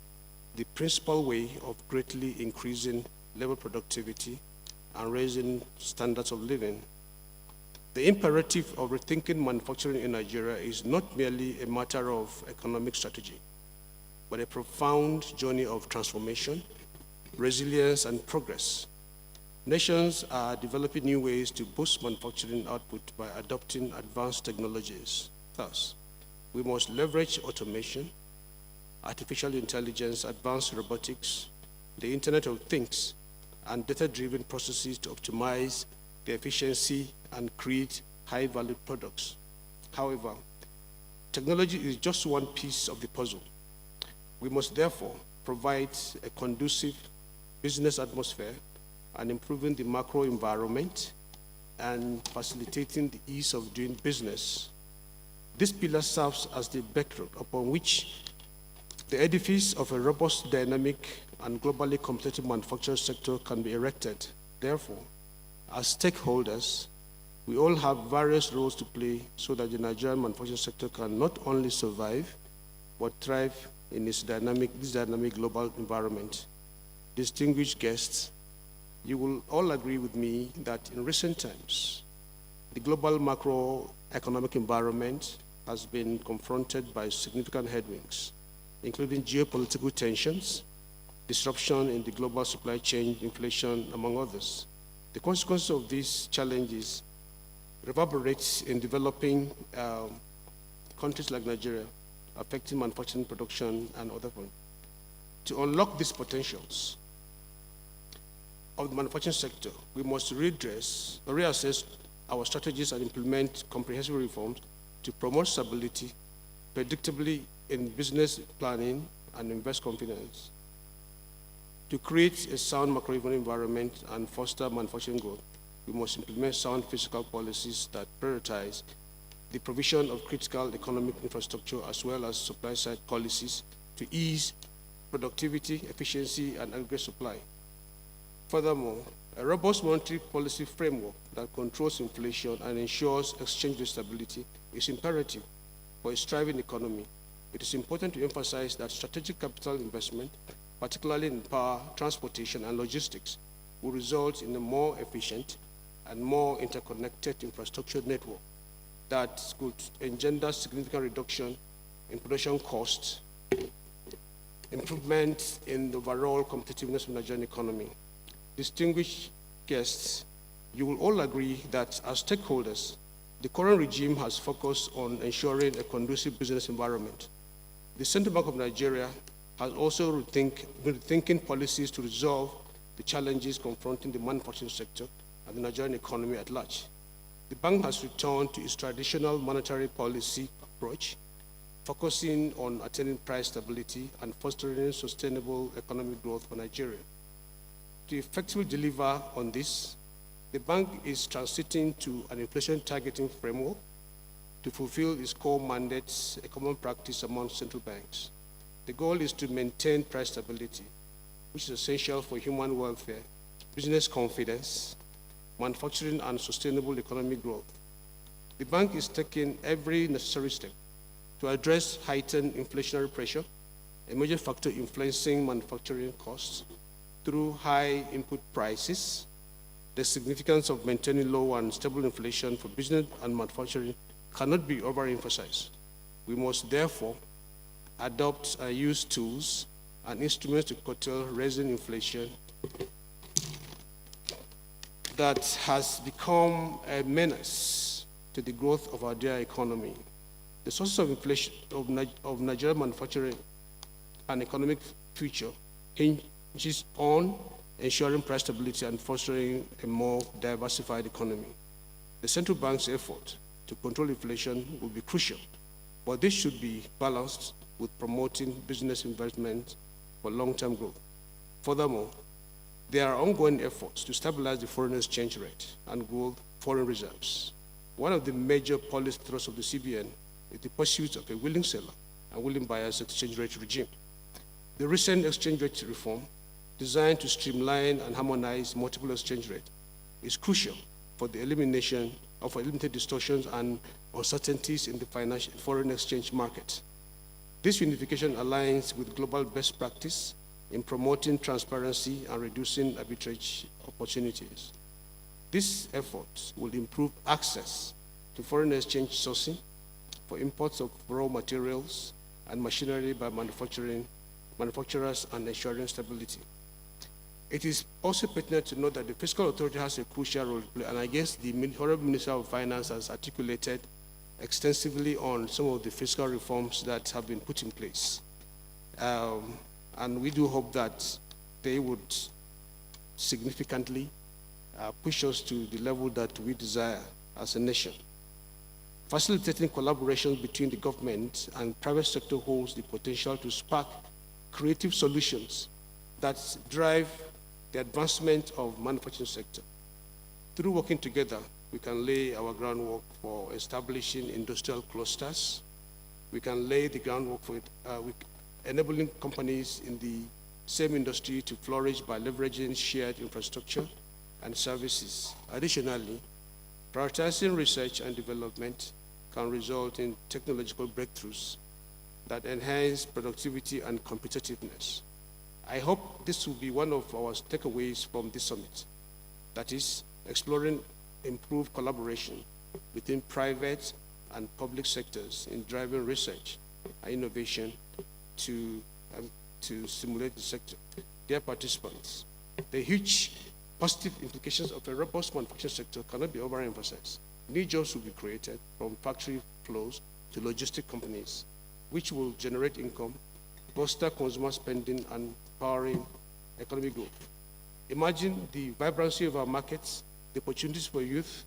the principal way of greatly increasing labor productivity and raising standards of living. The imperative of rethinking manufacturing in Nigeria is not merely a matter of economic strategy, but a profound journey of transformation, resilience, and progress. Nations are developing new ways to boost manufacturing output by adopting advanced technologies. Thus, we must leverage automation, artificial intelligence, advanced robotics, the Internet of Things, and data-driven processes to optimize the efficiency and create high-value products. However, technology is just one piece of the puzzle. We must therefore provide a conducive business atmosphere and improving the macro environment and facilitating the ease of doing business. This pillar serves as the bedrock upon which the edifice of a robust, dynamic, and globally competitive manufacturing sector can be erected. Therefore, as stakeholders, we all have various roles to play so that the Nigerian manufacturing sector can not only survive, but thrive in this dynamic global environment. Distinguished guests, you will all agree with me that in recent times, the global macroeconomic environment has been confronted by significant headwinds, including geopolitical tensions, disruption in the global supply chain, inflation, among others. The consequences of these challenges reverberates in developing countries like Nigeria, affecting manufacturing production and other points. To unlock these potentials of the manufacturing sector, we must reassess our strategies and implement comprehensive reforms to promote stability, predictably in business planning, and invest confidence. To create a sound macroeconomic environment and foster manufacturing growth, we must implement sound fiscal policies that prioritize the provision of critical economic infrastructure as well as supply-side policies to ease productivity, efficiency, and aggregate supply. Furthermore, a robust monetary policy framework that controls inflation and ensures exchange rate stability is imperative for a thriving economy. It is important to emphasize that strategic capital investment, particularly in power, transportation, and logistics, will result in a more efficient and more interconnected infrastructure network that could engender significant reduction in production costs, improvement in the overall competitiveness of the Nigerian economy. Distinguished guests, you will all agree that as stakeholders, the current regime has focused on ensuring a conducive business environment. The Central Bank of Nigeria has also been rethinking policies to resolve the challenges confronting the manufacturing sector and the Nigerian economy at large. The bank has returned to its traditional monetary policy approach, focusing on attaining price stability and fostering sustainable economic growth for Nigeria. To effectively deliver on this, the bank is transiting to an inflation targeting framework to fulfill its core mandates, a common practice among central banks. The goal is to maintain price stability, which is essential for human welfare, business confidence, manufacturing, and sustainable economic growth. The bank is taking every necessary step to address heightened inflationary pressure, a major factor influencing manufacturing costs through high input prices. The significance of maintaining low and stable inflation for business and manufacturing cannot be overemphasized. We must therefore adopt and use tools and instruments to curtail rising inflation that has become a menace to the growth of our dear economy. The sources of inflation of Nigerian manufacturing and economic future hinges on ensuring price stability and fostering a more diversified economy. The central bank's effort to control inflation will be crucial, but this should be balanced with promoting business investment for long-term growth. Furthermore, there are ongoing efforts to stabilize the foreign exchange rate and grow foreign reserves. One of the major policy thrusts of the CBN is the pursuit of a willing seller and willing buyer's exchange rate regime. The recent exchange rate reform, designed to streamline and harmonize multiple exchange rates, is crucial for the elimination of limited distortions and uncertainties in the foreign exchange market. This unification aligns with global best practice in promoting transparency and reducing arbitrage opportunities. This effort will improve access to foreign exchange sourcing for imports of raw materials and machinery by manufacturers and ensuring stability. It is also pertinent to note that the fiscal authority has a crucial role to play, and I guess the Honorable Minister of Finance has articulated extensively on some of the fiscal reforms that have been put in place. And we do hope that they would significantly push us to the level that we desire as a nation. Facilitating collaboration between the government and private sector holds the potential to spark creative solutions that drive the advancement of manufacturing sector. Through working together, we can lay our groundwork for establishing industrial clusters. We can lay the groundwork for enabling companies in the same industry to flourish by leveraging shared infrastructure and services. Additionally, prioritizing research and development can result in technological breakthroughs that enhance productivity and competitiveness. I hope this will be one of our takeaways from this summit, that is, exploring improved collaboration between private and public sectors in driving research and innovation to stimulate the sector. Dear participants, the huge positive implications of a robust manufacturing sector cannot be overemphasized. New jobs will be created from factory flows to logistic companies, which will generate income, foster consumer spending, and powering economic growth. Imagine the vibrancy of our markets, the opportunities for youth,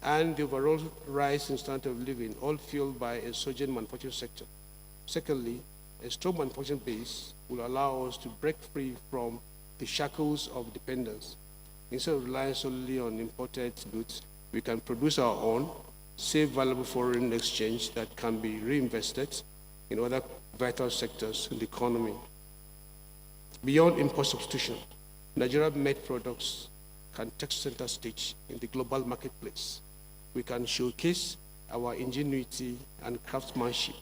and the overall rise in standard of living, all fueled by a surging manufacturing sector. Secondly, a strong manufacturing base will allow us to break free from the the shackles of dependence. Instead of relying solely on imported goods, we can produce our own, save valuable foreign exchange that can be reinvested in other vital sectors in the economy. Beyond import substitution, Nigeria-made products can take center stage in the global marketplace. We can showcase our ingenuity and craftsmanship,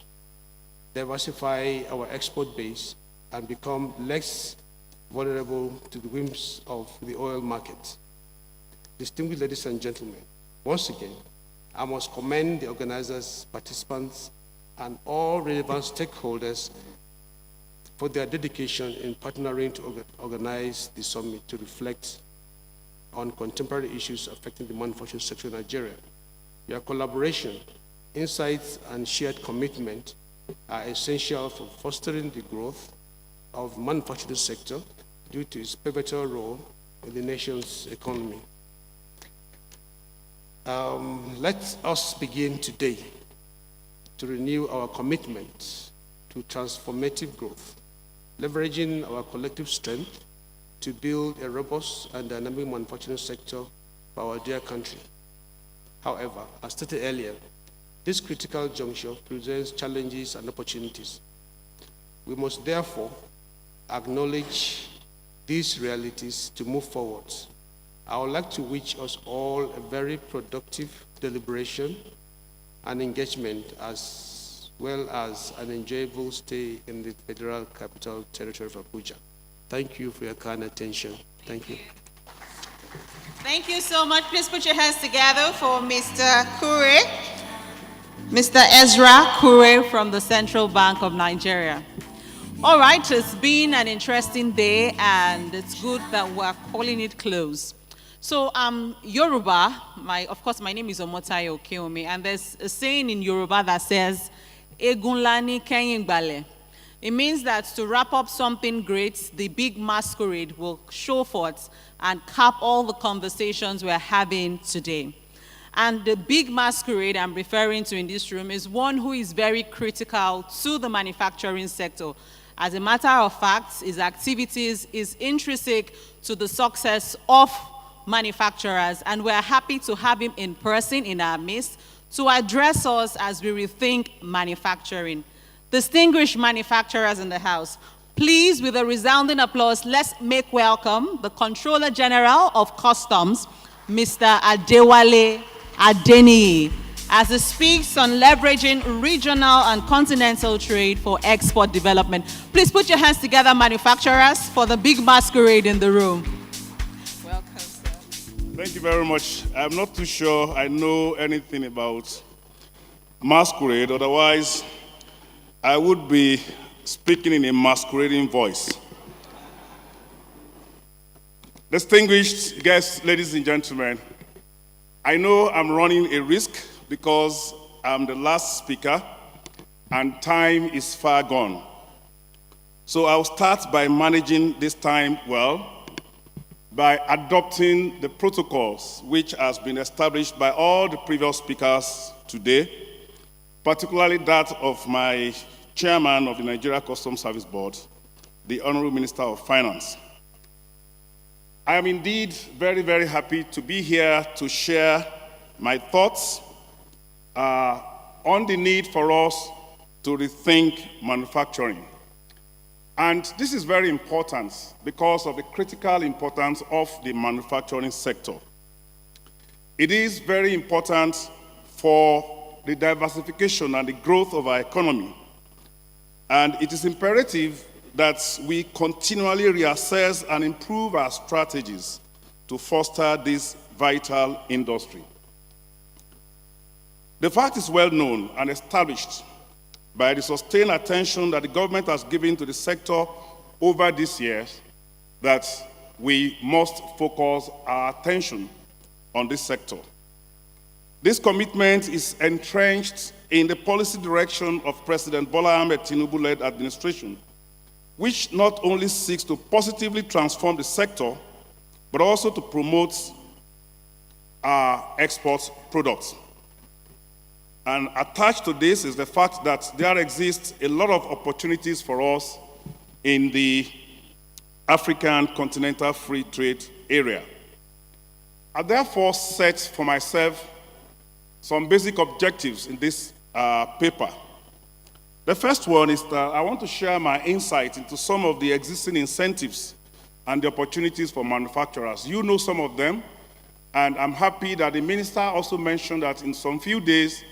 diversify our export base, and become less vulnerable to the whims of the oil market. Distinguished ladies and gentlemen, once again, I must commend the organizers, participants, and all relevant stakeholders for their dedication in partnering to organize the summit to reflect on contemporary issues affecting the manufacturing sector in Nigeria. Your collaboration, insights, and shared commitment are essential for fostering the growth of the manufacturing sector due to its pivotal role in the nation's economy. Let us begin today to renew our commitment to transformative growth, leveraging our collective strength to build a robust and dynamic manufacturing sector for our dear country. However, as stated earlier, this critical juncture presents challenges and opportunities. We must therefore acknowledge these realities to move forward. I would like to wish us all a very productive deliberation and engagement, as well as an enjoyable stay in the Federal Capital Territory of Abuja. Thank you for your kind attention. Thank you. Thank you so much. Please put your hands together for Mr. Kure, Mr. Ezra Kure from the Central Bank of Nigeria. All right, it's been an interesting day, and it's good that we're calling it close. So, Yoruba, of course, my name is Omotayo Okeomi, and there's a saying in Yoruba that says, Egunlani Keyin Gbale. It means that to wrap up something great, the big masquerade will show forth and cap all the conversations we're having today. And the big masquerade I'm referring to in this room is one who is very critical to the manufacturing sector. As a matter of fact, his activities is intrinsic to the success of manufacturers, and we're happy to have him in person in our midst to address us as we rethink manufacturing. Distinguished manufacturers in the house, please, with a resounding applause, let's make welcome the Controller General of Customs, Mr. Adewale Adeniyi, as he speaks on leveraging regional and continental trade for export development. Please put your hands together, manufacturers, for the big masquerade in the room. Welcome, sir. Thank you very much. I'm not too sure I know anything about masquerade, otherwise I would be speaking in a masquerading voice. Distinguished guests, ladies and gentlemen, I know I'm running a risk because I'm the last speaker and time is far gone. So I'll start by managing this time well by adopting the protocols which has been established by all the previous speakers today, particularly that of my chairman of the Nigeria Customs Service Board, the Honorable Minister of Finance. I am indeed very, very happy to be here to share my thoughts on the need for us to rethink manufacturing. And this is very important because of the critical importance of the manufacturing sector. It is very important for the diversification and the growth of our economy. And it is imperative that we continually reassess and improve our strategies to foster this vital industry. The fact is well known and established by the sustained attention that the government has given to the sector over these years that we must focus our attention on this sector. This commitment is entrenched in the policy direction of President Bola Ahmed Tinubu-led administration, which not only seeks to positively transform the sector, but also to promote our export products. And attached to this is the fact that there exists a lot of opportunities for us in the African Continental Free Trade Area. I therefore set for myself some basic objectives in this paper. The first one is that I want to share my insight into some of the existing incentives and the opportunities for manufacturers. You know some of them, and I'm happy that the minister also mentioned that in some few days,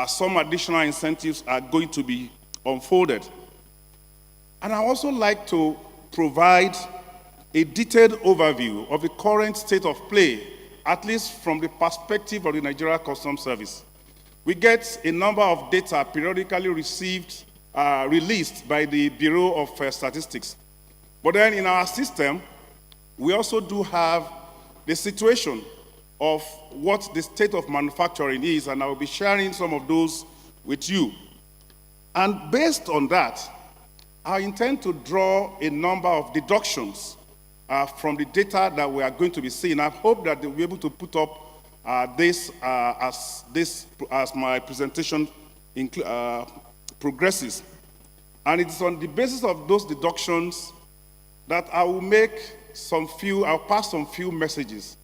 some additional incentives are going to be unfolded. And I also like to provide a detailed overview of the current state of play, at least from the perspective of the Nigeria Customs Service. We get a number of data periodically released by the Bureau of Statistics. But then in our system, we also do have the situation of what the state of manufacturing is, and I will be sharing some of those with you. And based on that, I intend to draw a number of deductions from the data that we are going to be seeing. I hope that they'll be able to put up this as my presentation progresses. And it's on the basis of those deductions that I will I'll pass some few messages.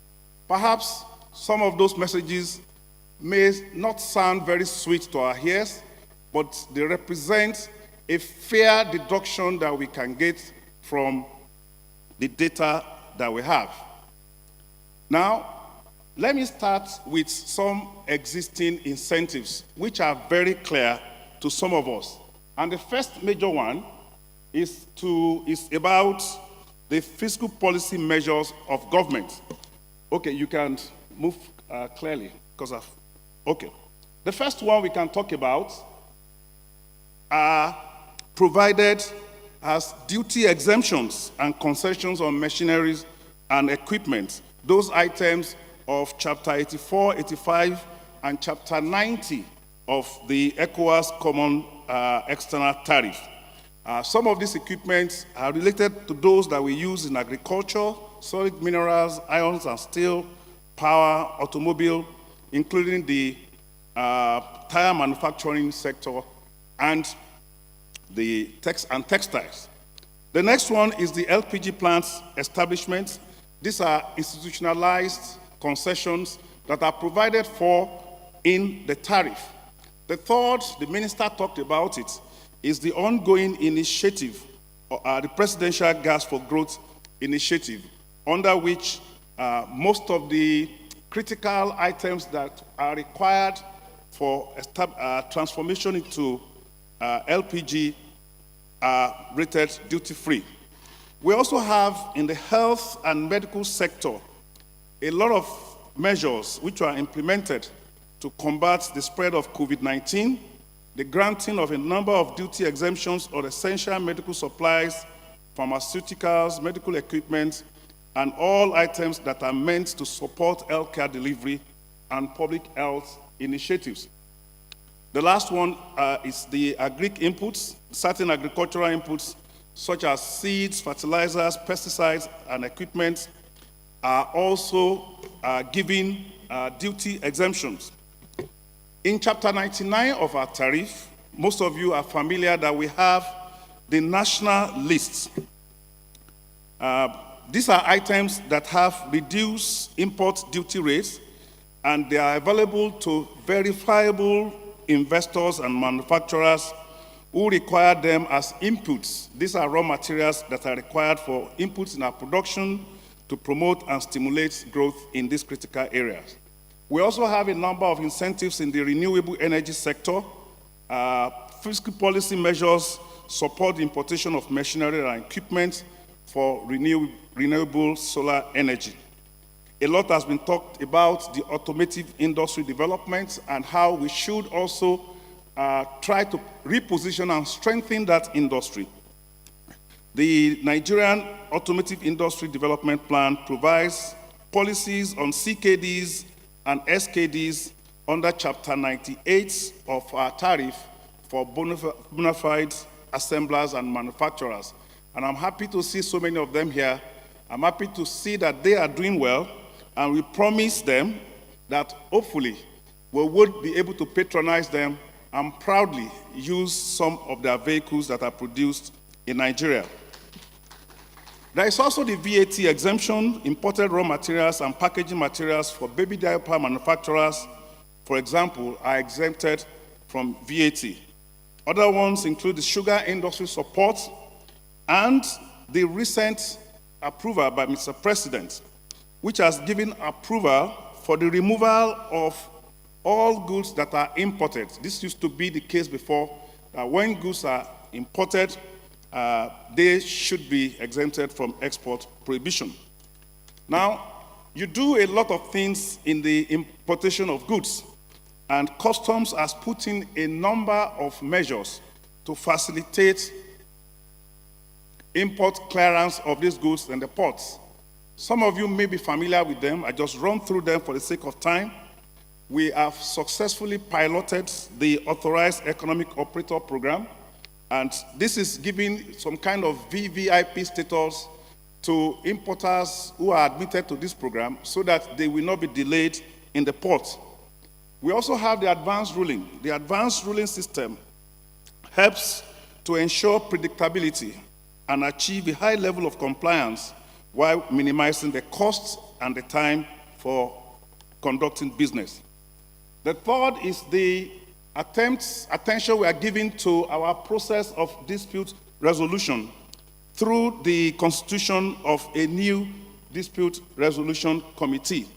Perhaps some of those messages may not sound very sweet to our ears, but they represent a fair deduction that we can get from the data that we have. Now, let me start with some existing incentives, which are very clear to some of us. And the first major one is about the fiscal policy measures of government. Okay, you can move clearly because of, okay. The first one we can talk about are provided as duty exemptions and concessions on machineries and equipment. Those items of Chapter 84, 85, and Chapter 90 of the ECOWAS Common External Tariff. Some of these equipments are related to those that we use in agriculture, solid minerals, irons and steel, power, automobile, including the tire manufacturing sector and the textiles. The next one is the LPG plants establishment. These are institutionalized concessions that are provided for in the tariff. The third, the minister talked about it, is the ongoing initiative, the Presidential Gas for Growth Initiative, under which most of the critical items that are required for transformation into LPG are rated duty-free. We also have in the health and medical sector a lot of measures which are implemented to combat the spread of COVID-19, the granting of a number of duty exemptions on essential medical supplies, pharmaceuticals, medical equipment, and all items that are meant to support healthcare delivery and public health initiatives. The last one is the agric inputs. Certain agricultural inputs, such as seeds, fertilizers, pesticides, and equipment, are also given duty exemptions. In Chapter 99 of our tariff, most of you are familiar that we have the national list. These are items that have reduced import duty rates, and they are available to verifiable investors and manufacturers who require them as inputs. These are raw materials that are required for inputs in our production to promote and stimulate growth in these critical areas. We also have a number of incentives in the renewable energy sector. Fiscal policy measures support the importation of machinery and equipment for renewable solar energy. A lot has been talked about the automotive industry development and how we should also try to reposition and strengthen that industry. The Nigerian Automotive Industry Development Plan provides policies on CKDs and SKDs under Chapter 98 of our tariff for bona fide assemblers and manufacturers. And I'm happy to see so many of them here. I'm happy to see that they are doing well, and we promise them that hopefully we would be able to patronize them and proudly use some of their vehicles that are produced in Nigeria. There is also the VAT exemption. Imported raw materials and packaging materials for baby diaper manufacturers, for example, are exempted from VAT. Other ones include the sugar industry support and the recent approval by Mr. President, which has given approval for the removal of all goods that are imported. This used to be the case before. When goods are imported, they should be exempted from export prohibition. Now, you do a lot of things in the importation of goods, and customs has put in a number of measures to facilitate import clearance of these goods in the ports. Some of you may be familiar with them. I just run through them for the sake of time. We have successfully piloted the Authorized Economic Operator Program, and this is giving some kind of VVIP status to importers who are admitted to this program so that they will not be delayed in the port. We also have the advanced ruling. The advanced ruling system helps to ensure predictability and achieve a high level of compliance while minimizing the costs and the time for conducting business. The third is the attention we are giving to our process of dispute resolution through the constitution of a new dispute resolution committee.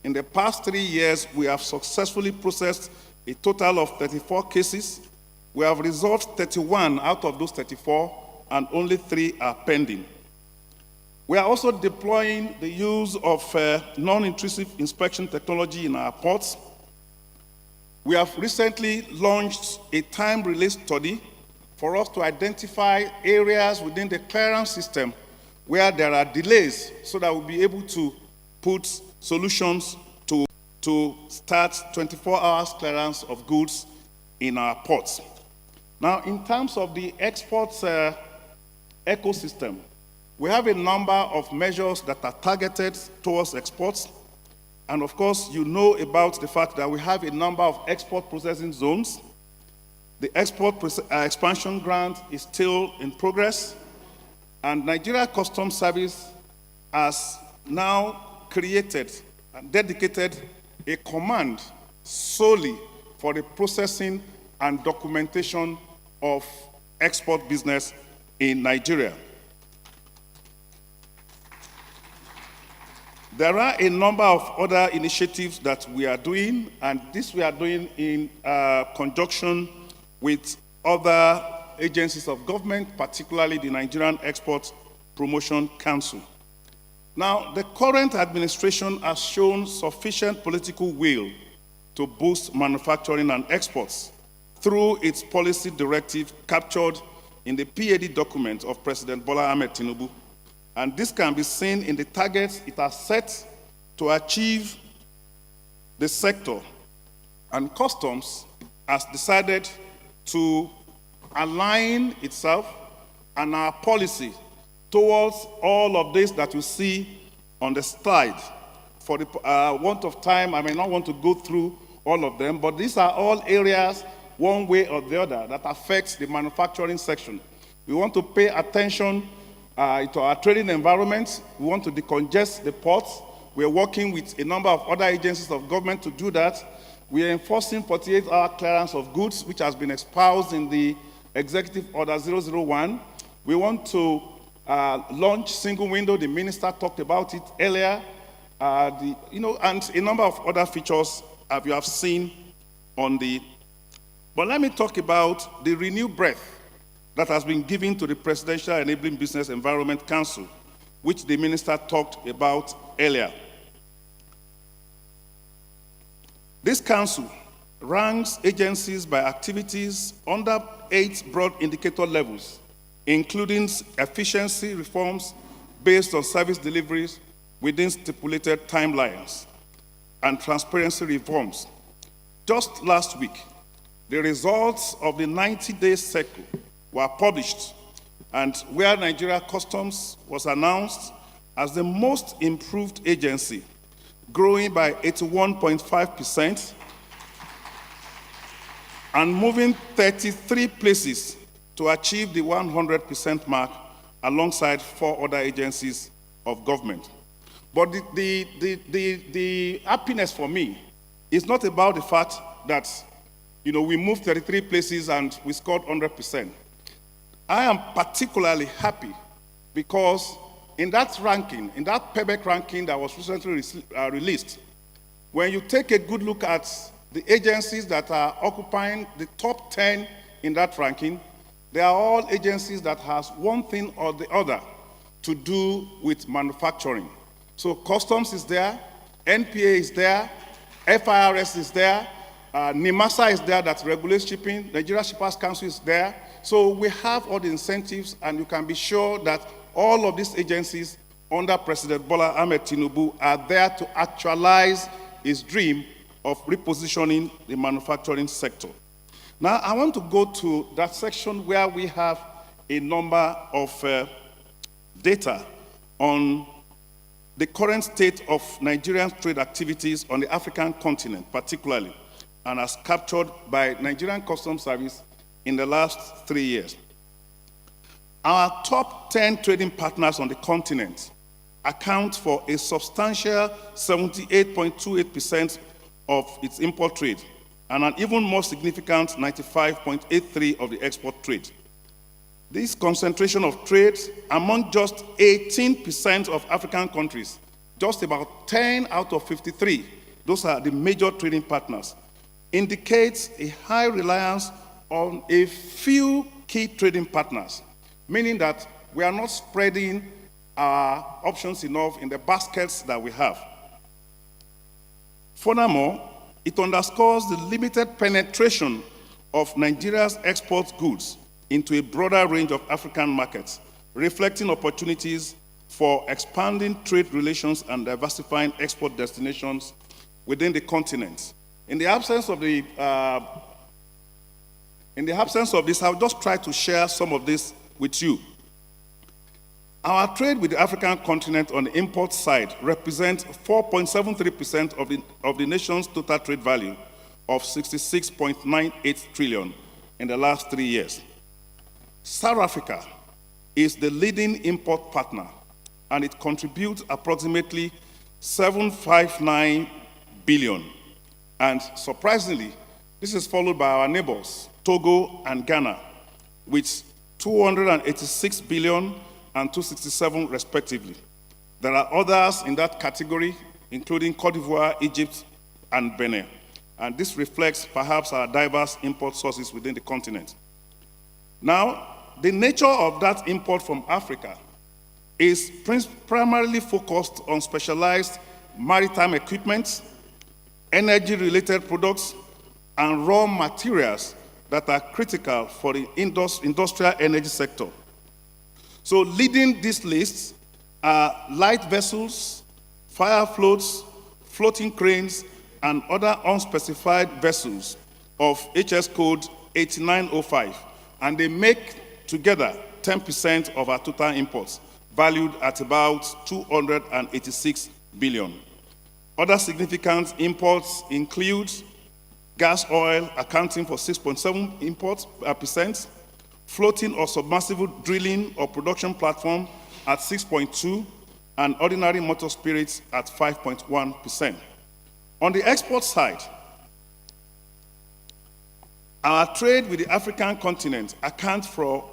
In the past 3 years, we have successfully processed a total of 34 cases. We have resolved 31 out of those 34, and only 3 are pending. We are also deploying the use of non-intrusive inspection technology in our ports. We have recently launched a time-release study for us to identify areas within the clearance system where there are delays so that we'll be able to put solutions to start 24 hours clearance of goods in our ports. Now, in terms of the exports ecosystem, we have a number of measures that are targeted towards exports. And of course, you know about the fact that we have a number of export processing zones. The export expansion grant is still in progress. And Nigeria Customs Service has now created and dedicated a command solely for the processing and documentation of export business in Nigeria. There are a number of other initiatives that we are doing, and this we are doing in conjunction with other agencies of government, particularly the Nigerian Export Promotion Council. Now, the current administration has shown sufficient political will to boost manufacturing and exports through its policy directive captured in the PAD document of President Bola Ahmed Tinubu. And this can be seen in the targets it has set to achieve the sector. And customs has decided to align itself and our policy towards all of this that you see on the slide. For the want of time, I may not want to go through all of them, but these are all areas, one way or the other, that affects the manufacturing section. We want to pay attention to our trading environment. We want to decongest the ports. We are working with a number of other agencies of government to do that. We are enforcing 48-hour clearance of goods, which has been espoused in the Executive Order 001. We want to launch single window. The minister talked about it earlier. And a number of other features you have seen on the. But let me talk about the renewed breath that has been given to the Presidential Enabling Business Environment Council, which the minister talked about earlier. This council ranks agencies by activities under 8 broad indicator levels, including efficiency reforms based on service deliveries within stipulated timelines and transparency reforms. Just last week, the results of the 90-day cycle were published, and where Nigeria Customs was announced as the most improved agency, growing by 81.5% and moving 33 places to achieve the 100% mark alongside 4 other agencies of government. But the happiness for me is not about the fact that we moved 33 places and we scored 100%. I am particularly happy because in that ranking, in that PEBEC ranking that was recently released, when you take a good look at the agencies that are occupying the top 10 in that ranking, they are all agencies that has one thing or the other to do with manufacturing. So Customs is there, NPA is there, FIRS is there, NIMASA is there that regulates shipping, Nigeria Shippers Council is there. So we have all the incentives, and you can be sure that all of these agencies under President Bola Ahmed Tinubu are there to actualize his dream of repositioning the manufacturing sector. Now, I want to go to that section where we have a number of data on the current state of Nigerian trade activities on the African continent, particularly, and as captured by Nigerian Customs Service in the last 3 years. Our top 10 trading partners on the continent account for a substantial 78.28% of its import trade, and an even more significant 95.83% of the export trade. This concentration of trade among just 18% of African countries, just about 10 out of 53, those are the major trading partners, indicates a high reliance on a few key trading partners, meaning that we are not spreading our options enough in the baskets that we have. Furthermore, it underscores the limited penetration of Nigeria's export goods into a broader range of African markets, reflecting opportunities for expanding trade relations and diversifying export destinations within the continent. In the absence of this, I'll just try to share some of this with you. Our trade with the African continent on the import side represents 4.73% of the nation's total trade value of 66.98 trillion in the last 3 years. South Africa is the leading import partner, and it contributes approximately 759 billion. And surprisingly, this is followed by our neighbors, Togo and Ghana, with 286 billion and 267 respectively. There are others in that category, including Cote d'Ivoire, Egypt, and Benin. And this reflects perhaps our diverse import sources within the continent. Now, the nature of that import from Africa is primarily focused on specialized maritime equipment, energy-related products, and raw materials that are critical for the industrial energy sector. So leading this list are light vessels, fire floats, floating cranes, and other unspecified vessels of HS code 8905, and they make together 10% of our total imports, valued at about 286 billion. Other significant imports include gas oil, accounting for 6.7%, floating or submersible drilling or production platform at 6.2%, and ordinary motor spirits at 5.1%. On the export side, our trade with the African continent accounts for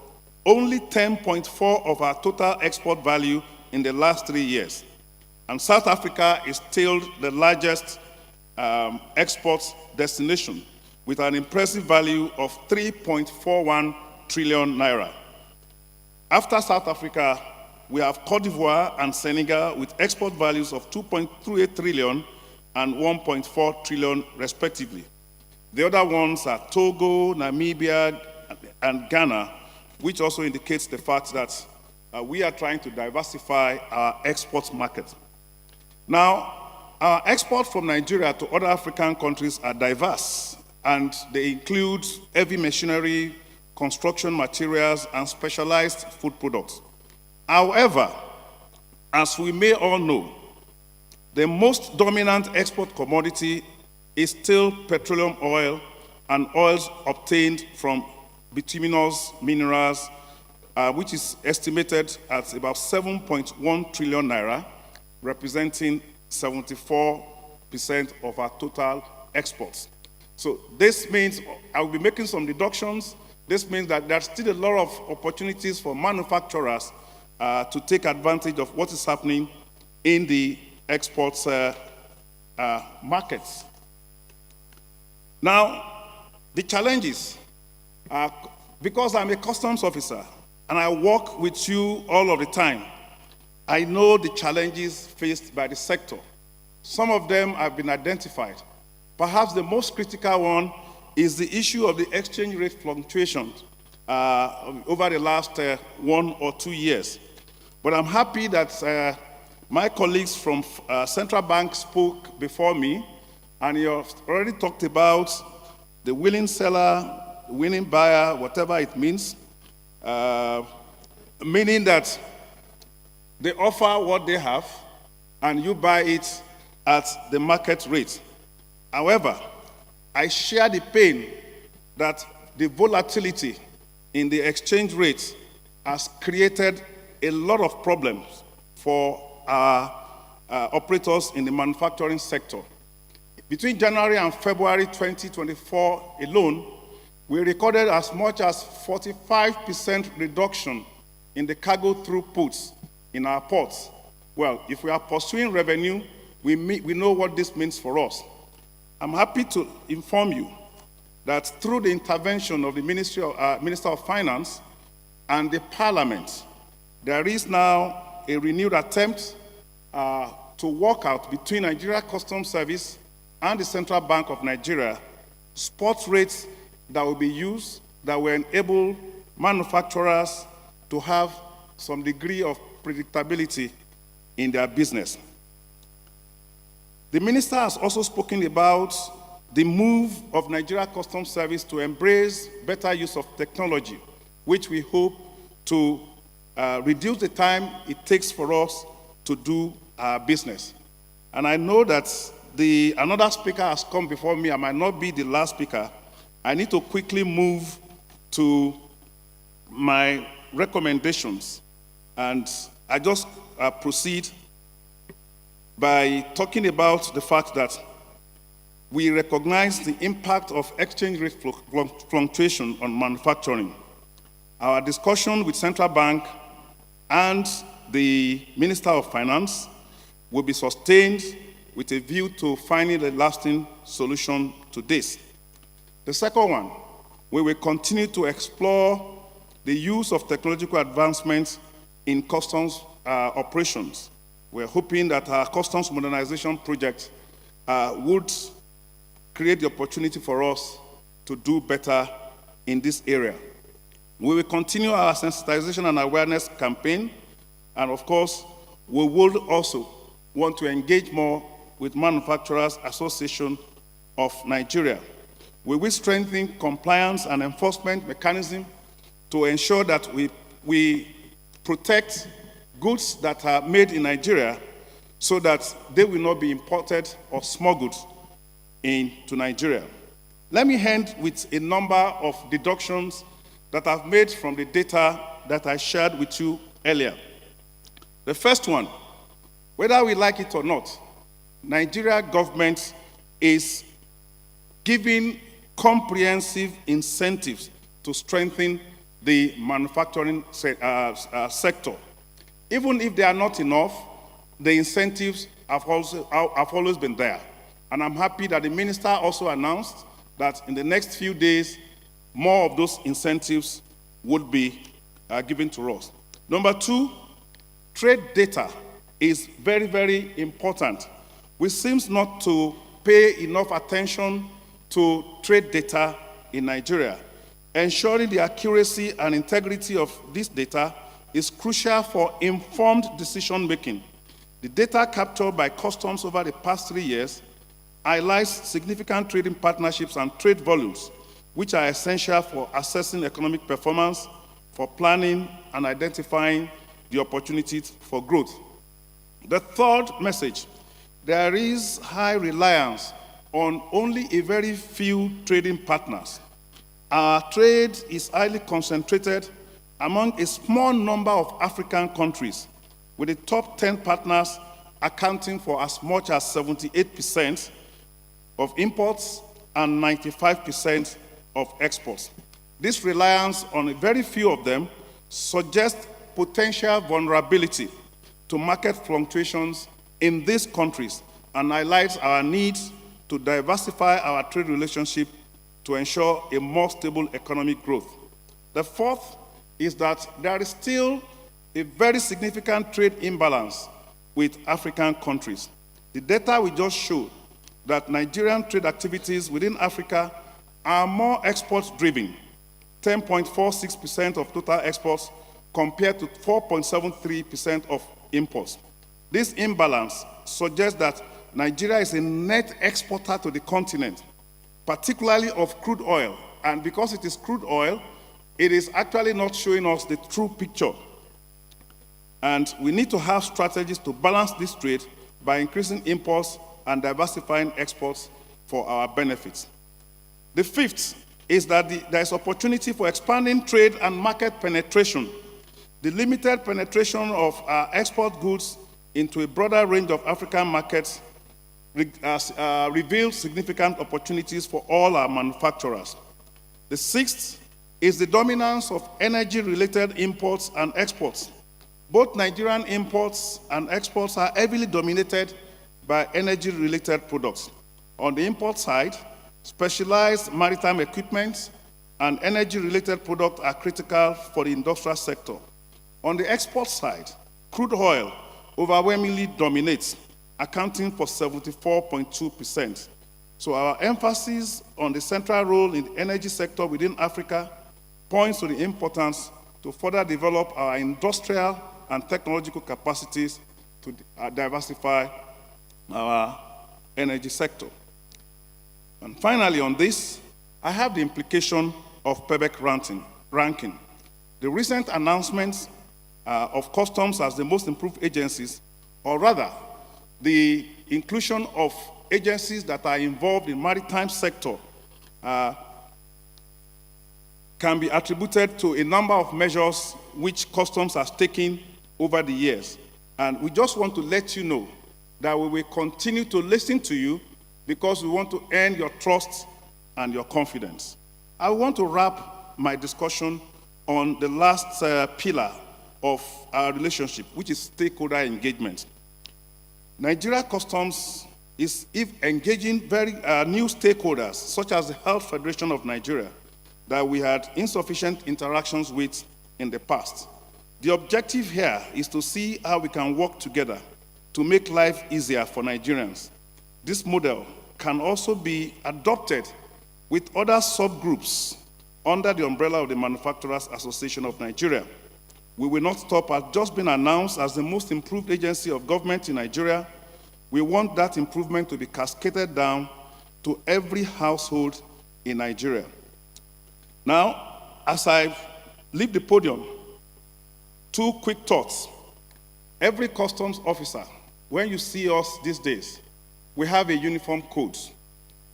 only 10.4% of our total export value in the last 3 years. And South Africa is still the largest export destination, with an impressive value of 3.41 trillion naira. After South Africa, we have Cote d'Ivoire and Senegal with export values of 2.38 trillion and 1.4 trillion respectively. The other ones are Togo, Namibia, and Ghana, which also indicates the fact that we are trying to diversify our export market. Now, our exports from Nigeria to other African countries are diverse, and they include heavy machinery, construction materials, and specialized food products. However, as we may all know, the most dominant export commodity is still petroleum oil and oils obtained from bituminous minerals which is estimated at about 7.1 trillion naira, representing 74% of our total exports. So this means I will be making some deductions. This means that there's still a lot of opportunities for manufacturers to take advantage of what is happening in the exports markets. Now, the challenges, because I'm a customs officer and I work with you all of the time, I know the challenges faced by the sector. Some of them have been identified. Perhaps the most critical one is the issue of the exchange rate fluctuations over the last 1 or 2 years. But I'm happy that my colleagues from Central Bank spoke before me, and you have already talked about the willing seller, willing buyer, whatever it means, meaning that they offer what they have, and you buy it at the market rate. However, I share the pain that the volatility in the exchange rate has created a lot of problems for our operators in the manufacturing sector. Between January and February 2024 alone, we recorded as much as 45% reduction in the cargo throughputs in our ports. Well, if we are pursuing revenue, we know what this means for us. I'm happy to inform you that through the intervention of the Minister of Finance and the Parliament, there is now a renewed attempt to work out between Nigeria Customs Service and the Central Bank of Nigeria spot rates that will be used that will enable manufacturers to have some degree of predictability in their business. The minister has also spoken about the move of Nigeria Customs Service to embrace better use of technology, which we hope to reduce the time it takes for us to do our business. And I know that another speaker has come before me. I might not be the last speaker. I need to quickly move to my recommendations. And I just proceed by talking about the fact that we recognize the impact of exchange rate fluctuation on manufacturing. Our discussion with Central Bank and the Minister of Finance will be sustained with a view to finding a lasting solution to this. The second one, we will continue to explore the use of technological advancements in customs operations. We're hoping that our customs modernization project would create the opportunity for us to do better in this area. We will continue our sensitization and awareness campaign, and of course, we will also want to engage more with Manufacturers Association of Nigeria. We will strengthen compliance and enforcement mechanism to ensure that we protect goods that are made in Nigeria so that they will not be imported or smuggled into Nigeria. Let me end with a number of deductions that I've made from the data that I shared with you earlier. The first one, whether we like it or not, Nigeria government is giving comprehensive incentives to strengthen the manufacturing sector. Even if they are not enough, the incentives have always been there. And I'm happy that the minister also announced that in the next few days, more of those incentives would be given to us. Number two, trade data is very, very important. We seem not to pay enough attention to trade data in Nigeria. Ensuring the accuracy and integrity of this data is crucial for informed decision-making. The data captured by customs over the past 3 years highlights significant trading partnerships and trade volumes, which are essential for assessing economic performance, for planning and identifying the opportunities for growth. The third message, there is high reliance on only a very few trading partners. Our trade is highly concentrated among a small number of African countries, with the top 10 partners accounting for as much as 78% of imports and 95% of exports. This reliance on a very few of them suggests potential vulnerability to market fluctuations in these countries and highlights our need to diversify our trade relationship to ensure a more stable economic growth. The fourth is that there is still a very significant trade imbalance with African countries. The data we just showed that Nigerian trade activities within Africa are more export-driven, 10.46% of total exports compared to 4.73% of imports. This imbalance suggests that Nigeria is a net exporter to the continent, particularly of crude oil. And because it is crude oil, it is actually not showing us the true picture. And we need to have strategies to balance this trade by increasing imports and diversifying exports for our benefits. The fifth is that there is opportunity for expanding trade and market penetration. The limited penetration of our export goods into a broader range of African markets reveals significant opportunities for all our manufacturers. The sixth is the dominance of energy-related imports and exports. Both Nigerian imports and exports are heavily dominated by energy-related products. On the import side, specialized maritime equipment and energy-related products are critical for the industrial sector. On the export side, crude oil overwhelmingly dominates, accounting for 74.2%. So our emphasis on the central role in the energy sector within Africa points to the importance to further develop our industrial and technological capacities to diversify our energy sector. And finally on this, I have the implication of PEBEC ranking. The recent announcements of customs as the most improved agencies, or rather, the inclusion of agencies that are involved in maritime sector can be attributed to a number of measures which customs has taken over the years. And we just want to let you know that we will continue to listen to you because we want to earn your trust and your confidence. I want to wrap my discussion on the last pillar of our relationship, which is stakeholder engagement. Nigeria Customs is engaging very new stakeholders, such as the Health Federation of Nigeria, that we had insufficient interactions with in the past. The objective here is to see how we can work together to make life easier for Nigerians. This model can also be adopted with other subgroups under the umbrella of the Manufacturers Association of Nigeria. We will not stop at just being announced as the most improved agency of government in Nigeria. We want that improvement to be cascaded down to every household in Nigeria. Now, as I leave the podium, two quick thoughts. Every customs officer, when you see us these days, we have a uniform code.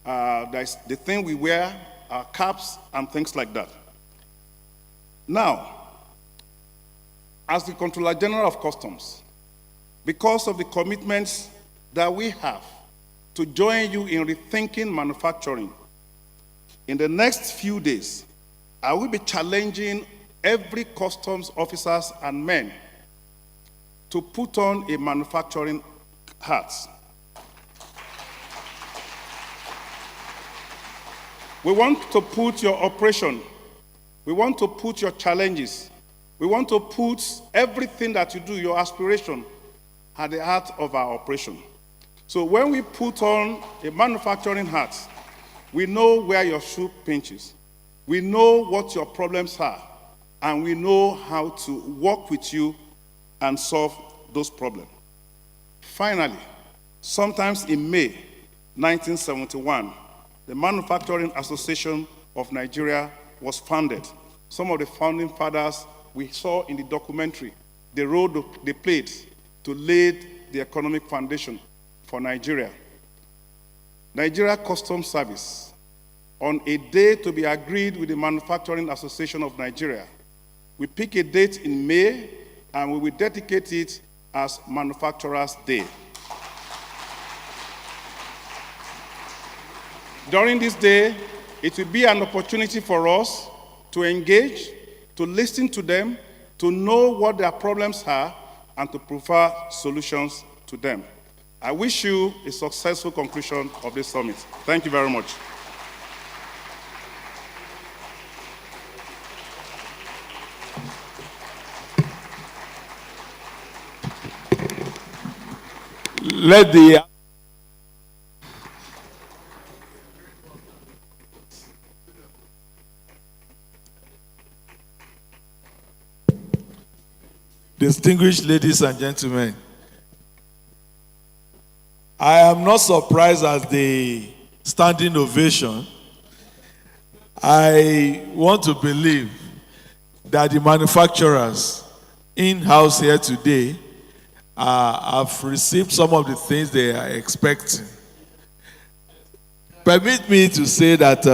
That's the thing we wear, our caps and things like that. Now, as the Controller General of Customs, because of the commitments that we have to join you in rethinking manufacturing, in the next few days, I will be challenging every customs officers and men to put on a manufacturing hat. We want to put your operation, we want to put your challenges, we want to put everything that you do, your aspiration, at the heart of our operation. So when we put on a manufacturing hat, we know where your shoe pinches. We know what your problems are, and we know how to work with you and solve those problems. Finally, sometimes in May 1971, the Manufacturing Association of Nigeria was founded. Some of the founding fathers we saw in the documentary, the role they played to lay the economic foundation for Nigeria. Nigeria Customs Service, on a day to be agreed with the Manufacturing Association of Nigeria, we pick a date in May, and we will dedicate it as Manufacturers' Day. During this day, it will be an opportunity for us to engage, to listen to them, to know what their problems are, and to provide solutions to them. I wish you a successful conclusion of this summit. Thank you very much. Let the distinguished ladies and gentlemen, I am not surprised at the standing ovation. I want to believe that the manufacturers in-house here today have received some of the things they are expecting. Permit me to say that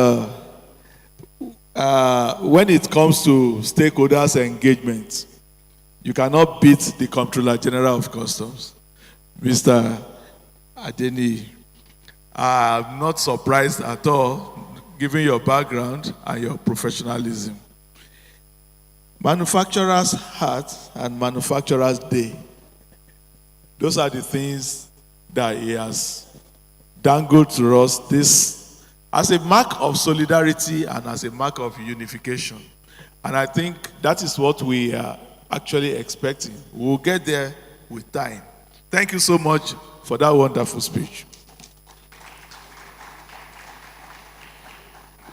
when it comes to stakeholders' engagement, you cannot beat the Comptroller General of Customs, Mr. Adeni. I'm not surprised at all, given your background and your professionalism. Manufacturer's Heart and Manufacturer's Day, those are the things that he has dangled to us this as a mark of solidarity and as a mark of unification. And I think that is what we are actually expecting. We'll get there with time. Thank you so much for that wonderful speech.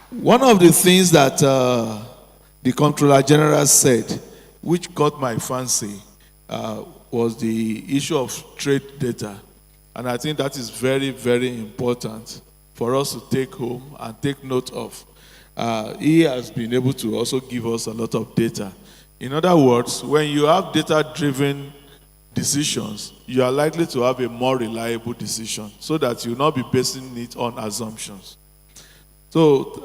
One of the things that the Comptroller General said, which caught my fancy, was the issue of trade data. And I think that is very, very important for us to take home and take note of. He has been able to also give us a lot of data. In other words, when you have data-driven decisions, you are likely to have a more reliable decision so that you will not be basing it on assumptions. So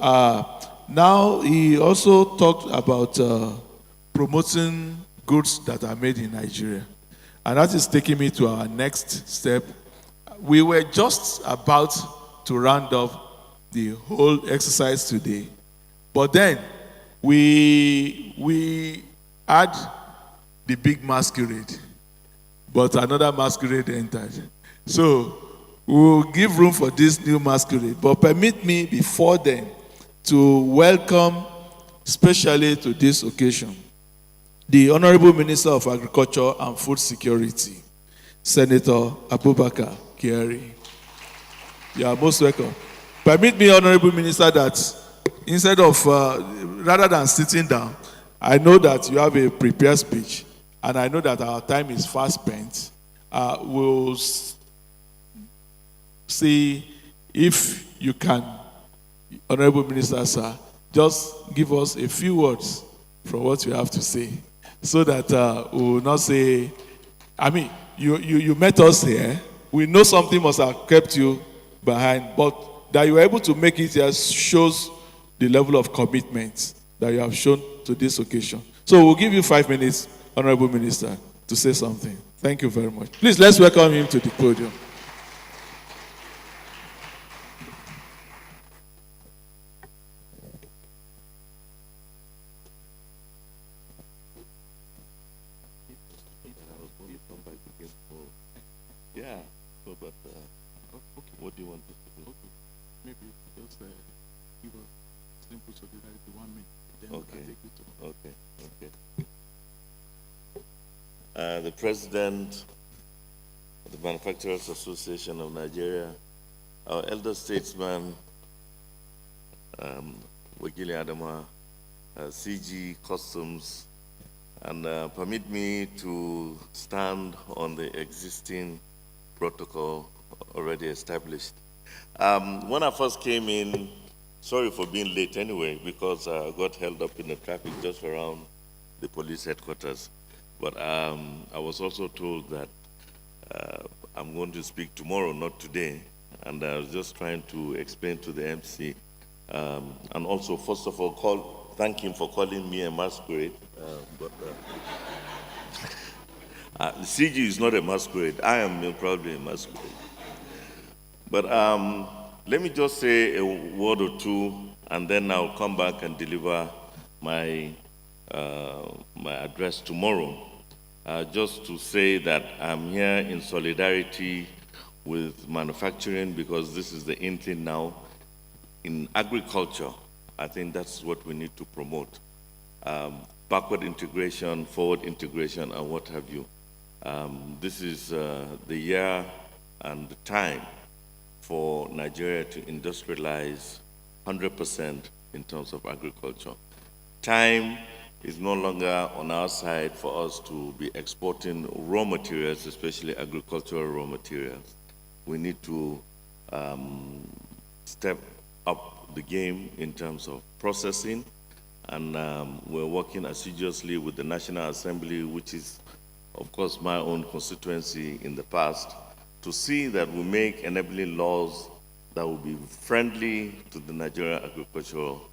now he also talked about promoting goods that are made in Nigeria. And that is taking me to our next step. We were just about to round up the whole exercise today. But then we had the big masquerade. But another masquerade entered. So we'll give room for this new masquerade. But permit me before then to welcome, especially to this occasion, the Honorable Minister of Agriculture and Food Security, Senator Abubakar Kyari. You are most welcome. Permit me, Honorable Minister, that instead of, rather than sitting down, I know that you have a prepared speech, and I know that our time is fast spent. We'll see if you can, Honorable Minister, sir, just give us a few words from what you have to say, so that we will not say, I mean, you met us here. We know something must have kept you behind, but that you were able to make it here shows the level of commitment that you have shown to this occasion. So we'll give you 5 minutes, Honorable Minister, to say something. Thank you very much. Please, let's welcome him to the podium. Yeah, so but what do you want us to do? Maybe just give us simple solidarity 1 minute. Then Okay. we'll take it to Okay. The President of the Manufacturers Association of Nigeria, our elder statesman, Wakili Adama, CG Customs, and permit me to stand on the existing protocol already established. When I first came in, sorry for being late anyway, because I got held up in the traffic just around the police headquarters. But I was also told that I'm going to speak tomorrow, not today. And I was just trying to explain to the MC. And also, first of all, thank him for calling me a masquerade. CG is not a masquerade. I am probably a masquerade. But let me just say a word or two, and then I'll come back and deliver my my address tomorrow. Just to say that I'm here in solidarity with manufacturing, because this is the in thing now. In agriculture, I think that's what we need to promote. Backward integration, forward integration, and what have you. This is the year and the time for Nigeria to industrialize 100% in terms of agriculture. Time is no longer on our side for us to be exporting raw materials, especially agricultural raw materials. We need to step up the game in terms of processing, and we're working assiduously with the National Assembly, which is, of course, my own constituency in the past, to see that we make enabling laws that will be friendly to the Nigerian agricultural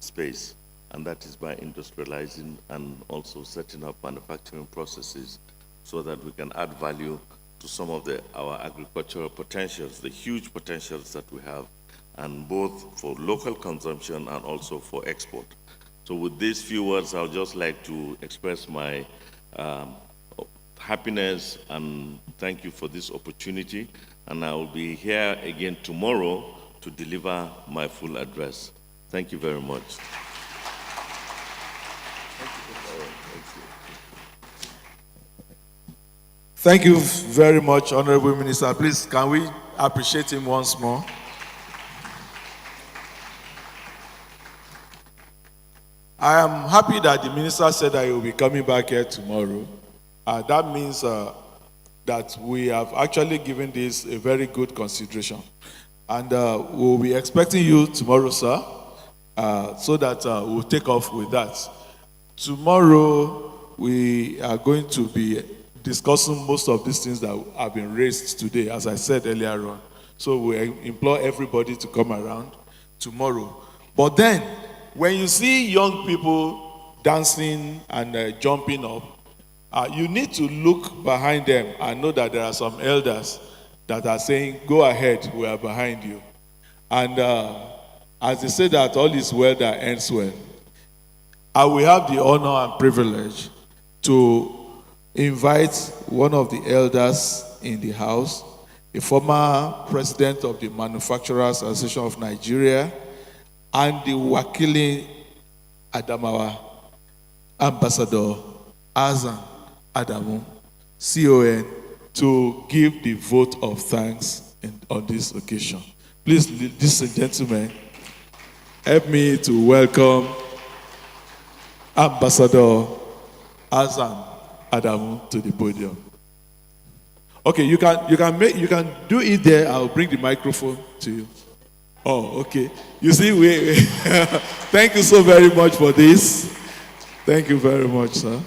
space. And that is by industrializing and also setting up manufacturing processes so that we can add value to some of our agricultural potentials, the huge potentials that we have, and both for local consumption and also for export. So with these few words, I would just like to express my happiness and thank you for this opportunity. And I will be here again tomorrow to deliver my full address. Thank you very much. Thank you very much, Honorable Minister. Please, can we appreciate him once more? I am happy that the minister said that he will be coming back here tomorrow. That means that we have actually given this a very good consideration. And we'll be expecting you tomorrow, sir, so that we'll take off with that. Tomorrow, we are going to be discussing most of these things that have been raised today, as I said earlier on. So we implore everybody to come around tomorrow. But then, when you see young people dancing and jumping up, you need to look behind them and know that there are some elders that are saying, go ahead, we are behind you. And as they say that all is well that ends well, I will have the honor and privilege to invite one of the elders in the house, a former president of the Manufacturers Association of Nigeria, and the Wakili Adamawa Ambassador Azan Adamu, CON, to give the vote of thanks on this occasion. Please, ladies and gentlemen, help me to welcome Ambassador Azan Adamu to the podium. Okay, you can do it there. I'll bring the microphone to you. Oh, okay. You see, thank you so very much for this. Thank you very much, sir.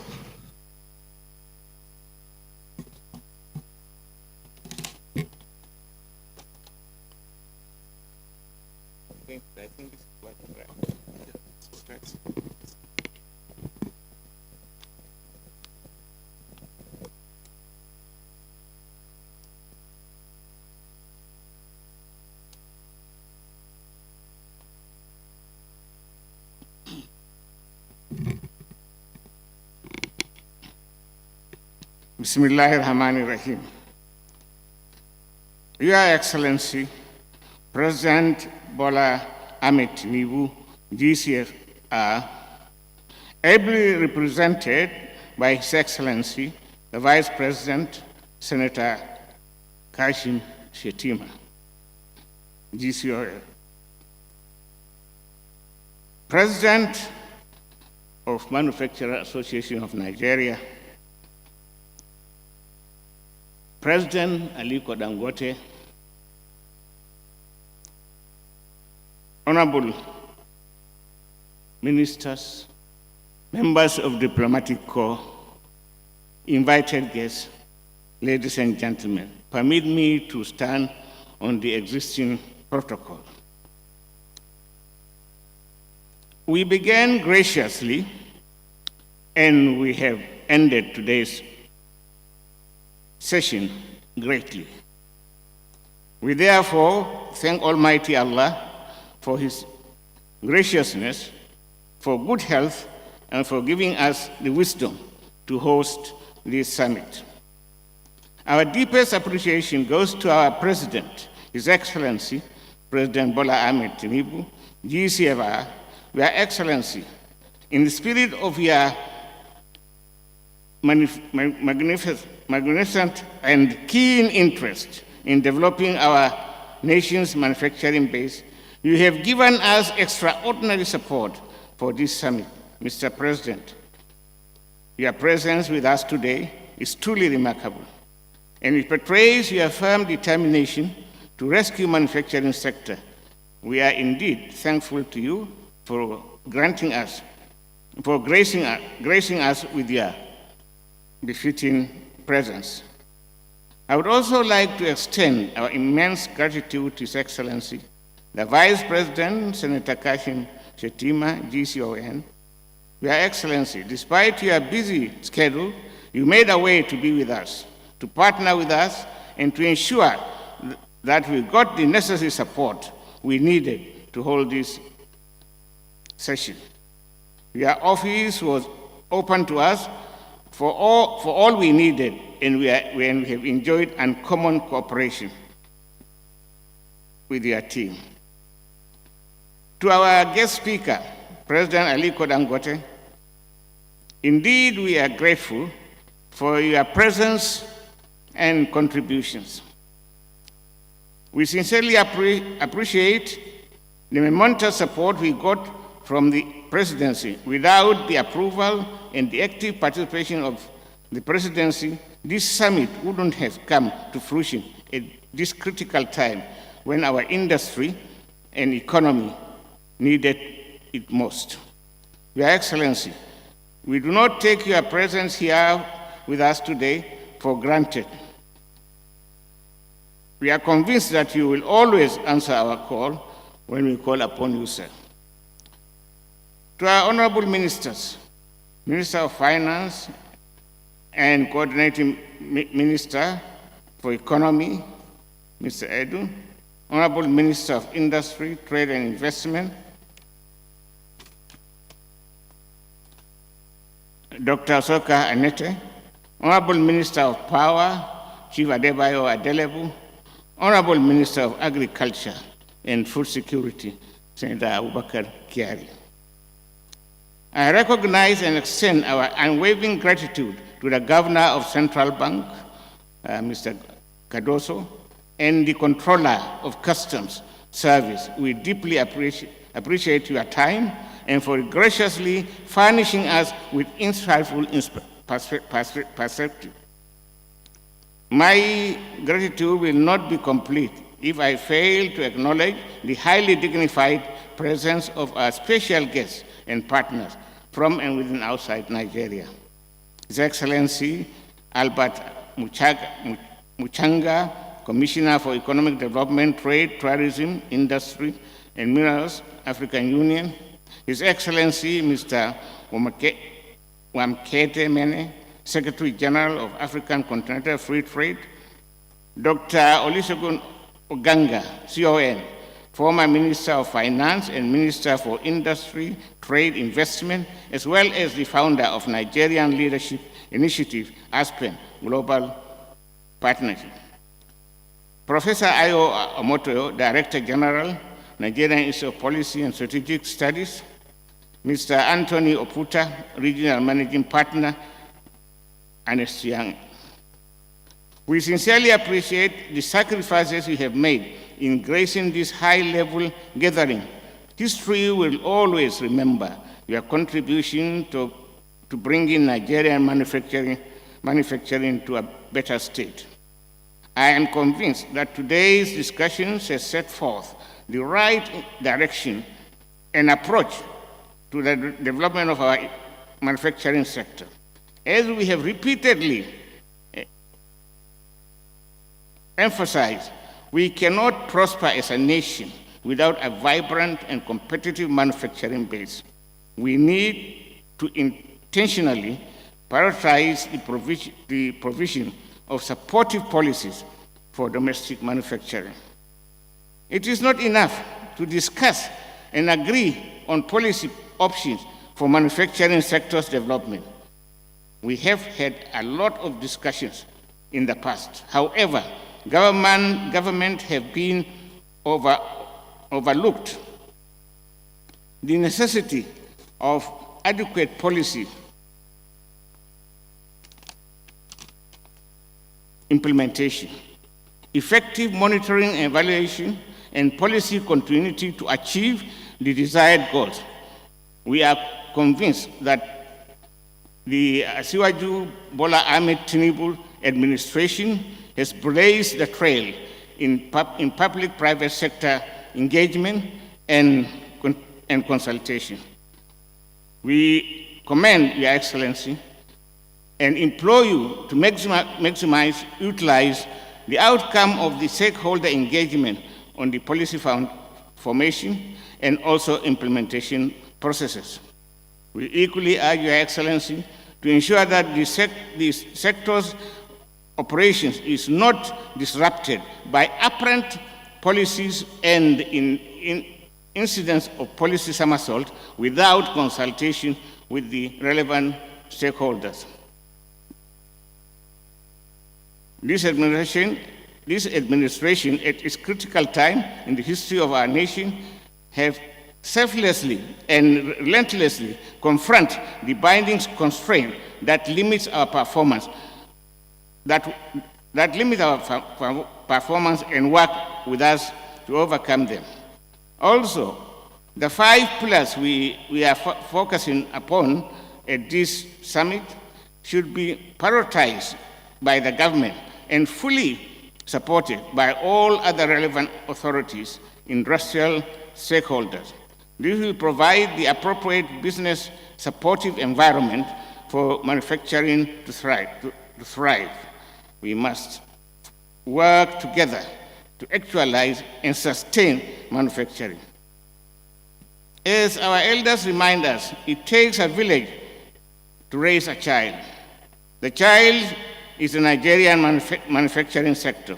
Bismillahirrahmanirrahim. Your Excellency, President Bola Ahmed Tinubu, GCFR, ably represented by His Excellency, the Vice President, Senator Kashim Shettima, GCOL, President of Manufacturers Association of Nigeria, President Aliko Dangote, Honorable Ministers, members of Diplomatic Corps, invited guests, ladies and gentlemen, permit me to stand on the existing protocol. We began graciously and we have ended today's session greatly. We therefore thank Almighty Allah for His graciousness, for good health, and for giving us the wisdom to host this summit. Our deepest appreciation goes to our President, His Excellency, President Bola Ahmed Tinubu, GCFR, Your Excellency, in the spirit of your magnificent and keen interest in developing our nation's manufacturing base, you have given us extraordinary support for this summit. Mr. President, your presence with us today is truly remarkable, and it portrays your firm determination to rescue manufacturing sector. We are indeed thankful to you for gracing us with your befitting presence. I would also like to extend our immense gratitude to His Excellency, the Vice President, Senator Kashim Shettima, GCON. Your Excellency, despite your busy schedule, you made a way to be with us, to partner with us, and to ensure that we got the necessary support we needed to hold this session. Your office was open to us for all we needed, and we have enjoyed uncommon cooperation with your team. To our guest speaker, President Aliko Dangote, indeed we are grateful for your presence and contributions. We sincerely appreciate the momentous support we got from the presidency. Without the approval and the active participation of the presidency, this summit wouldn't have come to fruition at this critical time when our industry and economy needed it most. Your Excellency, we do not take your presence here with us today for granted. We are convinced that you will always answer our call when we call upon you, sir. To our honorable ministers, Minister of Finance and Coordinating Minister for Economy, Mr. Edu, Honorable Minister of Industry, Trade and Investment, Dr. Soka Anete, Honorable Minister of Power, Chief Adebayo Adelebu, Honorable Minister of Agriculture and Food Security, Senator Abubakar Kiari. I recognize and extend our unwavering gratitude to the Governor of Central Bank, Mr. Cardoso, and the Controller of Customs Service. We deeply appreciate your time and for graciously furnishing us with insightful perspective. My gratitude will not be complete if I fail to acknowledge the highly dignified presence of our special guests and partners from and within outside Nigeria. His Excellency Albert Muchanga, Commissioner for Economic Development, Trade, Tourism, Industry, and Minerals, African Union. His Excellency Mr. Wamkete Mene, Secretary General of African Continental Free Trade. Dr. Olusegun Oganga, CON, former Minister of Finance and Minister for Industry, Trade, Investment, as well as the founder of Nigerian Leadership Initiative, ASPEN, Global Partnership. Professor Ayo Omotoyo, Director General, Nigerian Institute of Policy and Strategic Studies. Mr. Anthony Oputa, Regional Managing Partner, Ernst Young. We sincerely appreciate the sacrifices you have made in gracing this high-level gathering. History will always remember your contribution to bringing Nigerian manufacturing to a better state. I am convinced that today's discussions have set forth the right direction and approach to the development of our manufacturing sector. As we have repeatedly emphasized, we cannot prosper as a nation without a vibrant and competitive manufacturing base. We need to intentionally prioritize the provision of supportive policies for domestic manufacturing. It is not enough to discuss and agree on policy options for manufacturing sector's development. We have had a lot of discussions in the past. However, government have been overlooked the necessity of adequate policy implementation, effective monitoring and evaluation, and policy continuity to achieve the desired goals. We are convinced that the Asiwaju Bola Ahmed Tinubu administration has blazed the trail in public-private sector engagement and consultation. We commend Your Excellency and implore you to utilize the outcome of the stakeholder engagement on the policy formation and also implementation processes. We equally urge Your Excellency to ensure that the sector's operations is not disrupted by apparent policies and incidents of policy somersault without consultation with the relevant stakeholders. This administration, at its critical time in the history of our nation, have selflessly and relentlessly confront the binding constraint that limits our performance, and work with us to overcome them. Also, the 5 pillars we are focusing upon at this summit should be prioritized by the government and fully supported by all other relevant authorities, industrial stakeholders. This will provide the appropriate business supportive environment for manufacturing to thrive. We must work together to actualize and sustain manufacturing. As our elders remind us, it takes a village to raise a child. The child is the Nigerian manufacturing sector,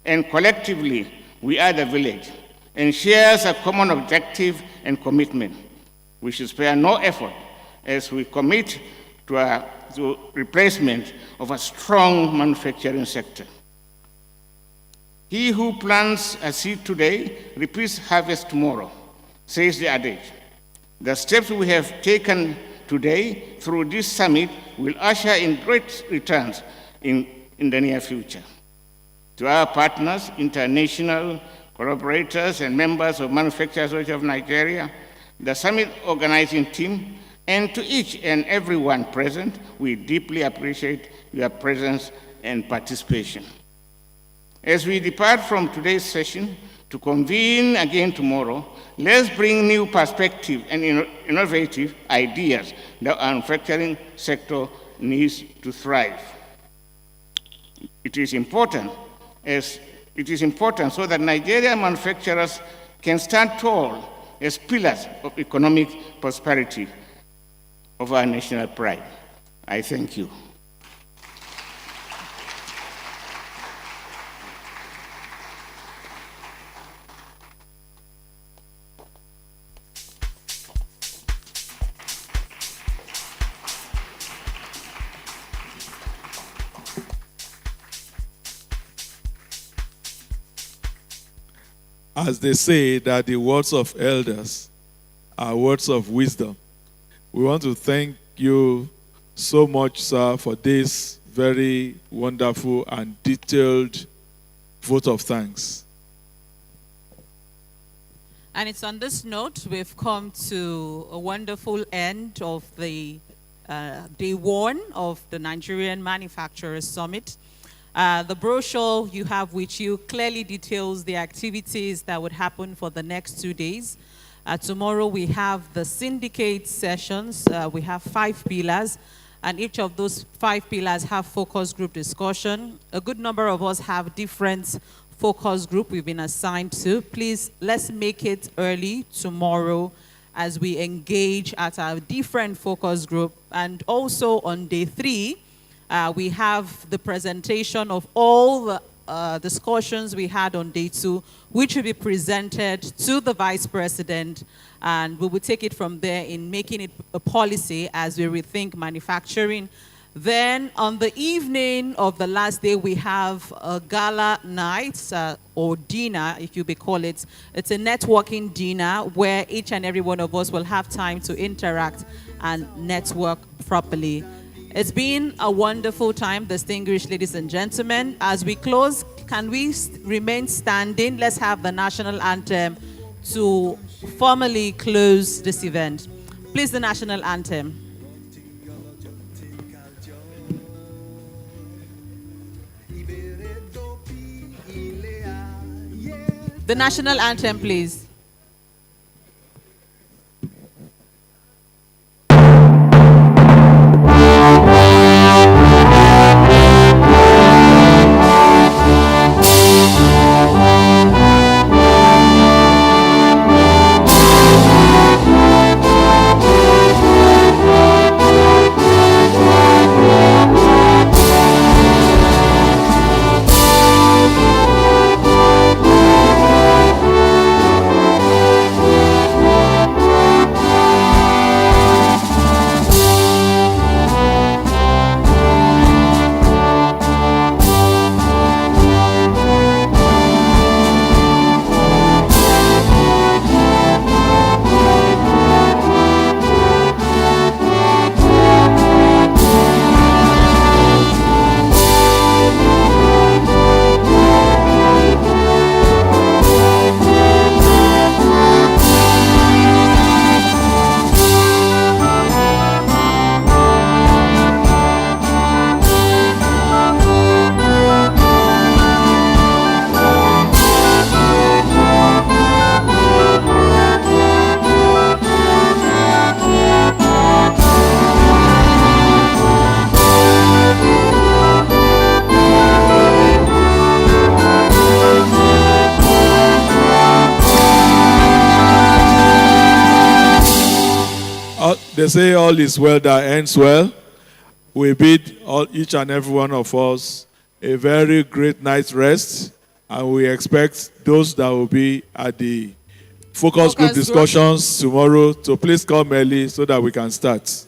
and collectively we are the village, and shares a common objective and commitment. We should spare no effort as we commit to replacement of a strong manufacturing sector. He who plants a seed today repeats harvest tomorrow, says the adage. The steps we have taken today through this summit will usher in great returns in the near future. To our partners, international collaborators, and members of Manufacturers Association of Nigeria, the summit organizing team, and to each and everyone present, we deeply appreciate your presence and participation. As we depart from today's session to convene again tomorrow, let's bring new perspective and innovative ideas that our manufacturing sector needs to thrive. It is important so that Nigerian manufacturers can stand tall as pillars of economic prosperity of our national pride. I thank you. As they say that the words of elders are words of wisdom, we want to thank you so much, sir, for this very wonderful and detailed vote of thanks. And it's on this note we've come to a wonderful end of the day 1 of the Nigerian Manufacturers Summit. The brochure you have with you clearly details the activities that would happen for the next 2 days. Tomorrow we have the syndicate sessions. We have 5 pillars, and each of those 5 pillars have focus group discussion. A good number of us have different focus group we've been assigned to. Please, let's make it early tomorrow as we engage at our different focus group. And also on day 3, we have the presentation of all the discussions we had on day 2, which will be presented to the Vice President, and we will take it from there in making it a policy as we rethink manufacturing. Then on the evening of the last day, we have a gala night or dinner, if you may call it. It's a networking dinner where each and every one of us will have time to interact and network properly. It's been a wonderful time, distinguished ladies and gentlemen. As we close, can we remain standing? Let's have the national anthem to formally close this event. Please, the national anthem. The national anthem, please. They say all is well that ends well. We bid each and every one of us a very great night's rest, and we expect those that will be at the focus group discussions tomorrow to please come early so that we can start.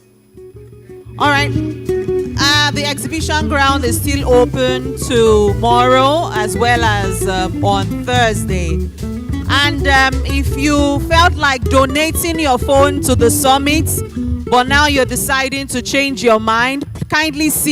All right. The exhibition ground is still open tomorrow as well as on Thursday. And if you felt like donating your phone to the summit, but now you're deciding to change your mind, kindly see